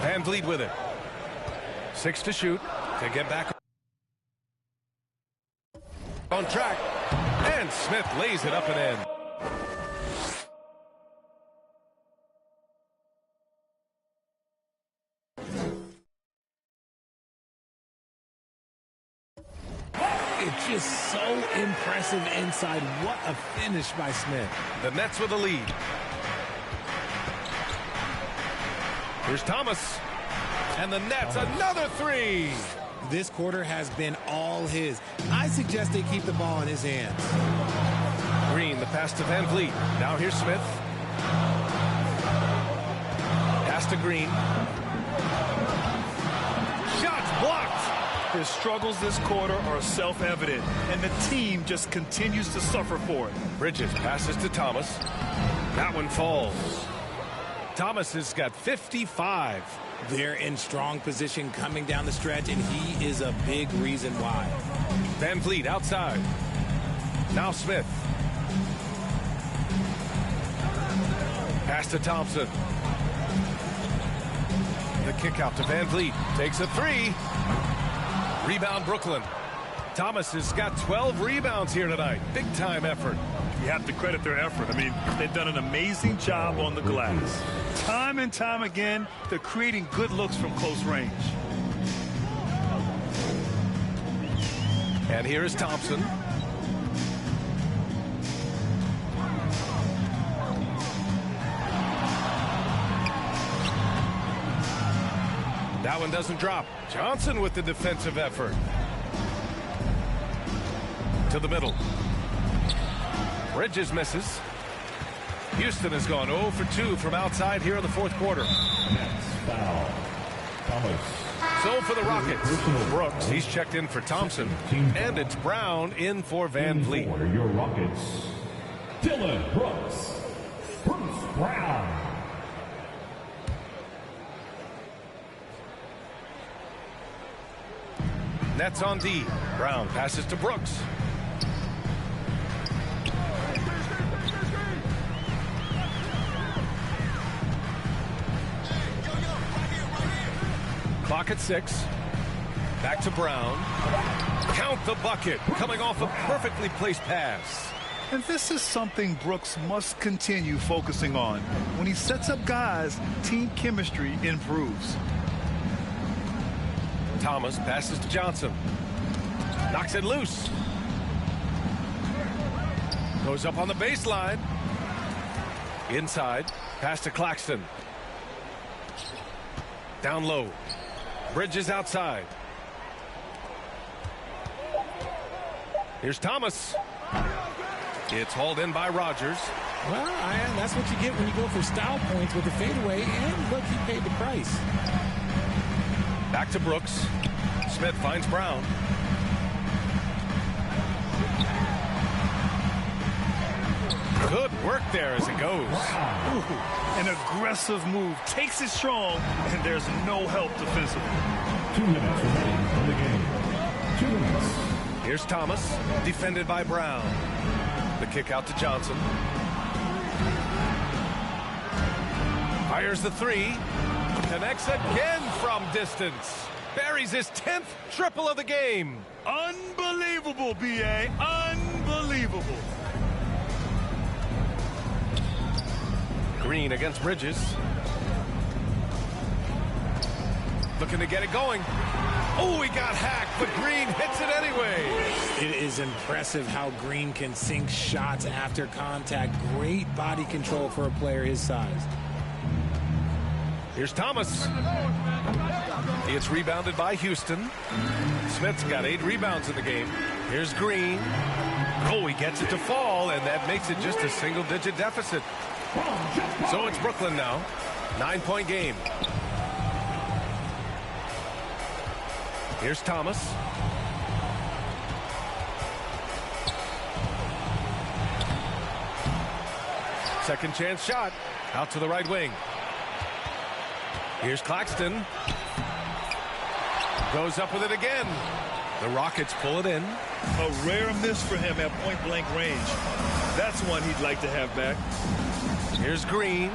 Van Vliet with it. 6 to shoot to get back on track. And Smith lays it up and in. It's just so impressive inside. What a finish by Smith. The Nets with the lead. Here's Thomas. And the Nets, another 3. This quarter has been all his. I suggest they keep the ball in his hands. Green, the pass to Van Vliet. Now here's Smith. Pass to Green. Shots blocked. His struggles this quarter are self-evident, and the team just continues to suffer for it. Bridges passes to Thomas. That one falls. Thomas has got 55. They're in strong position coming down the stretch, and he is a big reason why. Van Vliet outside. Now Smith. Pass to Thompson. The kick out to Van Vliet. Takes a 3. Rebound Brooklyn. Thomas has got 12 rebounds here tonight. Big time effort. You have to credit their effort. I mean, they've done an amazing job on the glass. Time and time again, they're creating good looks from close range. And here is Thompson. That one doesn't drop. Johnson with the defensive effort. To the middle. Bridges misses. Houston has gone 0 for 2 from outside here in the fourth quarter. Nets foul. Thomas. So for the Rockets, Brooks, he's checked in for Thompson. And it's Brown in for Van Vliet. For your Rockets, Dillon Brooks. Bruce Brown. Nets on D. Brown passes to Brooks. Clock at 6. Back to Brown. Count the bucket. Coming off a perfectly placed pass. And this is something Brooks must continue focusing on. When he sets up guys, team chemistry improves. Thomas passes to Johnson. Knocks it loose. Goes up on the baseline. Inside. Pass to Claxton. Down low. Bridges outside. Here's Thomas. It's hauled in by Rogers. Well, Ian, that's what you get when you go for style points with the fadeaway. And look, he paid the price. Back to Brooks. Smith finds Brown. Good work there as it goes. Wow. An aggressive move. Takes it strong, and there's no help defensively. 2 minutes remaining in the game. 2 minutes. Here's Thomas, defended by Brown. The kick out to Johnson. Fires the three. Connects again from distance. Buries his 10th triple of the game. Unbelievable, B.A. Unbelievable. Green against Bridges. Looking to get it going. Oh, he got hacked, but Green hits it anyway. It is impressive how Green can sink shots after contact. Great body control for a player his size. Here's Thomas. It's rebounded by Houston. Smith's got 8 rebounds in the game. Here's Green. Oh, he gets it to fall, and that makes it just a single-digit deficit. So it's Brooklyn now. 9-point game. Here's Thomas. Second chance shot. Out to the right wing. Here's Claxton. Goes up with it again. The Rockets pull it in. A rare miss for him at point-blank range. That's one he'd like to have back. Here's Green.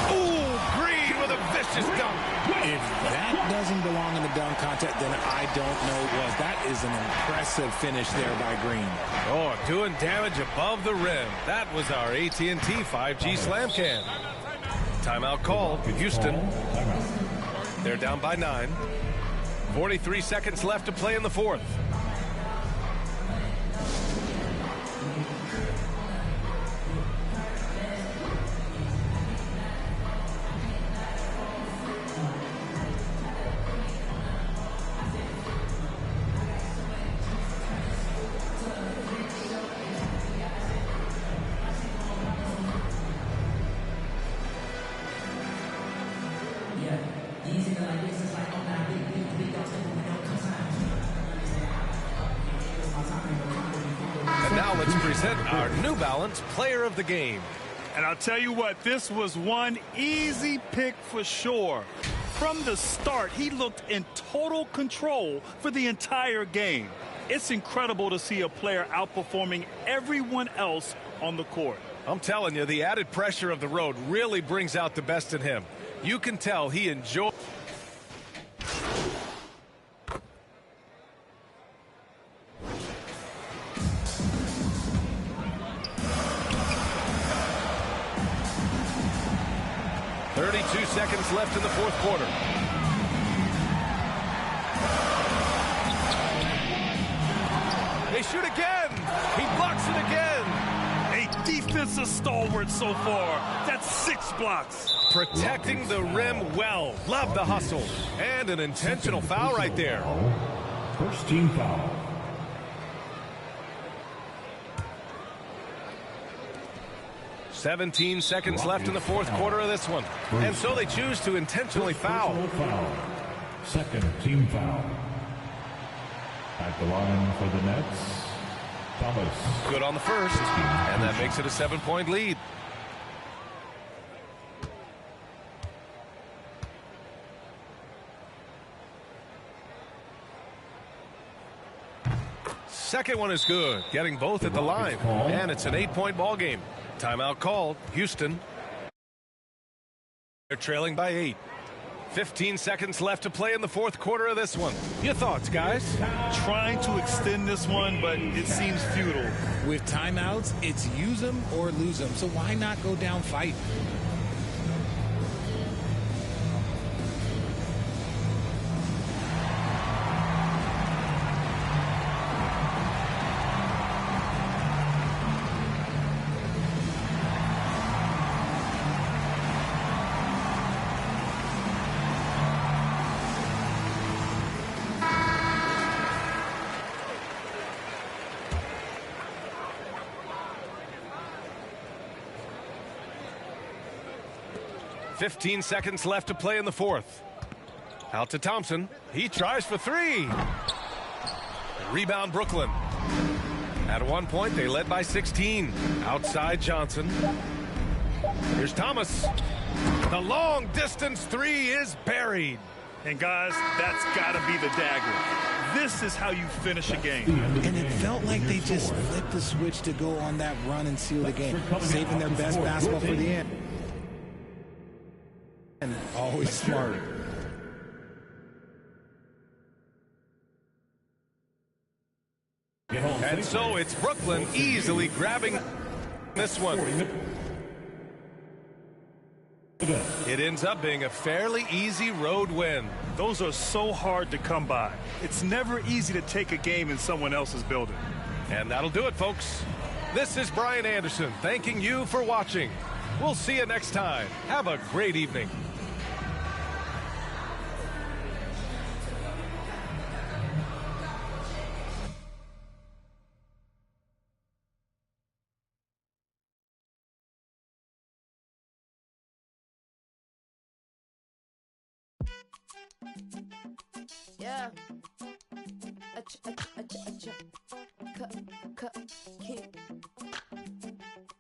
Ooh, Green with a vicious dunk. If that doesn't belong in the dunk contest, then I don't know what. That is an impressive finish there by Green. Oh, doing damage above the rim. That was our AT&T 5G Slam Can. Timeout called. Houston. They're down by 9. 43 seconds left to play in the fourth. Our New Balance Player of the Game. And I'll tell you what, this was one easy pick for sure. From the start, he looked in total control for the entire game. It's incredible to see a player outperforming everyone else on the court. I'm telling you, the added pressure of the road really brings out the best in him. You can tell he enjoys. Seconds left in the fourth quarter. They shoot again. He blocks it again. A defensive stalwart so far. That's 6 blocks. Protecting the rim well. Love the hustle. And an intentional foul right there. First team foul. $17 seconds left in the fourth quarter of this one. And so they choose to intentionally foul. Second team foul. At the line for the Nets, Thomas. Good on the first. And that makes it a 7-point lead. Second one is good. Getting both at the line. And it's an 8-point ball game. Timeout called. Houston. They're trailing by 8. 15 seconds left to play in the fourth quarter of this one. Your thoughts, guys? Trying to extend this one, but it seems futile. With timeouts, it's use them or lose them. So why not go down fight? $15 seconds left to play in the fourth. Out to Thompson. He tries for 3. Rebound Brooklyn. At one point, they led by 16. Outside Johnson. Here's Thomas. The long distance 3 is buried. And guys, that's got to be the dagger. This is how you finish a game. And it felt like they just flipped the switch to go on that run and seal the game, saving their best basketball for the end. Always smart. And so it's Brooklyn easily grabbing this one. It ends up being a fairly easy road win. Those are so hard to come by. It's never easy to take a game in someone else's building. And that'll do it, folks. This is Brian Anderson thanking you for watching. We'll see you next time. Have a great evening. Yeah.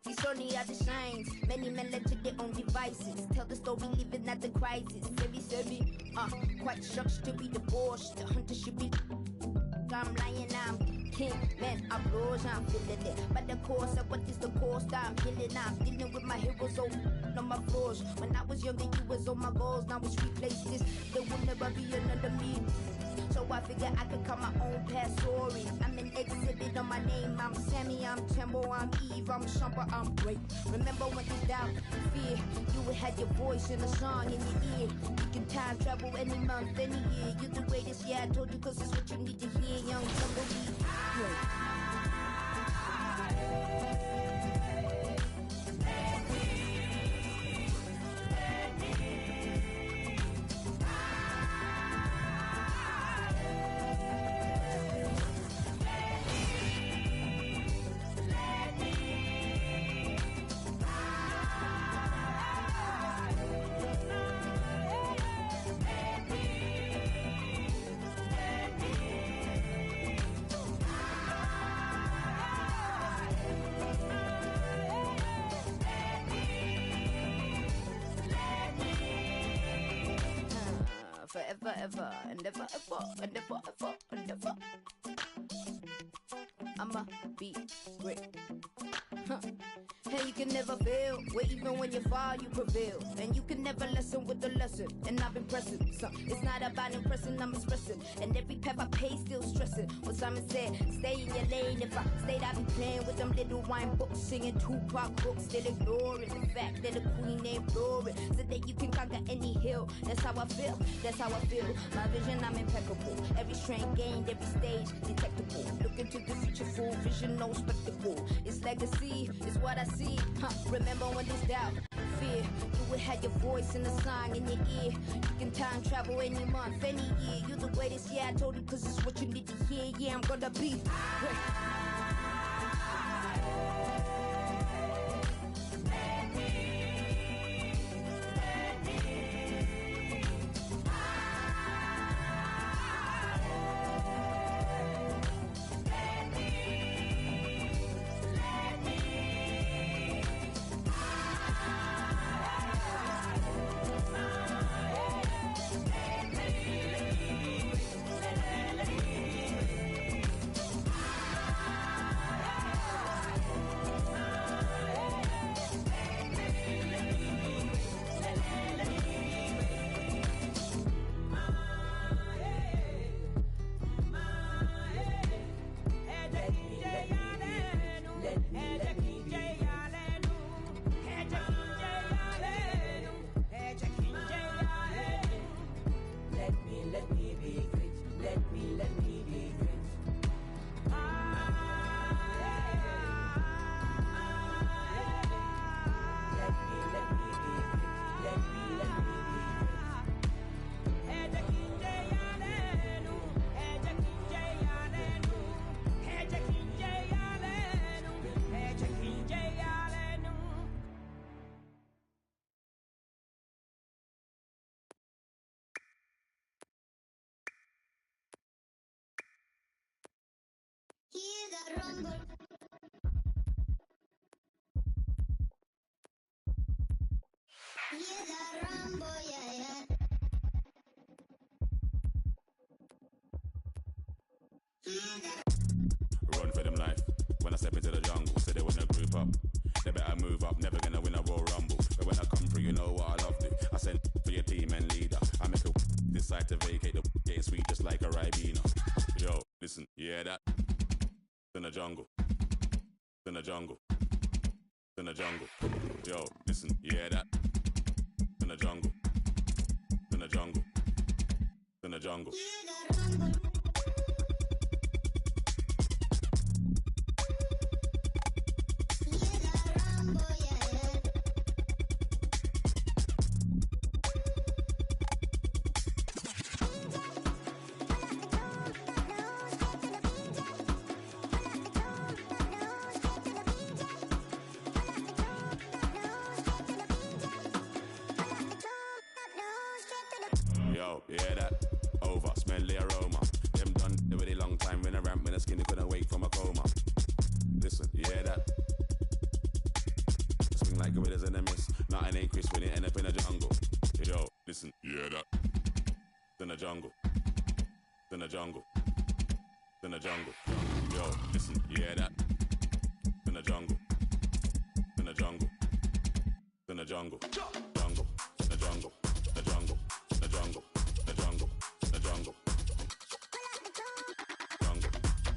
These only are the signs. Many men led to their own devices. Tell the story, living at the crisis. Quite shocked to be divorced. The hunter should be. I'm lying, I'm king. Man, I'm rose, I'm feeling it. But the course of what is the course? I'm healing, I'm dealing with my heroes on my floors. When I was younger, you was on my goals. Now it's replaced this. There will never be another me. So I figure I could cut my own past story. I'm an exhibit on my name. I'm Sammy, I'm Tembo, I'm Eve, I'm Shumper, I'm great. Remember when you doubt, fear, you would have your voice in a song in your ear. You can time travel any month, any year. You're the greatest, yeah, I told you, cause it's what you need to hear. Young Tumbleweed, forever, ever, and ever, ever, and ever, ever, and ever. I'ma be great. And you can never fail, where even when you fall, you prevail. And you can never lessen with the lesson. And I've been pressing, so it's not about impressing, I'm expressing. And every path I pay, still stressing. What Simon said, stay in your lane. If I stayed, I'd be playing with them little wine books, singing Tupac books, still ignoring the fact that the queen ain't flooring. So that you can conquer any hill. That's how I feel, that's how I feel. My vision, I'm impeccable. Every strain gained, every stage detectable. Look into the future, full vision, no spectacle. It's legacy, it's what I see. Remember when there's doubt, fear, you would have your voice in the song in your ear. You can time travel any month, any year. You're the greatest, yeah, I told you, cause it's what you need to hear. Yeah, I'm gonna be great. Hear that rumble. Hear that rumble, yeah, yeah. Run for them life. When I step into the jungle, say they wanna group up. They better move up, never gonna win a Royal Rumble. But when I come through, you know what I love to. I send for you. like to vacate the getting sweet just like a Ribena. Yo, listen, you hear that? In the jungle. In the jungle. In the jungle. Yo, listen, you hear that? In the jungle. In the jungle. In the jungle. Yo, you hear that? Over, smell the aroma. Them done with a long time when I ramp when the skinny couldn't wake from a coma. Listen, you hear that? Swing like a winners in the mist. Nothing ain't crisp when it end up in the jungle. Yo, listen, you hear that? In the jungle. In the jungle. In the jungle. Yo, listen, you hear that? In the jungle. In the jungle. In the jungle. Jungle. The jungle. The jungle. The jungle. The jungle. The jungle. Jungle.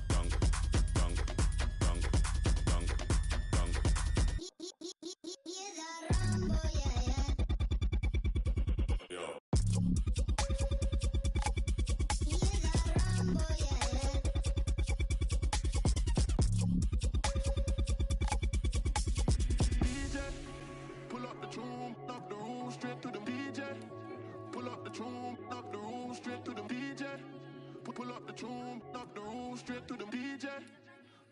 Jungle. Jungle. Jungle. Jungle. Jungle. Yo. DJ, pull up the tune, up the room, straight to the DJ. Pull up the tune, up the room, straight to the DJ. Pull up the tune, up the room, straight to the DJ.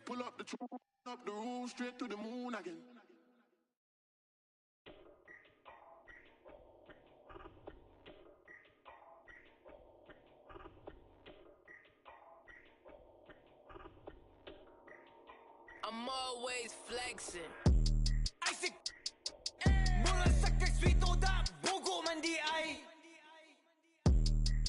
Pull up the tune, up the room, straight to the moon again. I'm always flexing. Isaac, mula sa kagswito da, bugo man di ay.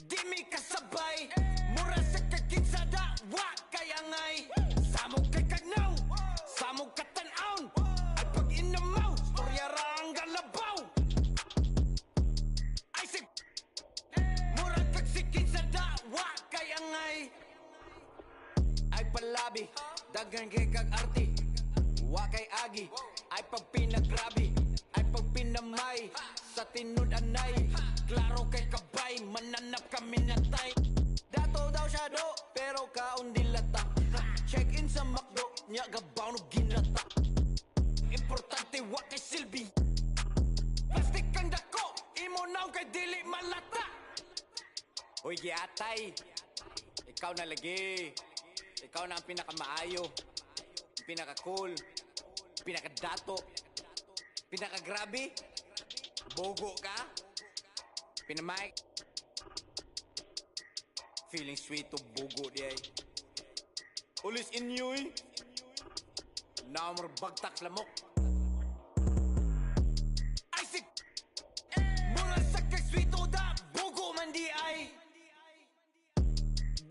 Di mi kasabay, mura sa kakitsa da, wa kayangay. Samog kay kagnaw, samog katanaon. At pag inamaw, storya ra ang galabaw. Isaac, mura kagsikitsa da, wa kayangay. Ay palabi, dagan kay kag arti. Wa kay agi, ay pag pinagrabi, ay pag pinamay. Sa tinud anay, klaro kay kabay, mananap kami natay. Dato daw siya do, pero kaon dilata. Check in sa McDo, nya gabaw no ginata. Importante wa kay silbi. Plastic kang dako, imo naw kay dili malata. Hoy giatay, ikaw na lagi. Ikaw na ang pinakamaayo, pinaka-cool, pinaka-dato, pinaka-grabe, bogo ka, pinamay. Feeling sweet to bogo di ay. Ulis inyo eh. Now mo bagtak lamok. Isaac, mula sa kagswito da, bogo man di ay.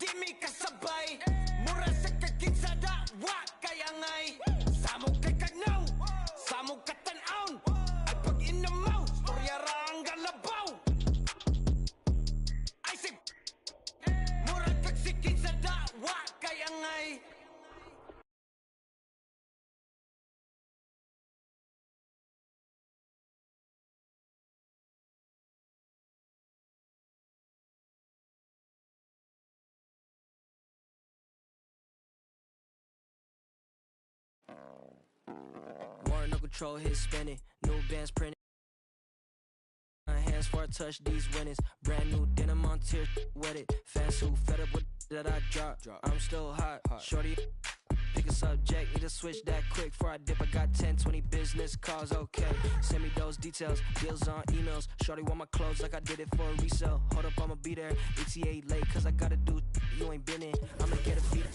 Di mi kasabay, mura sa kakitsa da, wa kayangay. Samog kay kagnaw, samog katanaon. At pag inamaw, storya ra ang galabaw. Isaac, mura kagsikitsa da, wa kayangay. Water no control, hit spinning. New bands printed. My hands for I touch these winnings. Brand new denim on tier, wet it. Fans who fed up with that I drop. I'm still hot. Shorty, pick a subject. Need to switch that quick before I dip. I got 10, 20 business calls, okay. Send me those details. Deals on emails. Shorty want my clothes like I did it for a resale. Hold up, I'ma be there. ETA late, cause I gotta do you ain't been in. I'ma get a feed.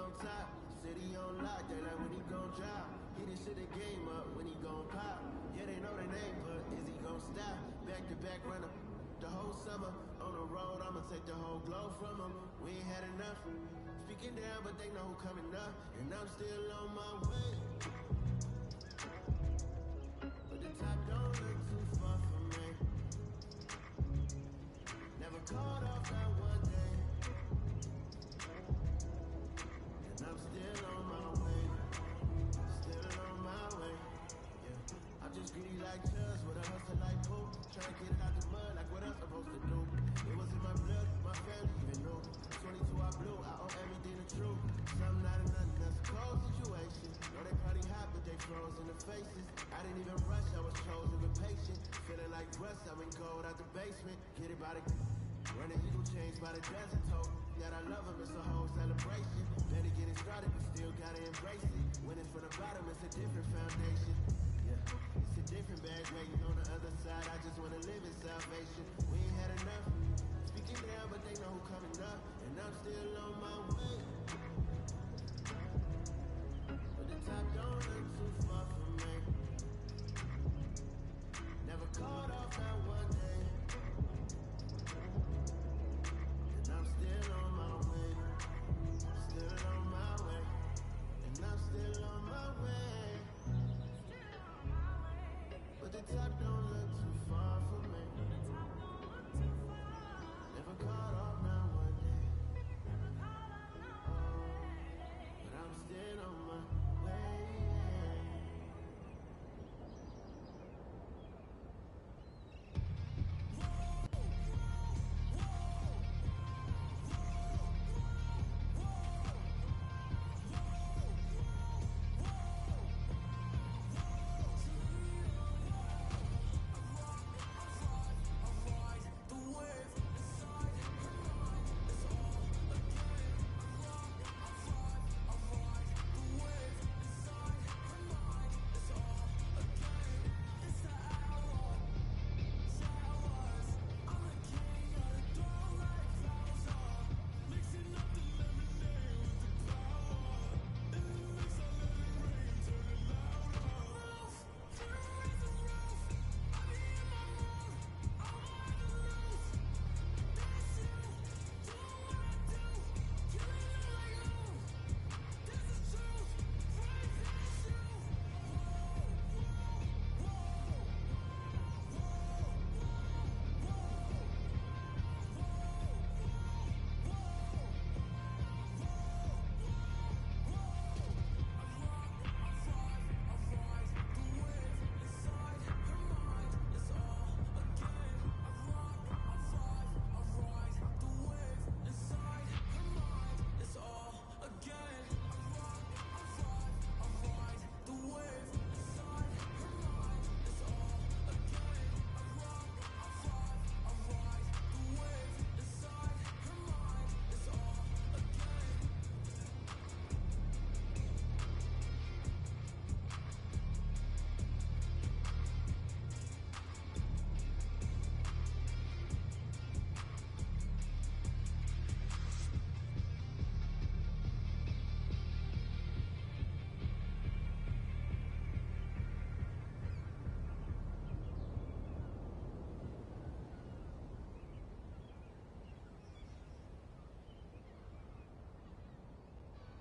on top, city on lock, they like when he gon' drop. He done shit the game up when he gon' pop. Yeah, they know the name, but is he gon' stop? Back to back runner, the whole summer. On the road, I'ma take the whole globe from him. We ain't had enough. Speaking down, but they know who coming up. And I'm still on my way. But the top don't look too far from me. Never caught off that one day. And I'm still on my way. Still on my way. Yeah. I'm just greedy like Chuz with a hustle like Poop. Trying to get it out the mud like what I'm supposed to do. It was in my blood, my family even knew. 22 I blew, I owe everything to truth. Some not enough, that's a cold situation. Know they probably hot, but they froze in the faces. I didn't even rush, I was chosen with patience. Feeling like rust, I'm in gold out the basement. Get it by the running eagle chains by the dozen told that I love him, it's a whole celebration. Better get it started, but still gotta embrace it. Winning from the bottom, it's a different foundation. Yeah, it's a different bag waiting on the other side. I just wanna live in salvation. We ain't had enough. Speaking down, but they know who coming up. And I'm still on my way. But the top don't look too far from me. Never caught off that one day. And I'm still on my way. Still on my way. And I'm still on my way. But the top don't look too far from me. Never caught off now one day. But I'm still on my way.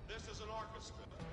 This is an orchestra.